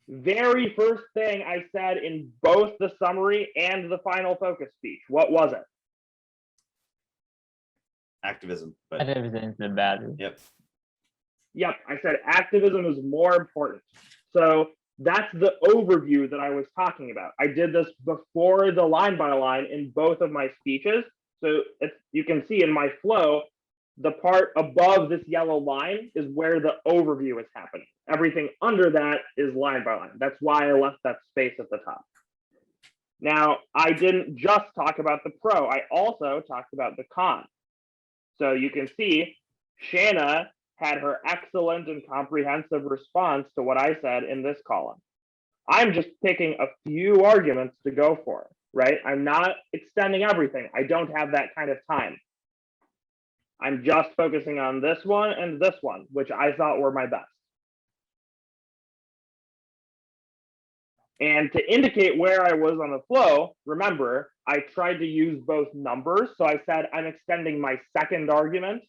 Very first thing I said in both the summary and the final focus speech. What was it? Activism. But Activism is the better. yep. Yep, I said activism is more important. So that's the overview that I was talking about. I did this before the line by line in both of my speeches. So you can see in my flow, the part above this yellow line is where the overview is happening. Everything under that is line by line. That's why I left that space at the top. Now, I didn't just talk about the pro, I also talked about the con. So you can see Shanna had her excellent and comprehensive response to what I said in this column. I'm just picking a few arguments to go for, right? I'm not extending everything. I don't have that kind of time. I'm just focusing on this one and this one, which I thought were my best. And to indicate where I was on the flow, remember, I tried to use both numbers. So I said I'm extending my second argument,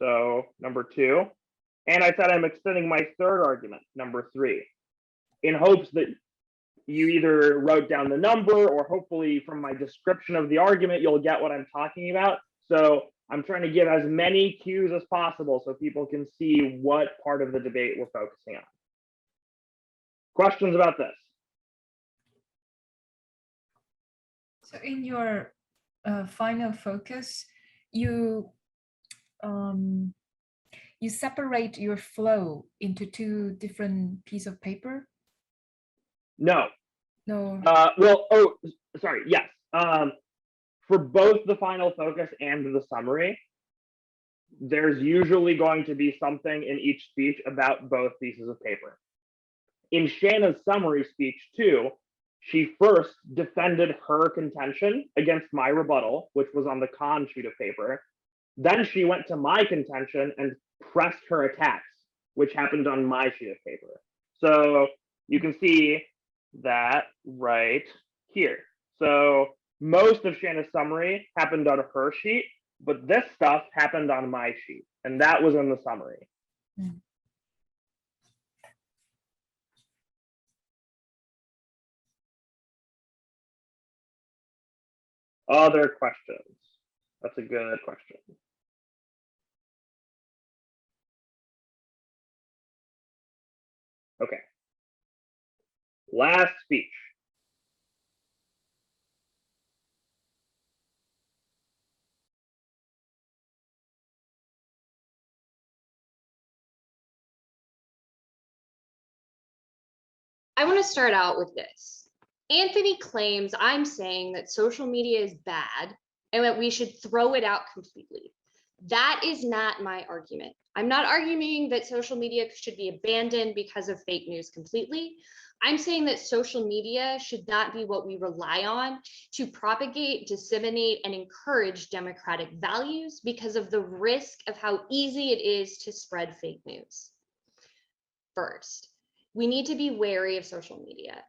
so number 2. And I said I'm extending my third argument, number 3, in hopes that you either wrote down the number or hopefully from my description of the argument, you'll get what I'm talking about. So I'm trying to give as many cues as possible so people can see what part of the debate we're focusing on. Questions about this? So in your final focus, you separate your flow into 2 different pieces of paper? No. No. Well, oh, sorry. Yes. For both the final focus and the summary, there's usually going to be something in each speech about both pieces of paper. In Shanna's summary speech too, she first defended her contention against my rebuttal, which was on the con sheet of paper. Then she went to my contention and pressed her attacks, which happened on my sheet of paper. So you can see that right here. So most of Shanna's summary happened on her sheet, but this stuff happened on my sheet, and that was in the summary. Mm. Other questions? That's a good question. Okay. Last speech. I want to start out with this. Anthony claims I'm saying that social media is bad and that we should throw it out completely. That is not my argument. I'm not arguing that social media should be abandoned because of fake news completely. I'm saying that social media should not be what we rely on to propagate, disseminate, and encourage democratic values because of the risk of how easy it is to spread fake news. First, we need to be wary of social media.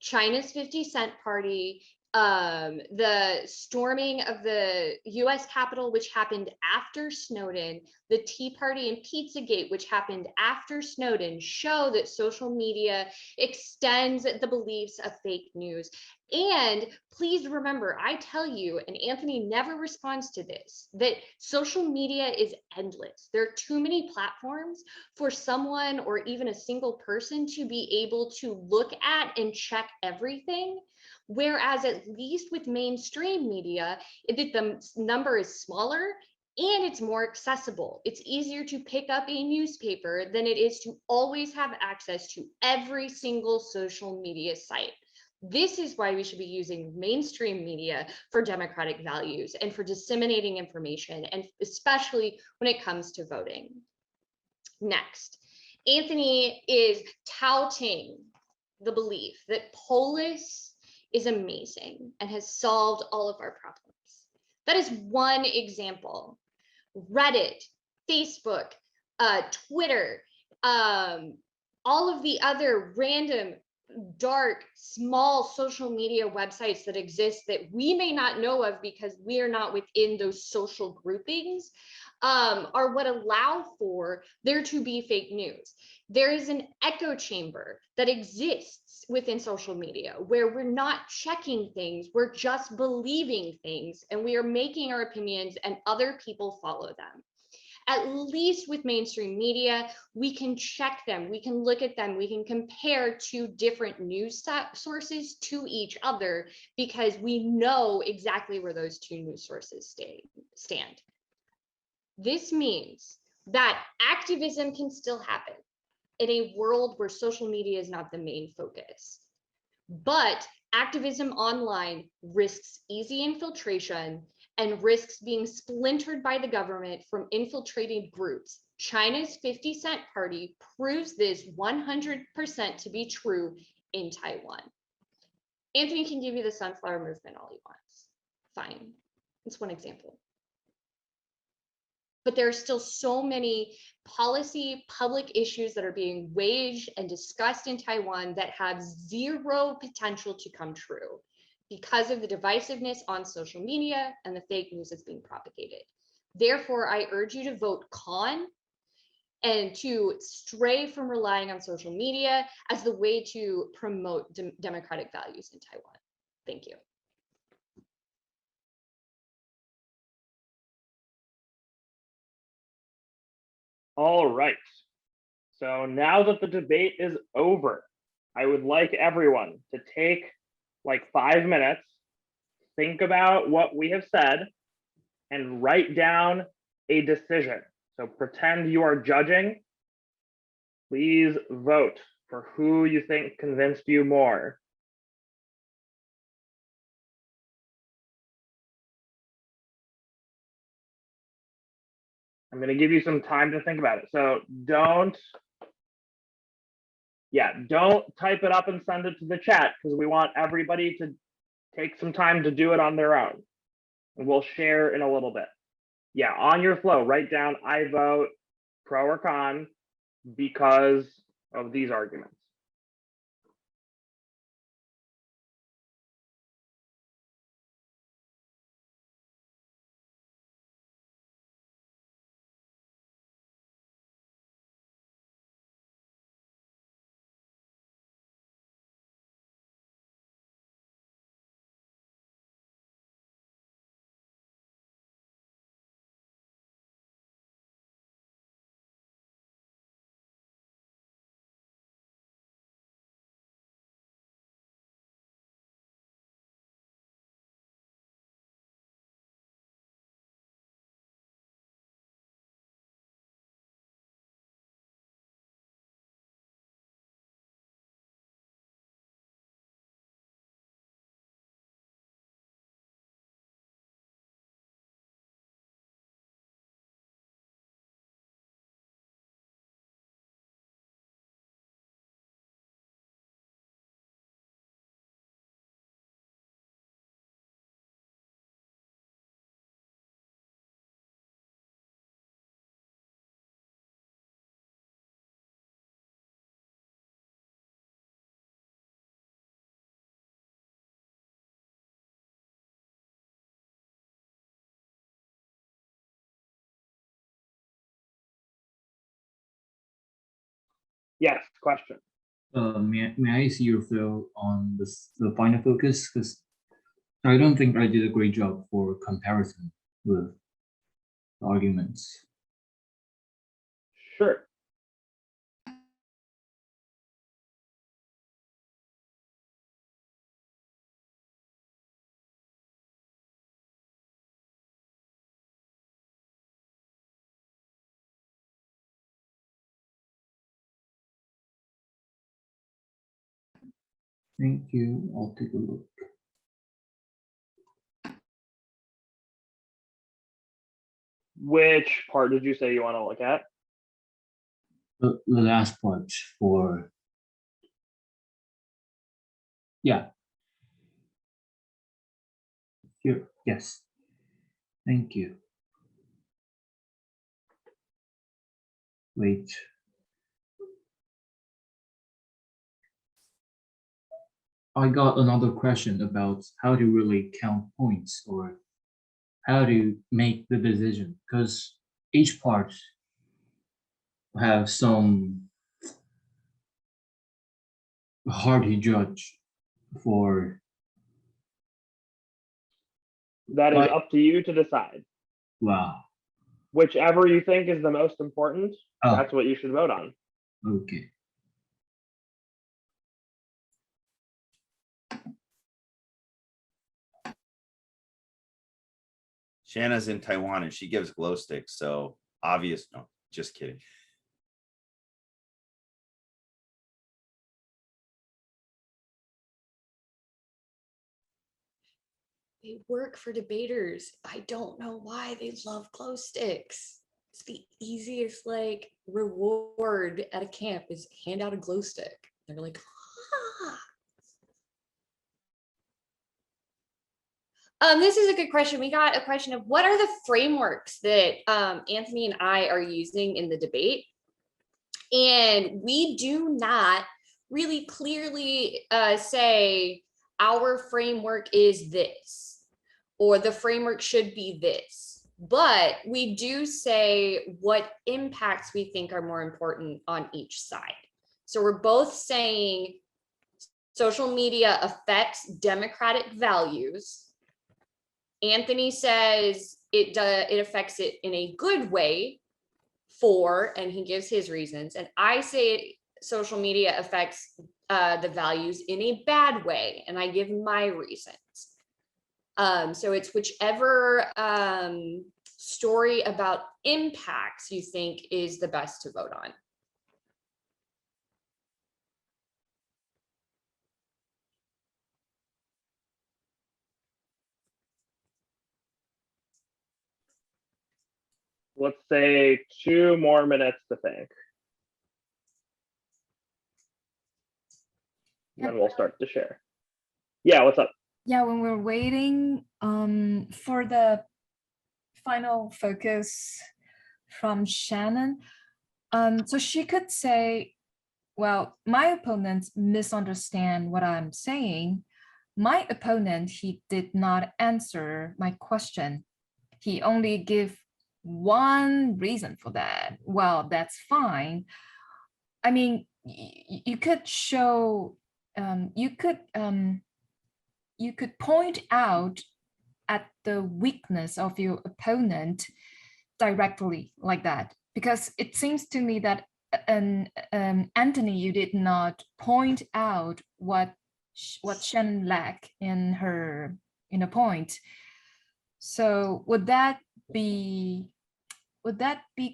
China's 50 Cent Party, the storming of the US Capitol, which happened after Snowden, the Tea Party and Pizzagate, which happened after Snowden, show that social media extends the beliefs of fake news. And please remember, I tell you, and Anthony never responds to this, that social media is endless. There are too many platforms for someone or even a single person to be able to look at and check everything. Whereas at least with mainstream media, the number is smaller and it's more accessible. It's easier to pick up a newspaper than it is to always have access to every single social media site. This is why we should be using mainstream media for democratic values and for disseminating information, and especially when it comes to voting. Next, Anthony is touting the belief that Polis is amazing and has solved all of our problems. That is one example. Reddit, Facebook, Twitter, all of the other random dark, small social media websites that exist that we may not know of because we are not within those social groupings, are what allow for there to be fake news. There is an echo chamber that exists within social media where we're not checking things, we're just believing things, and we are making our opinions and other people follow them. At least with mainstream media, we can check them, we can look at them, we can compare two different news sources to each other because we know exactly where those two news sources stand. This means that activism can still happen in a world where social media is not the main focus. But activism online risks easy infiltration and risks being splintered by the government from infiltrated groups. China's 50 Cent Party proves this 100% to be true in Taiwan. Anthony can give you the sunflower movement all he wants. Fine, it's one example. But there are still so many policy public issues that are being waged and discussed in Taiwan that have zero potential to come true because of the divisiveness on social media and the fake news that's being propagated. Therefore, I urge you to vote con and to stray from relying on social media as the way to promote democratic values in Taiwan. Thank you. All right. So now that the debate is over, I would like everyone to take like 5 minutes, think about what we have said, and write down a decision. So pretend you are judging. Please vote for who you think convinced you more. I'm going to give you some time to think about it. So don't type it up and send it to the chat because we want everybody to take some time to do it on their own. And we'll share in a little bit. Yeah, on your flow, write down, I vote pro or con because of these arguments. Yes, question. May I see your flow on the final focus? Because I don't think I did a great job for comparison with the arguments. Sure. Thank you. I'll take a look. Which part did you say you want to look at? The last part for, yeah. Here, yes. Thank you. Wait. I got another question about how to really count points or how to make the decision, because each part have some hard to judge for. That is Like, up to you to decide. wow. Whichever you think is the most important, Oh, that's what you should vote on. okay. Shanna's in Taiwan and she gives glow sticks, so obvious. No, just kidding. They work for debaters. I don't know why they love glow sticks. It's the easiest like reward at a camp is hand out a glow stick. They're like, ah. This is a good question. We got a question of what are the frameworks that Anthony and I are using in the debate? And we do not really clearly say our framework is this, or the framework should be this. But we do say what impacts we think are more important on each side. So we're both saying social media affects democratic values. Anthony says it affects it in a good way and he gives his reasons. And I say social media affects the values in a bad way, and I give my reasons. So it's whichever story about impacts you think is the best to vote on. Let's say 2 more minutes to think. Then we'll start to share. Yeah, what's up? Yeah, when we're waiting for the final focus from Shannon, so she could say, well, my opponents misunderstand what I'm saying. My opponent, he did not answer my question. He only gave one reason for that. Well, that's fine. I mean, you could show, you could point out at the weakness of your opponent directly like that, because it seems to me that Anthony, you did not point out what Shannon lacked in a point. So would that be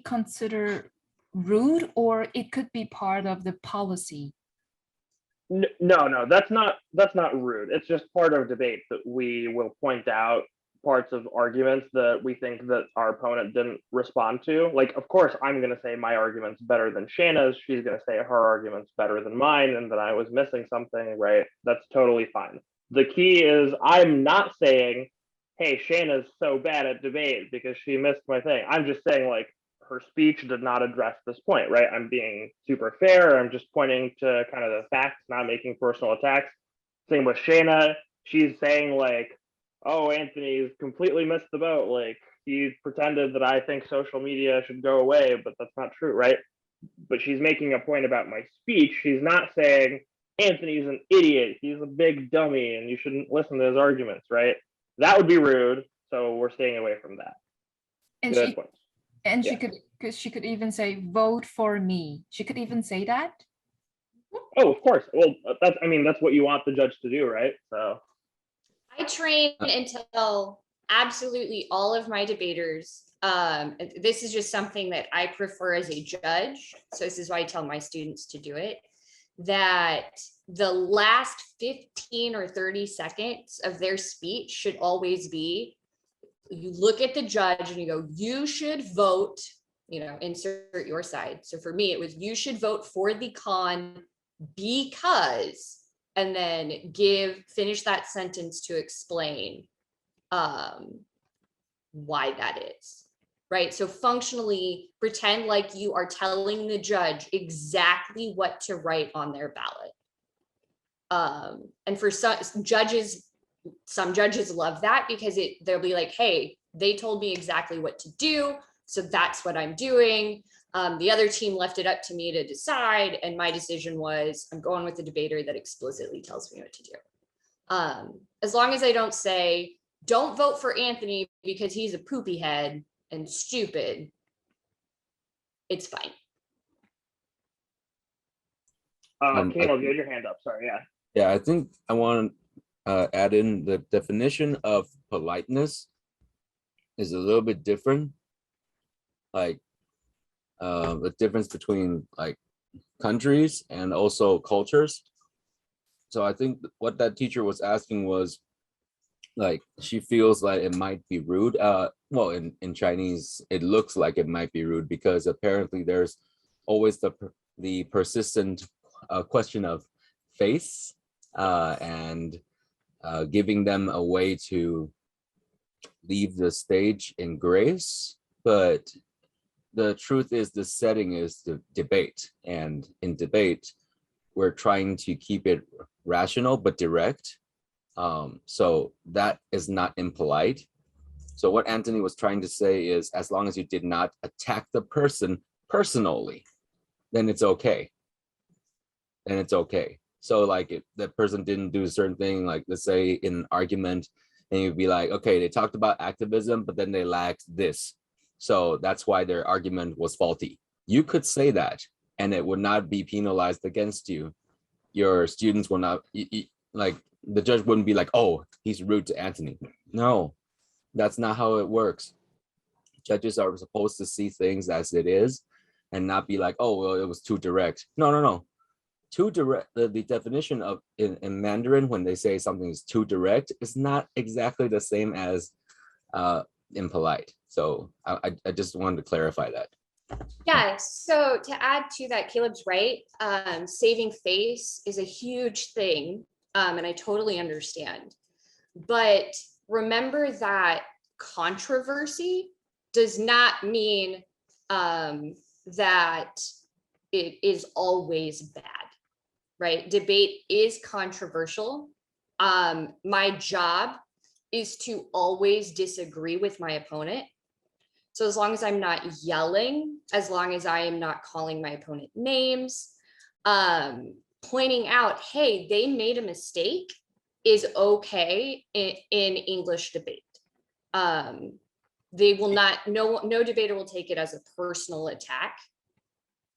considered rude, or it could be part of the policy? No, that's not rude. It's just part of debate that we will point out parts of arguments that we think that our opponent didn't respond to. Like, of course, I'm going to say my argument's better than Shanna's. She's going to say her argument's better than mine, and that I was missing something, right? That's totally fine. The key is I'm not saying, hey, Shanna's so bad at debate because she missed my thing. I'm just saying, like, her speech did not address this point, right? I'm being super fair. I'm just pointing to kind of the facts, not making personal attacks. Same with Shanna. She's saying, like, oh, Anthony's completely missed the boat. Like, he pretended that I think social media should go away, but that's not true, right? But she's making a point about my speech. She's not saying Anthony's an idiot. He's a big dummy and you shouldn't listen to his arguments, right? That would be rude. So we're staying away from that. And good point. And Yeah. she could even say, vote for me. She could even say that. Oh, of course. Well, that's what you want the judge to do, right? So I train and tell absolutely all of my debaters. This is just something that I prefer as a judge. So this is why I tell my students to do it, that the last 15 or 30 seconds of their speech should always be, you look at the judge and you go, you should vote, insert your side. So for me, it was, you should vote for the con because, and then finish that sentence to explain why that is, right? So functionally pretend like you are telling the judge exactly what to write on their ballot. And for some judges love that because they'll be like, hey, they told me exactly what to do, so that's what I'm doing. The other team left it up to me to decide, and my decision was I'm going with the debater that explicitly tells me what to do. As long as I don't say, don't vote for Anthony because he's a poopy head and stupid, it's fine. Caleb, you had your hand up. Sorry, yeah. Yeah, I think I want to add in the definition of politeness is a little bit different. Like the difference between like countries and also cultures. So I think what that teacher was asking was like she feels like it might be rude. Well, in Chinese, it looks like it might be rude because apparently there's always the persistent question of face and giving them a way to leave the stage in grace. But the truth is the setting is the debate, and in debate we're trying to keep it rational but direct, so that is not impolite. So what Anthony was trying to say is as long as you did not attack the person personally, then it's okay. So like if the person didn't do a certain thing, like let's say in an argument, and you'd be like, okay, they talked about activism but then they lacked this, so that's why their argument was faulty. You could say that and it would not be penalized against you. Your students will not, like the judge wouldn't be like, oh, he's rude to Anthony. No, that's not how it works. Judges are supposed to see things as it is and not be like, oh, well, it was too direct. No. Too direct, the definition of in Mandarin when they say something is too direct is not exactly the same as impolite. So I just wanted to clarify that. Yeah, so to add to that, Caleb's right. Saving face is a huge thing, and I totally understand. But remember that controversy does not mean that it is always bad, right? Debate is controversial. My job is to always disagree with my opponent. So as long as I'm not yelling, as long as I am not calling my opponent names, pointing out, hey, they made a mistake is okay in English debate. They will not, no debater will take it as a personal attack.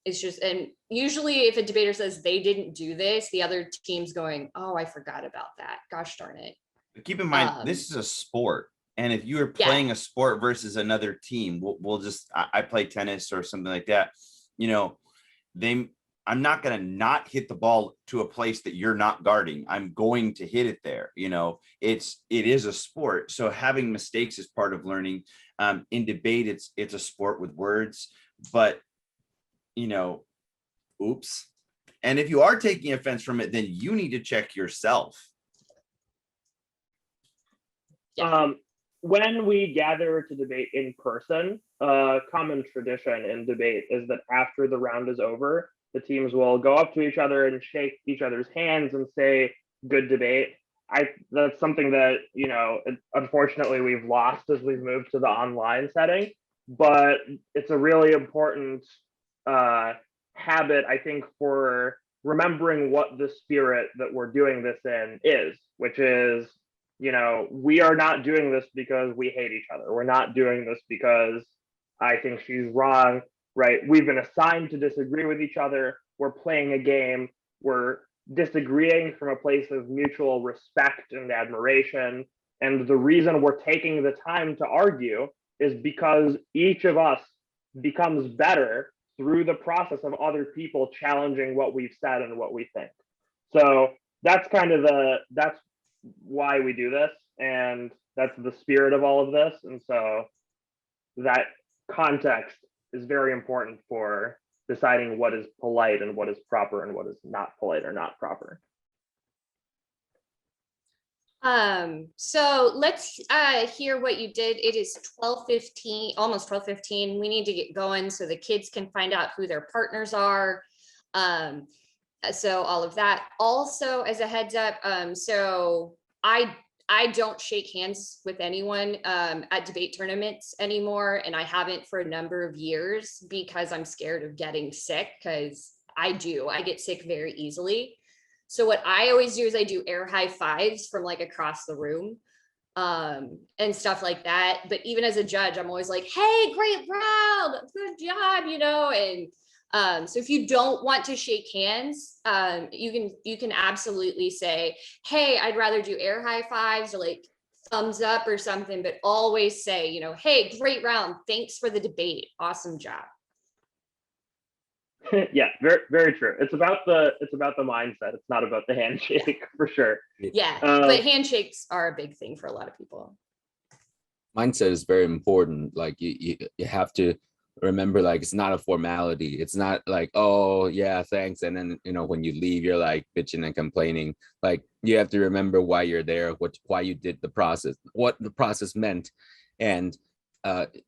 It's just, and usually if a debater says they didn't do this, the other team's going, oh, I forgot about that. Gosh darn it. But keep in mind, this is a sport. And if you are playing a sport versus another team, we'll just, I play tennis or something like that. You know, I'm not going to not hit the ball to a place that you're not guarding. I'm going to hit it there. You know, it is a sport. So having mistakes is part of learning. In debate, it's a sport with words, but you know, oops. And if you are taking offense from it, then you need to check yourself. When we gather to debate in person, a common tradition in debate is that after the round is over, the teams will go up to each other and shake each other's hands and say, good debate. That's something that, you know, unfortunately we've lost as we've moved to the online setting, but it's a really important habit, I think, for remembering what the spirit that we're doing this in is, which is, you know, we are not doing this because we hate each other. We're not doing this because I think she's wrong, right? We've been assigned to disagree with each other. We're playing a game. We're disagreeing from a place of mutual respect and admiration. And the reason we're taking the time to argue is because each of us becomes better through the process of other people challenging what we've said and what we think. So that's kind of that's why we do this, and that's the spirit of all of this. And so that context is very important for deciding what is polite and what is proper and what is not polite or not proper. So let's hear what you did. It is 12:15, almost 12:15. We need to get going so the kids can find out who their partners are. So all of that. Also, as a heads up, so I don't shake hands with anyone at debate tournaments anymore, and I haven't for a number of years because I'm scared of getting sick, because I get sick very easily. So what I always do is I do air high fives from like across the room and stuff like that. But even as a judge, I'm always like, hey, great round, good job, and so if you don't want to shake hands, you can absolutely say, hey, I'd rather do air high fives or like thumbs up or something, but always say, hey, great round, thanks for the debate, awesome job. Yeah, very, very true. It's about the mindset. It's not about the handshake for sure. Yeah, but handshakes are a big thing for a lot of people. Mindset is very important. Like you have to remember, like, it's not a formality. It's not like, oh yeah, thanks, and then when you leave, you're like bitching and complaining. Like, you have to remember why you're there, why you did the process, what the process meant, and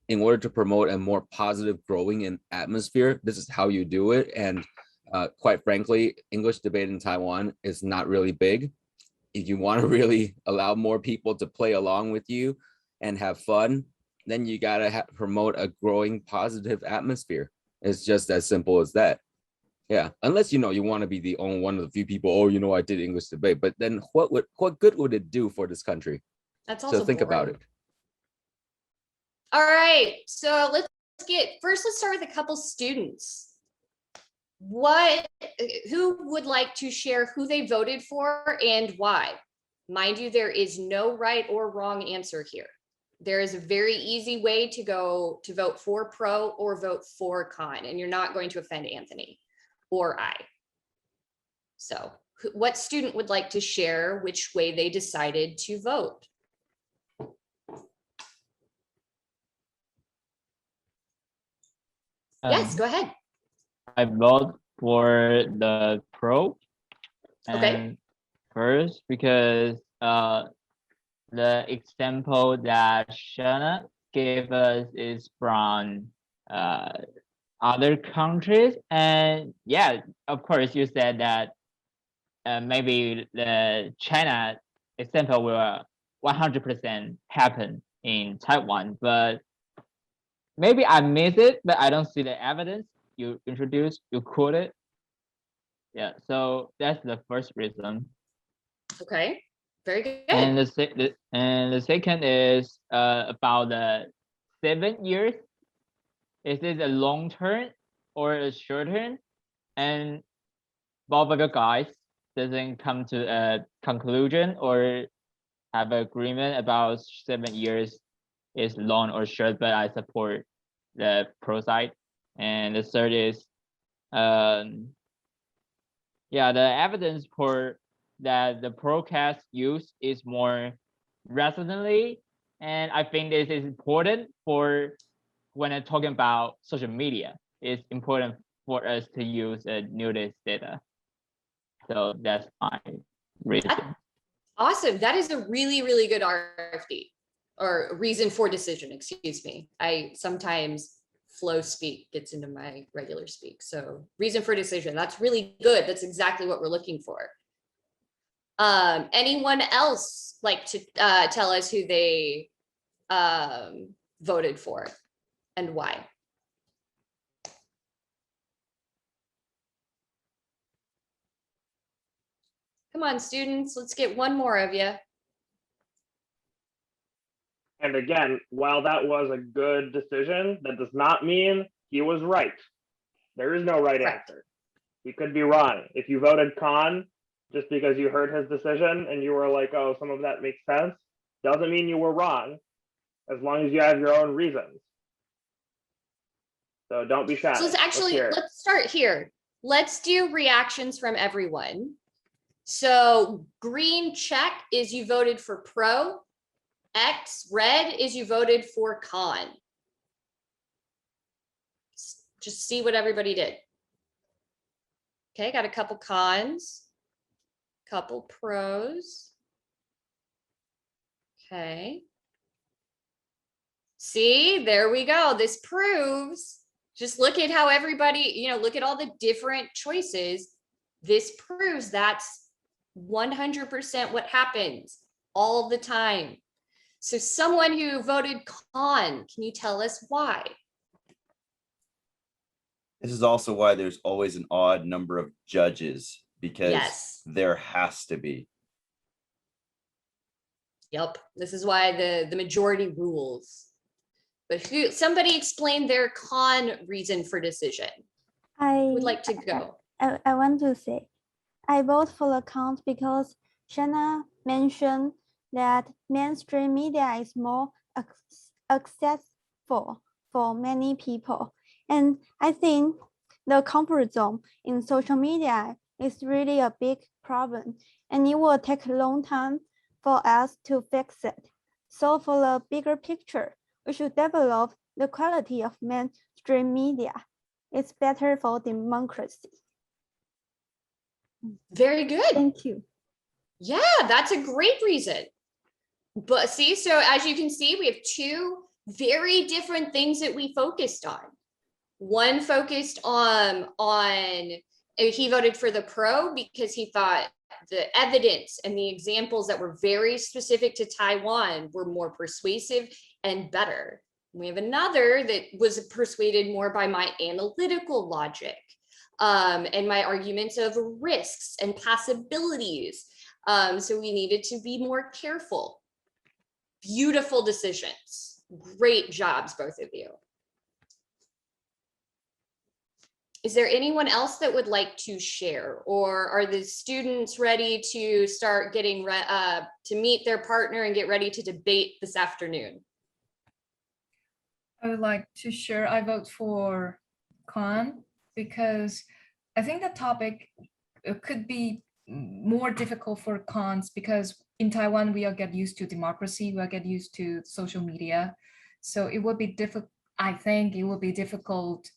in order to promote a more positive growing in atmosphere, this is how you do it. And quite frankly, English debate in Taiwan is not really big. If you want to really allow more people to play along with you and have fun, then you gotta promote a growing positive atmosphere. It's just as simple as that. Yeah, unless you want to be the only one of the few people. Oh, I did English debate, but then what good would it do for this country? That's also so think boring. about it. All right, so let's start with a couple students. Who would like to share who they voted for and why? Mind you, there is no right or wrong answer here. There is a very easy way to vote for pro or vote for con, and you're not going to offend Anthony or I. So what student would like to share which way they decided to vote? Yes, go ahead. I vote for the pro. Okay. And first, because the example that Shanna gave us is from other countries, and yeah, of course, you said that maybe the China example will 100% happen in Taiwan, but maybe I missed it, but I don't see the evidence you introduced, you quoted. Yeah, so that's the first reason. Okay, very good. And the second is about the 7 years. Is it a long term or a short term? And both of you guys doesn't come to a conclusion or have an agreement about 7 years is long or short, but I support the pro side. And the third is, yeah, the evidence for that the procast use is more rationally, and I think this is important for when I'm talking about social media. It's important for us to use nudist data. So that's my reason. Awesome. That is a really, really good RFD, or reason for decision, excuse me. I sometimes flow speak gets into my regular speak. So reason for decision, that's really good. That's exactly what we're looking for. Anyone else like to tell us who they voted for and why? Come on, students, let's get one more of you. And again, while that was a good decision, that does not mean he was right. There is no right answer. He could be wrong. If you voted con, just because you heard his decision and you were like, oh, some of that makes sense, doesn't mean you were wrong, as long as you have your own reasons. So don't be shy. So let's start here. Let's do reactions from everyone. So green check is you voted for pro. X, red, is you voted for con. Just see what everybody did. Okay, got a couple cons, couple pros. Okay. See, there we go. This proves, just look at how everybody, look at all the different choices. This proves that's 100% what happens all the time. So someone who voted con, can you tell us why? This is also why there's always an odd number of judges, because Yes. there has to be. Yep, this is why the majority rules. But somebody explain their con reason for decision. Who would like to go? I want to say, I vote for the count because Shanna mentioned that mainstream media is more accessible for many people. And I think the comfort zone in social media is really a big problem, and it will take a long time for us to fix it. So for the bigger picture, we should develop the quality of mainstream media. It's better for democracy. Very good. Thank you. Yeah, that's a great reason. But see, so as you can see, we have two very different things that we focused on. One focused on he voted for the pro because he thought the evidence and the examples that were very specific to Taiwan were more persuasive and better. We have another that was persuaded more by my analytical logic and my arguments of risks and possibilities. So we needed to be more careful. Beautiful decisions. Great jobs, both of you. Is there anyone else that would like to share, or are the students ready to start getting to meet their partner and get ready to debate this afternoon? I would like to share. I vote for con because I think the topic could be more difficult for cons because in Taiwan we all get used to democracy, we all get used to social media, so it would be difficult. I think it would be difficult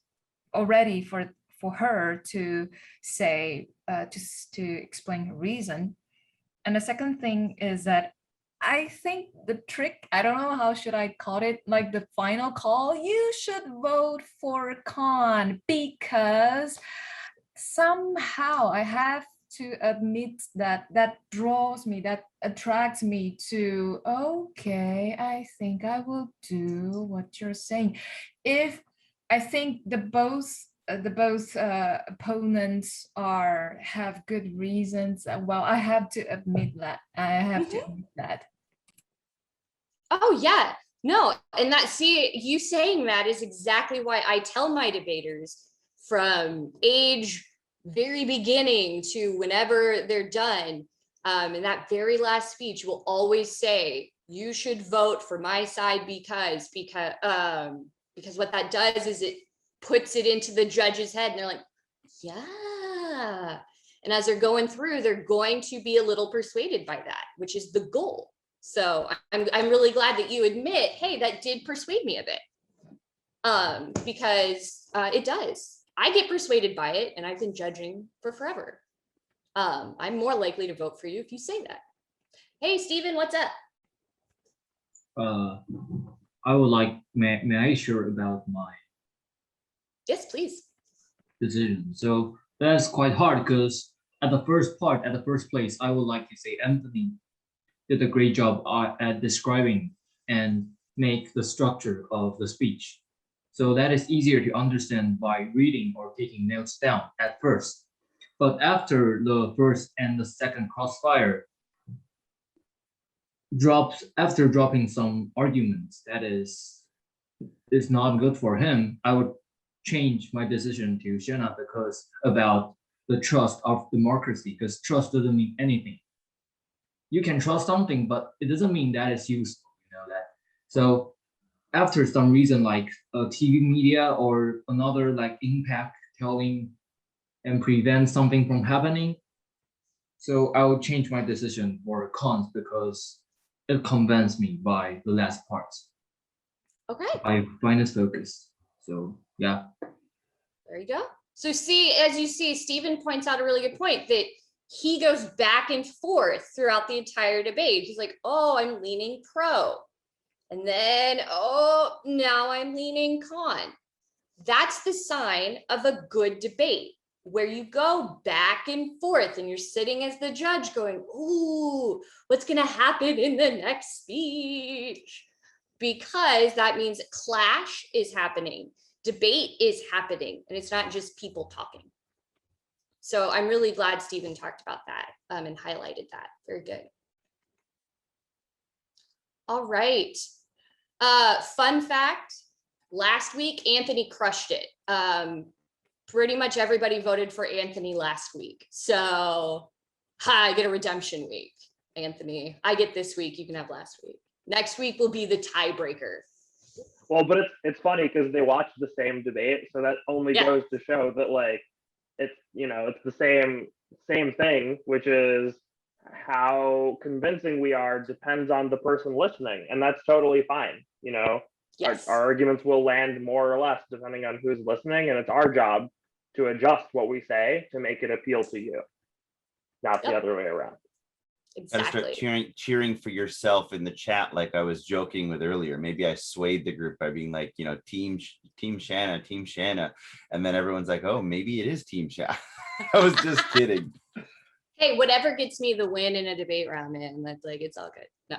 already for her to say to explain her reason. And the second thing is that I think the trick, I don't know how should I call it, like the final call, you should vote for con because somehow I have to admit that draws me, that attracts me to, okay, I think I will do what you're saying. If I think the both opponents have good reasons, well, I have to admit that. Oh yeah, no, and you saying that is exactly why I tell my debaters from age very beginning to whenever they're done, in that very last speech will always say, you should vote for my side because what that does is it puts it into the judge's head and they're like, yeah. And as they're going through, they're going to be a little persuaded by that, which is the goal. So I'm really glad that you admit, hey, that did persuade me a bit, because it does. I get persuaded by it, and I've been judging for forever. I'm more likely to vote for you if you say that. Hey, Stephen, what's up? I would like, may I share about my Yes, please. decision? So that's quite hard because at the first place, I would like to say Anthony did a great job at describing and make the structure of the speech. So that is easier to understand by reading or taking notes down at first. But after the first and the second crossfire, after dropping some arguments that is not good for him, I would change my decision to Shanna because about the trust of democracy, because trust doesn't mean anything. You can trust something, but it doesn't mean that it's useful, you know that. So after some reason like TV media or another like impact telling and prevent something from happening, so I would change my decision for cons because it convinced me by the last parts. Okay. I find its focus. So yeah. There you go. So see, as you see, Stephen points out a really good point that he goes back and forth throughout the entire debate. He's like, oh, I'm leaning pro. And then, oh, now I'm leaning con. That's the sign of a good debate. where you go back and forth and you're sitting as the judge going, ooh, what's going to happen in the next speech? Because that means clash is happening, debate is happening, and it's not just people talking. So I'm really glad Stephen talked about that and highlighted that. Very good. All right. Fun fact, last week, Anthony crushed it. Pretty much everybody voted for Anthony last week. So I get a redemption week, Anthony. I get this week, you can have last week. Next week will be the tiebreaker. Well, but it's funny because they watch the same debate. So that only goes to show that like, it's, you know, it's the same thing, which is how convincing we are depends on the person listening. And that's totally fine. You know, our arguments will land more or less depending on who's listening. And it's our job to adjust what we say to make it appeal to you, not the other way around. Gotta start cheering for yourself in the chat, like I was joking with earlier. Maybe I swayed the group by being like, you know, team Shanna, and then everyone's like, oh, maybe it is team Shanna. I was just kidding. Hey, whatever gets me the win in a debate round, man, that's like, it's all good. No.